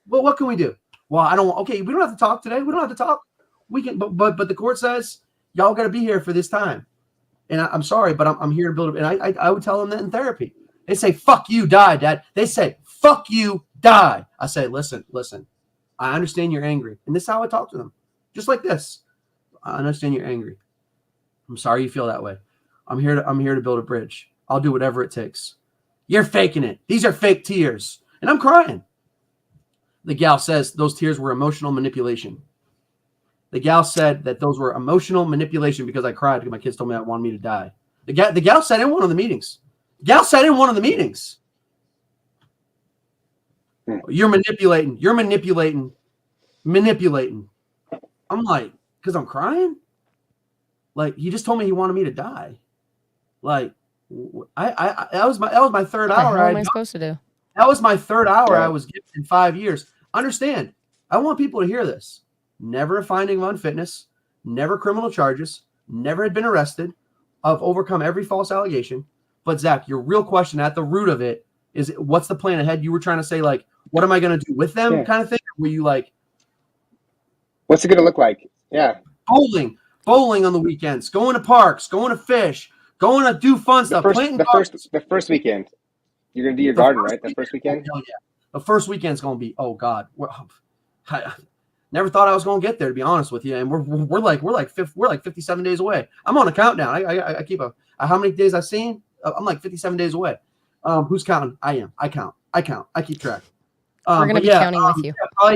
Well, what can we do? Well, I don't. Okay, we don't have to talk today. We don't have to talk. We can, but the court says y'all got to be here for this time. And I'm sorry, but I'm here to build. And I would tell them that in therapy. They say, "Fuck you, die, Dad." They say, "Fuck you, die." I say, "Listen. I understand you're angry. And this is how I talk to them. Just like this. I understand you're angry. I'm sorry you feel that way. I'm here to build a bridge. I'll do whatever it takes. You're faking it. These are fake tears. And I'm crying. The gal says those tears were emotional manipulation. The gal said that those were emotional manipulation because I cried because my kids told me I wanted me to die. The gal said in one of the meetings. You're manipulating. I'm like, because I'm crying? Like, he just told me he wanted me to die. Like, that was my third hour. What am I supposed to do? That was my third hour I was given in 5 years. Understand, I want people to hear this. Never a finding of unfitness, never criminal charges, never had been arrested. I've overcome every false allegation. But Zach, your real question at the root of it is, what's the plan ahead? You were trying to say, like, what am I going to do with them kind of thing? Were you like, what's it going to look like? Yeah. Bowling on the weekends, going to parks, going to fish, going to do fun stuff. The first weekend. You're going to do your garden, right? The first weekend? Hell yeah. The first weekend's going to be, oh God. I never thought I was going to get there, to be honest with you. And we're like 57 days away. I'm on a countdown. I keep how many days I've seen? I'm like 57 days away. Who's counting? I am. I count. I keep track. We're going to be counting with you.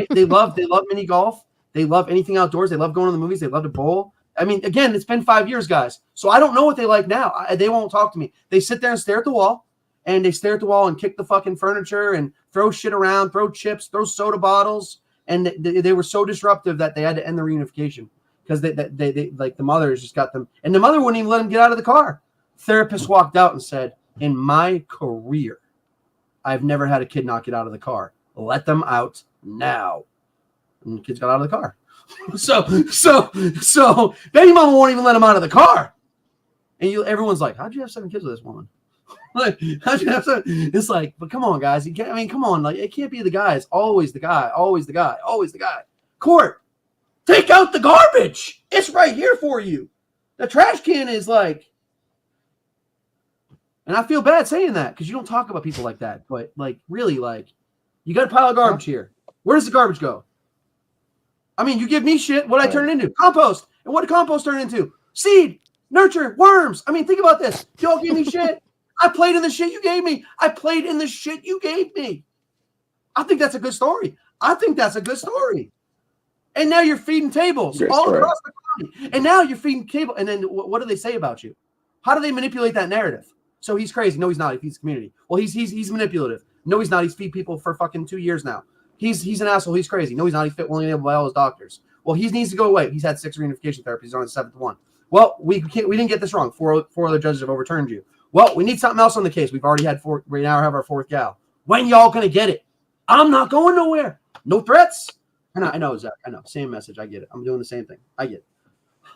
They love mini golf. They love anything outdoors. They love going to the movies. They love to bowl. I mean, again, it's been 5 years, guys. So I don't know what they like now. They won't talk to me. They sit there and stare at the wall. And they stare at the wall and kick the fucking furniture and throw shit around, throw chips, throw soda bottles. And they were so disruptive that they had to end the reunification because they like the mothers just got them. And the mother wouldn't even let them get out of the car. Therapist walked out and said, in my career, I've never had a kid not get out of the car. Let them out now. And the kids got out of the car. So baby mama won't even let them out of the car. And everyone's like, how'd you have 7 kids with this woman? Like, how'd you have 7? It's like, but come on, guys. You can't, I mean, come on. Like, it can't be the guy. It's always the guy. Always the guy. Always the guy. Court, take out the garbage. It's right here for you. The trash can is like, and I feel bad saying that because you don't talk about people like that. But like, really, like, you got a pile of garbage here. Where does the garbage go? I mean, you give me shit. What I turn it into? Compost. And what did compost turn into? Seed, nurture, worms. I mean, think about this. Y'all give me shit. I played in the shit you gave me. I think that's a good story. And now you're feeding tables all across the country. And now you're feeding cable. And then what do they say about you? How do they manipulate that narrative? So he's crazy. No, he's not. He feeds the community. Well, he's manipulative. No, he's not. He's feed people for fucking 2 years now. He's an asshole. He's crazy. No, he's not. He's fit, willing, and able by all his doctors. Well, he needs to go away. He's had 6 reunification therapies. He's on his 7th one. Well, we didn't get this wrong. Four other judges have overturned you. Well, we need something else on the case. We've already had 4. We now have our 4th gal. When y'all gonna get it? I'm not going nowhere. No threats. I know, Zach. I know. Same message. I get it. I'm doing the same thing. I get it.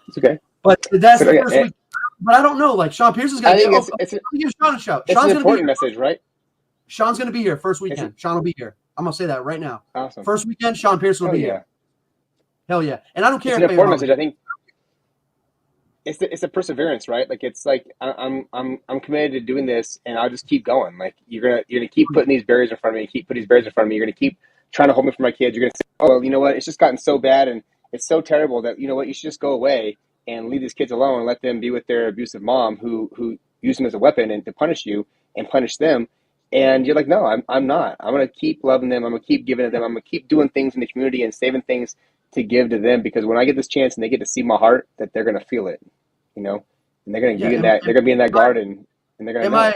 It's okay. But that's the first week. But I don't know. Like, Sean Pierce is going to give Sean a shout. It's an important message, right? Sean's going to be here first weekend. Sean will be here. I'm going to say that right now. Awesome. First weekend, Sean Pierce will be here. Hell yeah. And I don't care. It's an important message. I think it's a perseverance, right? Like, it's like I'm committed to doing this, and I'll just keep going. Like, you're gonna keep putting these barriers in front of me. Keep putting these barriers in front of me. You're gonna keep trying to hold me for my kids. You're gonna say, oh, well, you know what? It's just gotten so bad, and it's so terrible that, you know what? You should just go away and leave these kids alone and let them be with their abusive mom who used them as a weapon and to punish you and punish them. And you're like, no, I'm not. I'm gonna keep loving them. I'm gonna keep giving to them. I'm gonna keep doing things in the community and saving things to give to them, because when I get this chance and they get to see my heart, that they're gonna feel it, you know, and they're gonna be in that. They're gonna be in that garden, and they're gonna.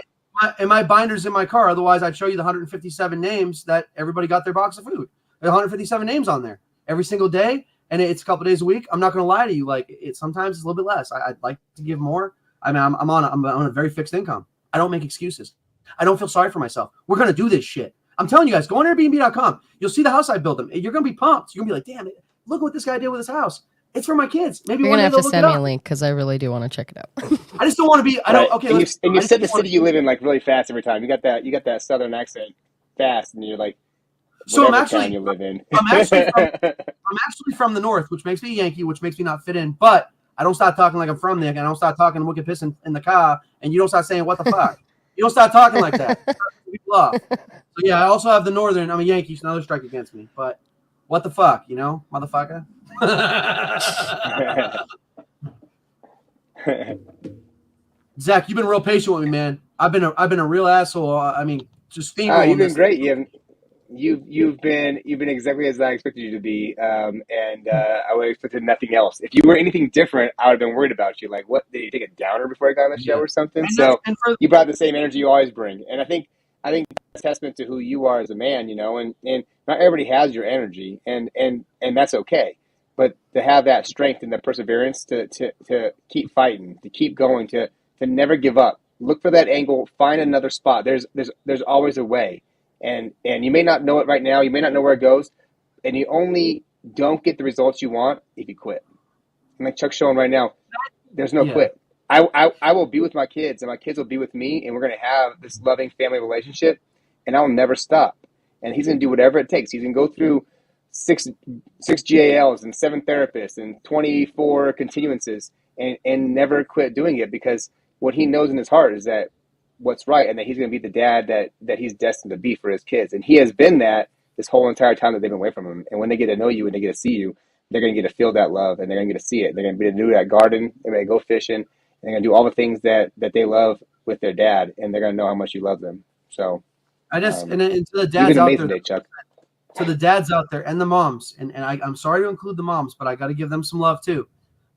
And my binder's in my car. Otherwise, I'd show you the 157 names that everybody got their box of food. There are 157 names on there every single day, and it's a couple days a week. I'm not gonna lie to you. Like, sometimes it's a little bit less. I'd like to give more. I mean, I'm on a very fixed income. I don't make excuses. I don't feel sorry for myself. We're gonna do this shit. I'm telling you guys, go on Airbnb.com. You'll see the house I built them. You're gonna be pumped. You're gonna be like, damn it. Look what this guy did with his house. It's for my kids. Maybe you're gonna have to send me a link because I really do want to check it out. I just don't want to be. I don't. Okay. And you said the city you live in like really fast every time. You got that southern accent fast, and you're like. So I'm actually. You live in. I'm actually from the north, which makes me a Yankee, which makes me not fit in. But I don't start talking like I'm from there, and I don't start talking wicked piss in the car, and you don't start saying what the fuck. You don't start talking like that. People off. So yeah, I also have the northern. I'm a Yankee, so another strike against me. But what the fuck, you know, motherfucker. Zach, you've been real patient with me, man. I've been a real asshole. I mean, just steamrolling. You've been great. You've been exactly as I expected you to be, and I would have expected nothing else. If you were anything different, I would have been worried about you. Like, what, did you take a downer before I got on the show or something? You brought the same energy you always bring, and I think that's a testament to who you are as a man. You know, and not everybody has your energy, and that's okay. But to have that strength and the perseverance to keep fighting, to keep going, to never give up. Look for that angle. Find another spot. There's always a way. And you may not know it right now. You may not know where it goes. And you only don't get the results you want if you quit. And like Chuck's showing right now, there's no quit. I will be with my kids, and my kids will be with me, and we're going to have this loving family relationship, and I'll never stop. And he's going to do whatever it takes. He's going to go through six GALs and 7 therapists and 24 continuances and never quit doing it, because what he knows in his heart is that what's right, and that he's going to be the dad that he's destined to be for his kids. And he has been that this whole entire time that they've been away from him. And when they get to know you and they get to see you, they're going to get to feel that love, and they're going to get to see it. They're going to be able to do that garden. They're going to go fishing. And they're going to do all the things that they love with their dad, and they're going to know how much you love them. So and to the dads out there, today, Chuck. To the dads out there and the moms, and I'm sorry to include the moms, but I got to give them some love too.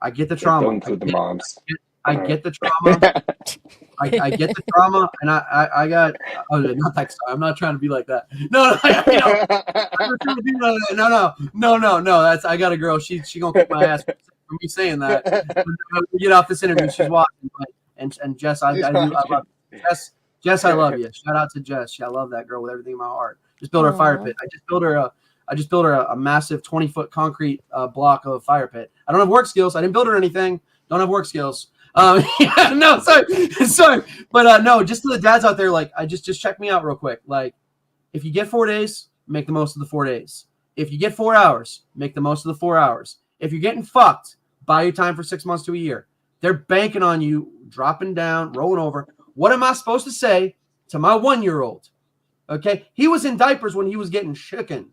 I get the trauma. Don't include the moms. I get the trauma. I get the trauma, and I got. Oh, not that. I'm not trying to be like that. No, no. That's, I got a girl. She gonna kick my ass for me saying that. When we get off this interview, she's watching. And Jess, I love Jess. I love you. Shout out to Jess. I love that girl with everything in my heart. Just built her a fire pit. I just built her a massive 20-foot concrete block of fire pit. I don't have work skills. I didn't build her anything. Don't have work skills. No, sorry. But no, just to the dads out there, like, I just check me out real quick. Like, if you get 4 days, make the most of the 4 days. If you get 4 hours, make the most of the 4 hours. If you're getting fucked, buy your time for 6 months to a year. They're banking on you, dropping down, rolling over. What am I supposed to say to my 1-year-old? Okay, he was in diapers when he was getting shooken.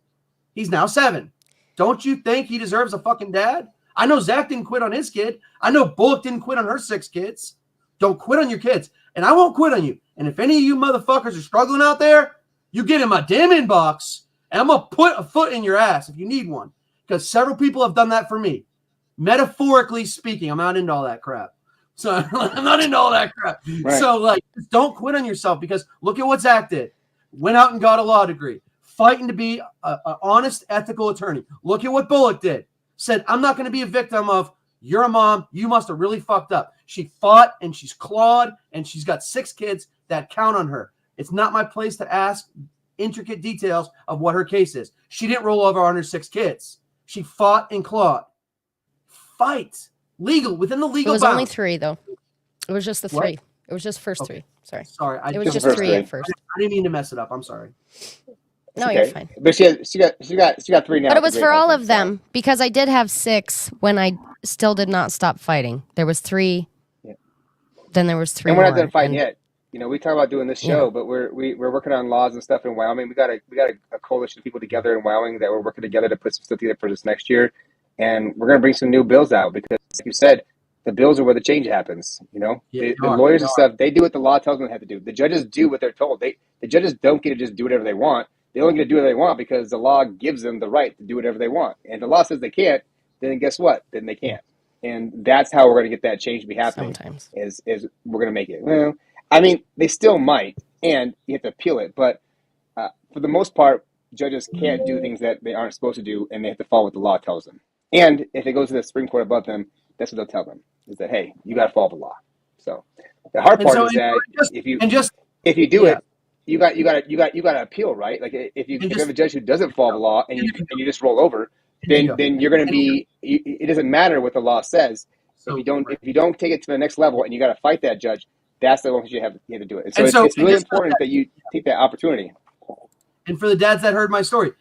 He's now 7. Don't you think he deserves a fucking dad? I know Zach didn't quit on his kid. I know Bullock didn't quit on her 6 kids. Don't quit on your kids. And I won't quit on you. And if any of you motherfuckers are struggling out there, you get in my damn inbox, and I'm going to put a foot in your ass if you need one. Because several people have done that for me. Metaphorically speaking, I'm not into all that crap. So I'm not into all that crap. Right. So, like, don't quit on yourself, because look at what Zach did. Went out and got a law degree. Fighting to be an honest, ethical attorney. Look at what Bullock did. Said, I'm not going to be a victim of, you're a mom, you must have really fucked up. She fought, and she's clawed, and she's got 6 kids that count on her. It's not my place to ask intricate details of what her case is. She didn't roll over on her 6 kids. She fought and clawed. Fight. Legal, within the legal bounds. It was only 3, though. It was just the 3. What? It was just first 3. Sorry. It was just 3 at first. I didn't mean to mess it up. I'm sorry. No, okay. You're fine. But she got 3 now. But it was for all of them, because I did have 6 when I still did not stop fighting. There was 3. Yeah. Then there was 3 and we're not more, done fighting yet. You know, we talk about doing this show, but we're working on laws and stuff in Wyoming. We got a coalition of people together in Wyoming that we're working together to put some stuff together for this next year, and we're going to bring some new bills out, because, like you said, the bills are where the change happens. You know, the lawyers and stuff, they do what the law tells them they have to do. The judges do what they're told. The judges don't get to just do whatever they want. They only get to do whatever they want because the law gives them the right to do whatever they want. And if the law says they can't, then guess what? Then they can't. And that's how we're going to get that change to be happening. Sometimes. Is we're going to make it. Well, I mean, they still might, and you have to appeal it. But for the most part, judges can't do things that they aren't supposed to do, and they have to follow what the law tells them. And if it goes to the Supreme Court above them, that's what they'll tell them, is that, hey, you got to follow the law. So the hard part is that if you do it, you got to appeal, right? Like if you have a judge who doesn't follow the law and you just roll over, then you're going to be. It doesn't matter what the law says. So if you don't take it to the next level and you got to fight that judge, that's the one you have to do it. So it's really important that you take that opportunity. And for the dads that heard my story,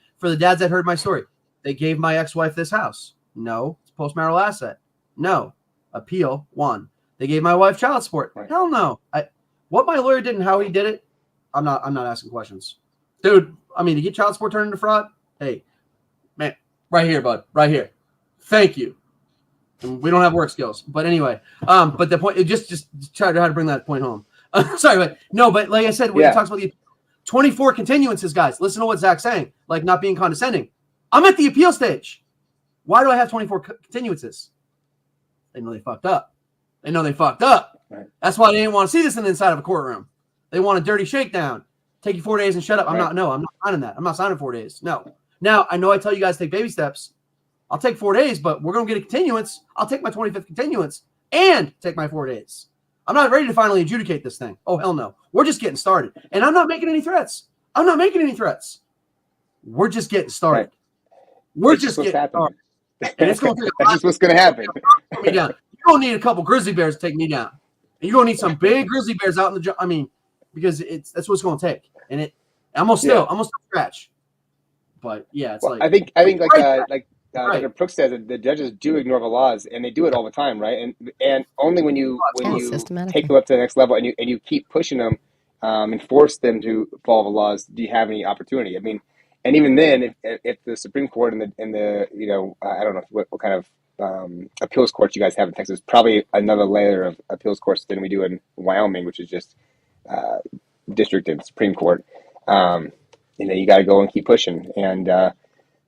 they gave my ex-wife this house. No, it's postmarital asset. No, appeal 1. They gave my wife child support. Right. Hell no. What my lawyer did and how he did it, I'm not asking questions, dude. I mean, to get child support turned into fraud, hey, man, Right here, bud. Right here. Thank you. And we don't have work skills, but anyway. But the point, just try to how to bring that point home. Sorry, but no, but like I said, when he talks about the 24 continuances, guys, listen to what Zach's saying, like not being condescending. I'm at the appeal stage. Why do I have 24 continuances? They know they fucked up. They know they fucked up. Right. That's why they didn't want to see this in the inside of a courtroom. They want a dirty shakedown. Take you 4 days and shut up. I'm not signing that. I'm not signing 4 days. No. Now, I know I tell you guys to take baby steps. I'll take 4 days, but we're going to get a continuance. I'll take my 25th continuance and take my 4 days. I'm not ready to finally adjudicate this thing. Oh, hell no. We're just getting started. And I'm not making any threats. We're just getting started. Right. We're just getting started. And it's going to take That's just what's going to happen. me down. You don't need a couple grizzly bears to take me down. And you're going to need some big grizzly bears out in the because that's what it's going to take. And I'm going to scratch. But yeah, it's I think Dr. Brooks says that the judges do ignore the laws, and they do it all the time, right? And only when you take them up to the next level and you keep pushing them and force them to follow the laws, do you have any opportunity? I mean, and even then, if the Supreme Court and the I don't know what kind of appeals courts you guys have in Texas, probably another layer of appeals courts than we do in Wyoming, which is just district and Supreme Court. You got to go and keep pushing, and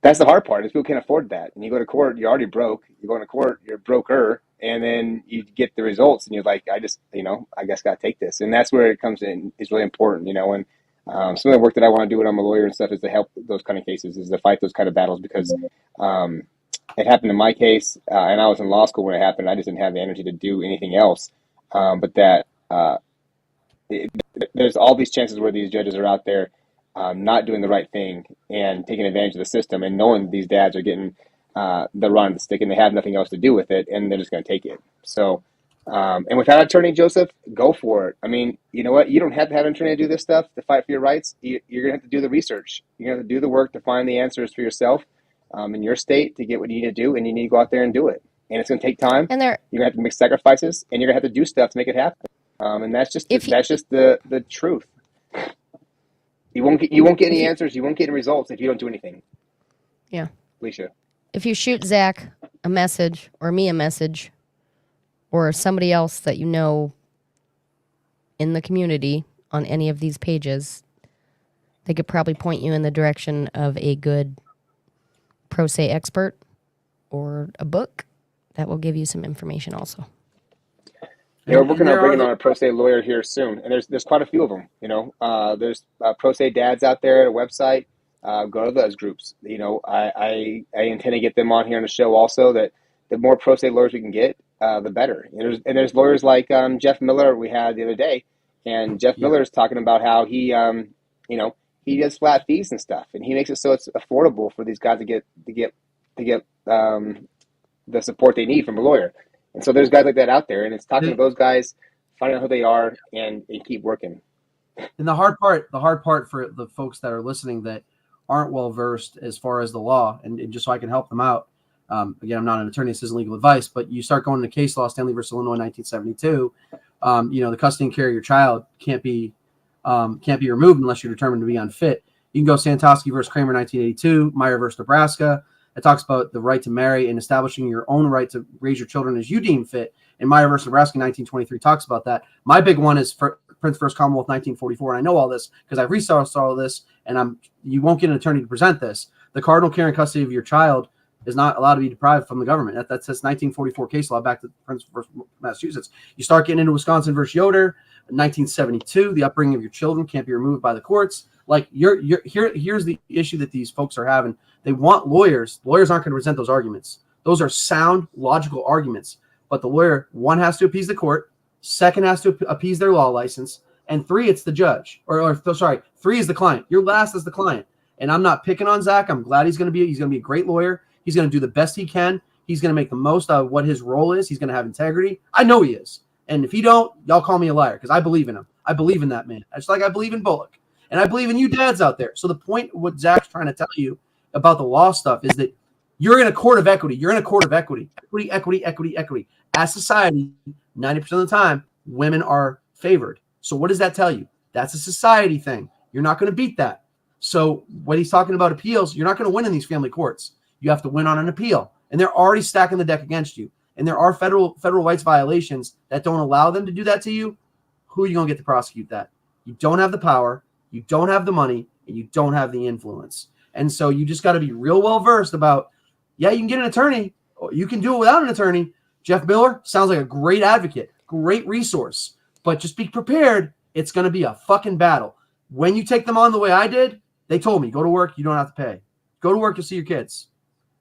that's the hard part is people can't afford that. And you go to court, you're already broke. You go into court, you're broker, and then you get the results, and you're like, I guess got to take this. And that's where it comes in. It's really important, and some of the work that I want to do when I'm a lawyer and stuff is to help those kind of cases, is to fight those kind of battles, because it happened in my case, and I was in law school when it happened. I just didn't have the energy to do anything else. But there's all these chances where these judges are out there not doing the right thing and taking advantage of the system, and knowing these dads are getting the run of the stick and they have nothing else to do with it, and they're just going to take it. So, and without an attorney, Joseph, go for it. I mean, you know what? You don't have to have an attorney to do this stuff, to fight for your rights. You're going to have to do the research. You're going to have to do the work to find the answers for yourself in your state to get what you need to do, and you need to go out there and do it. And it's going to take time. And you're going to have to make sacrifices, and you're going to have to do stuff to make it happen. And that's just the truth. You won't get any answers. You won't get any results if you don't do anything. Yeah. Alysha. If you shoot Zach a message or me a message or somebody else that you know in the community on any of these pages, they could probably point you in the direction of a good pro se expert or a book that will give you some information also. Yeah, we're working on bringing on a pro se lawyer here soon, and there's quite a few of them. There's pro se dads out there at a website. Go to those groups. I intend to get them on here on the show also. That the more pro se lawyers we can get, the better. And there's lawyers like Jeff Miller we had the other day, and Jeff Miller is talking about how he he does flat fees and stuff, and he makes it so it's affordable for these guys to get the support they need from a lawyer. And so there's guys like that out there, and it's talking to those guys, finding out who they are, and keep working. And the hard part for the folks that are listening that aren't well versed as far as the law, and just so I can help them out. Again, I'm not an attorney; this isn't legal advice, but you start going to case law, Stanley versus Illinois, 1972. The custody and care of your child can't be removed unless you're determined to be unfit. You can go Santosky versus Kramer, 1982, Meyer versus Nebraska. It talks about the right to marry and establishing your own right to raise your children as you deem fit. And Meyer versus Nebraska, 1923, talks about that. My big one is Prince versus Commonwealth, 1944. And I know all this because I've researched all this, and you won't get an attorney to present this. The cardinal care and custody of your child is not allowed to be deprived from the government. That's 1944 case law back to Prince versus Massachusetts. You start getting into Wisconsin versus Yoder, 1972. The upbringing of your children can't be removed by the courts. Like here's the issue that these folks are having. They want lawyers. Lawyers aren't going to present those arguments. Those are sound, logical arguments. But the lawyer, one, has to appease the court. Second, has to appease their law license. And three, it's the judge. Three is the client. Your last is the client. And I'm not picking on Zach. I'm glad he's going to be a great lawyer. He's going to do the best he can. He's going to make the most out of what his role is. He's going to have integrity. I know he is. And if he don't, y'all call me a liar because I believe in him. I believe in that man. Just like I believe in Bullock. And I believe in you dads out there. So the point what Zach's trying to tell you about the law stuff is that you're in a court of equity. You're in a court of equity. Equity. As society, 90% of the time, women are favored. So what does that tell you? That's a society thing. You're not going to beat that. So when he's talking about appeals, you're not going to win in these family courts. You have to win on an appeal. And they're already stacking the deck against you. And there are federal rights violations that don't allow them to do that to you. Who are you going to get to prosecute that? You don't have the power, you don't have the money, and you don't have the influence. And so you just got to be real well versed about, yeah, you can get an attorney, or you can do it without an attorney. Jeff Miller sounds like a great advocate, great resource, but just be prepared. It's going to be a fucking battle. When you take them on the way I did, they told me, go to work, you don't have to pay. Go to work to see your kids.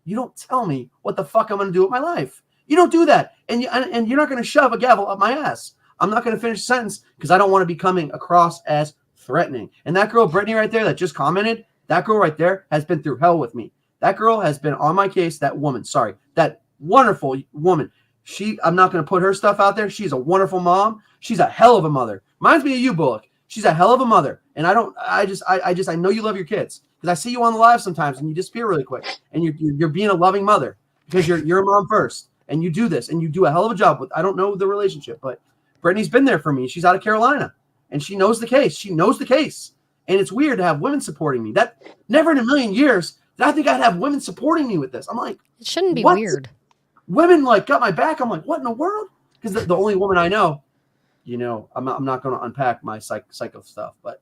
You don't tell me what the fuck I'm going to do with my life. You don't do that. And you're not going to shove a gavel up my ass. I'm not going to finish a sentence because I don't want to be coming across as threatening. And that girl, Brittany, right there that just commented, that girl right there has been through hell with me. That girl has been on my case. That wonderful woman. I'm not going to put her stuff out there. She's a wonderful mom. She's a hell of a mother. Reminds me of you, Bullock. She's a hell of a mother. And I know you love your kids because I see you on the live sometimes and you disappear really quick. And you're being a loving mother because you're a mom first. And you do this and you do a hell of a job with, I don't know the relationship, but Brittany's been there for me. She's out of Carolina and she knows the case. She knows the case. And it's weird to have women supporting me. That never in a million years did I think I'd have women supporting me with this. I'm like, It shouldn't be what? weird. Women like got my back. I'm like, what in the world? Because the only woman I know, I'm not going to unpack my psycho stuff, but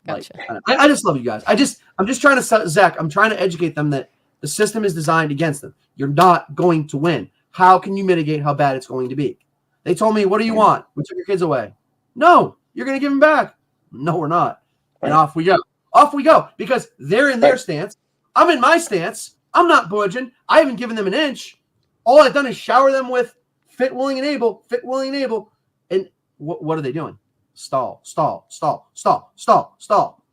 Gotcha. like, I just love you guys. I'm just trying to, Zach, I'm trying to educate them that the system is designed against them. You're not going to win. How can you mitigate how bad it's going to be? They told me, what do you want? We took your kids away. No, you're going to give them back. No, we're not. And off we go. Off we go. Because they're in their stance. I'm in my stance. I'm not budging. I haven't given them an inch. All I've done is shower them with fit, willing, and able. Fit, willing, and able. And what are they doing? Stall.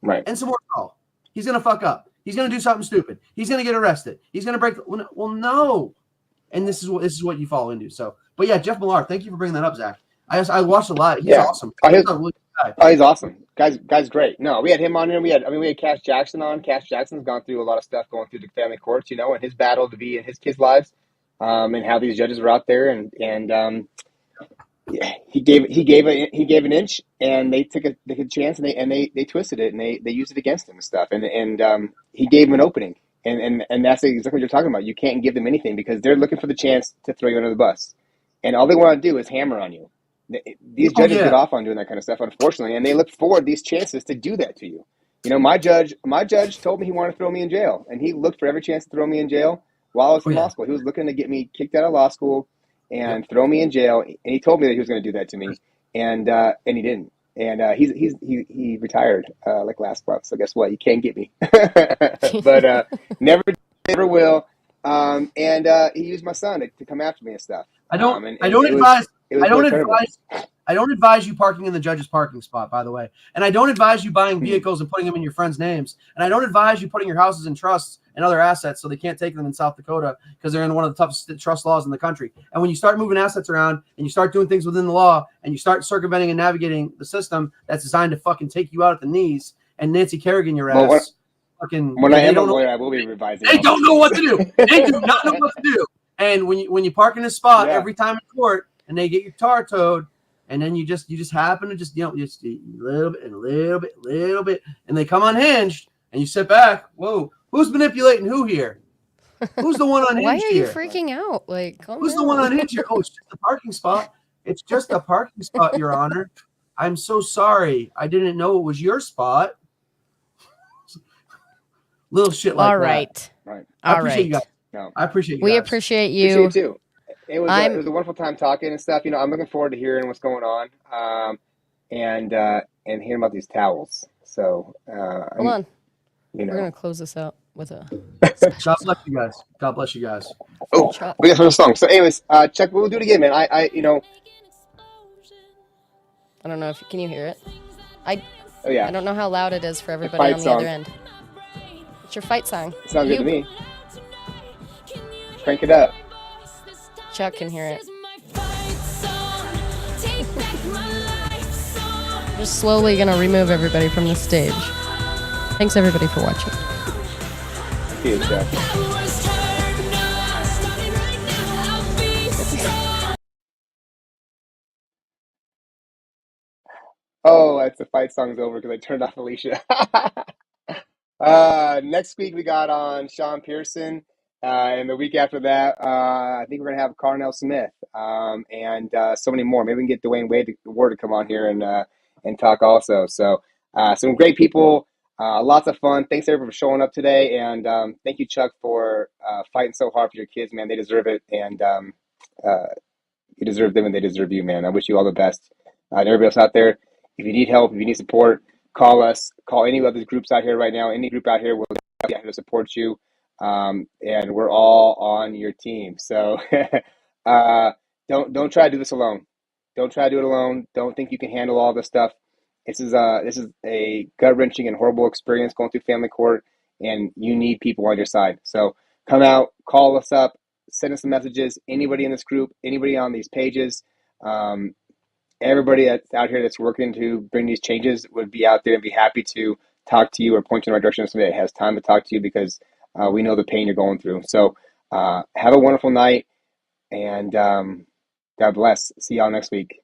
Right. And some more stall. He's going to fuck up. He's going to do something stupid. He's going to get arrested. He's going to break. Well, no. And this is what you fall into. So, but yeah, Jeff Millar, thank you for bringing that up, Zach. I watched a lot. He's awesome. He's a really good guy. He's awesome. Guy's great. No, we had him on here. We had Cash Jackson on. Cash Jackson's gone through a lot of stuff going through the family courts, and his battle to be in his kids' lives, and how these judges were out there, and he gave an inch, and they took a chance, and they twisted it, and they used it against him and stuff, and he gave him an opening, and that's exactly what you're talking about. You can't give them anything because they're looking for the chance to throw you under the bus, and all they want to do is hammer on you. These judges get off on doing that kind of stuff, unfortunately, and they look forward these chances to do that to you. My judge told me he wanted to throw me in jail, and he looked for every chance to throw me in jail while I was in law school. He was looking to get me kicked out of law school and throw me in jail, and he told me that he was going to do that to me, and he didn't. And he retired like last month. So guess what? You can't get me, but never will. And he used my son to come after me and stuff. I don't advise you parking in the judge's parking spot, by the way. And I don't advise you buying vehicles and putting them in your friends' names. And I don't advise you putting your houses in trusts and other assets so they can't take them in South Dakota because they're in one of the toughest trust laws in the country. And when you start moving assets around and you start doing things within the law and you start circumventing and navigating the system that's designed to fucking take you out at the knees and Nancy Kerrigan your ass. When I am a lawyer, I will be revising. They don't know what to do. They do not know what to do. And when you park in a spot every time in court and they get your car towed, and then you just happen to just a little bit, and they come unhinged, and you sit back. Whoa, who's manipulating who here? Who's the one unhinged? Why are you here? freaking out? Like, who's the one unhinged here? Oh, it's just a parking spot. It's just a parking spot, Your Honor. I'm so sorry. I didn't know it was your spot. Little shit like all right. that. Right. I appreciate you guys. No. I appreciate you. We guys. appreciate you. Appreciate you too. It was a wonderful time talking and stuff. I'm looking forward to hearing what's going on, and hearing about these towels. So hold on. We're gonna close this out with a. God bless you guys. God bless you guys. Oh, Chuck. we got another song. So, anyways, Chuck, we'll do it again, man. I don't know if can you hear it. Oh yeah. I don't know how loud it is for everybody on the other end. It's your fight song. It sounds good to me. Crank it up. Chuck can hear it. Just slowly gonna remove everybody from the stage. Thanks everybody for watching. See you, Chuck. Oh, that's the fight song's over because I turned off Alysha. Next week we got on Sean Pearson. And the week after that, I think we're going to have Carnell Smith, and so many more. Maybe we can get Dwayne Ward to come on here and talk also. So some great people, lots of fun. Thanks everyone for showing up today, and thank you, Chuck, for fighting so hard for your kids, man. They deserve it, and uh, you deserve them, and they deserve you, man. I wish you all the best. And everybody else out there, if you need help, if you need support, call us. Call any of these groups out here right now. Any group out here will be here to support you. And we're all on your team. So don't try to do this alone. Don't try to do it alone. Don't think you can handle all this stuff. This is a gut wrenching and horrible experience going through family court, and you need people on your side. So come out, call us up, send us some messages. Anybody in this group, anybody on these pages, everybody that's out here that's working to bring these changes would be out there and be happy to talk to you or point you in the right direction of somebody that has time to talk to you, because we know the pain you're going through. So have a wonderful night, and God bless. See y'all next week.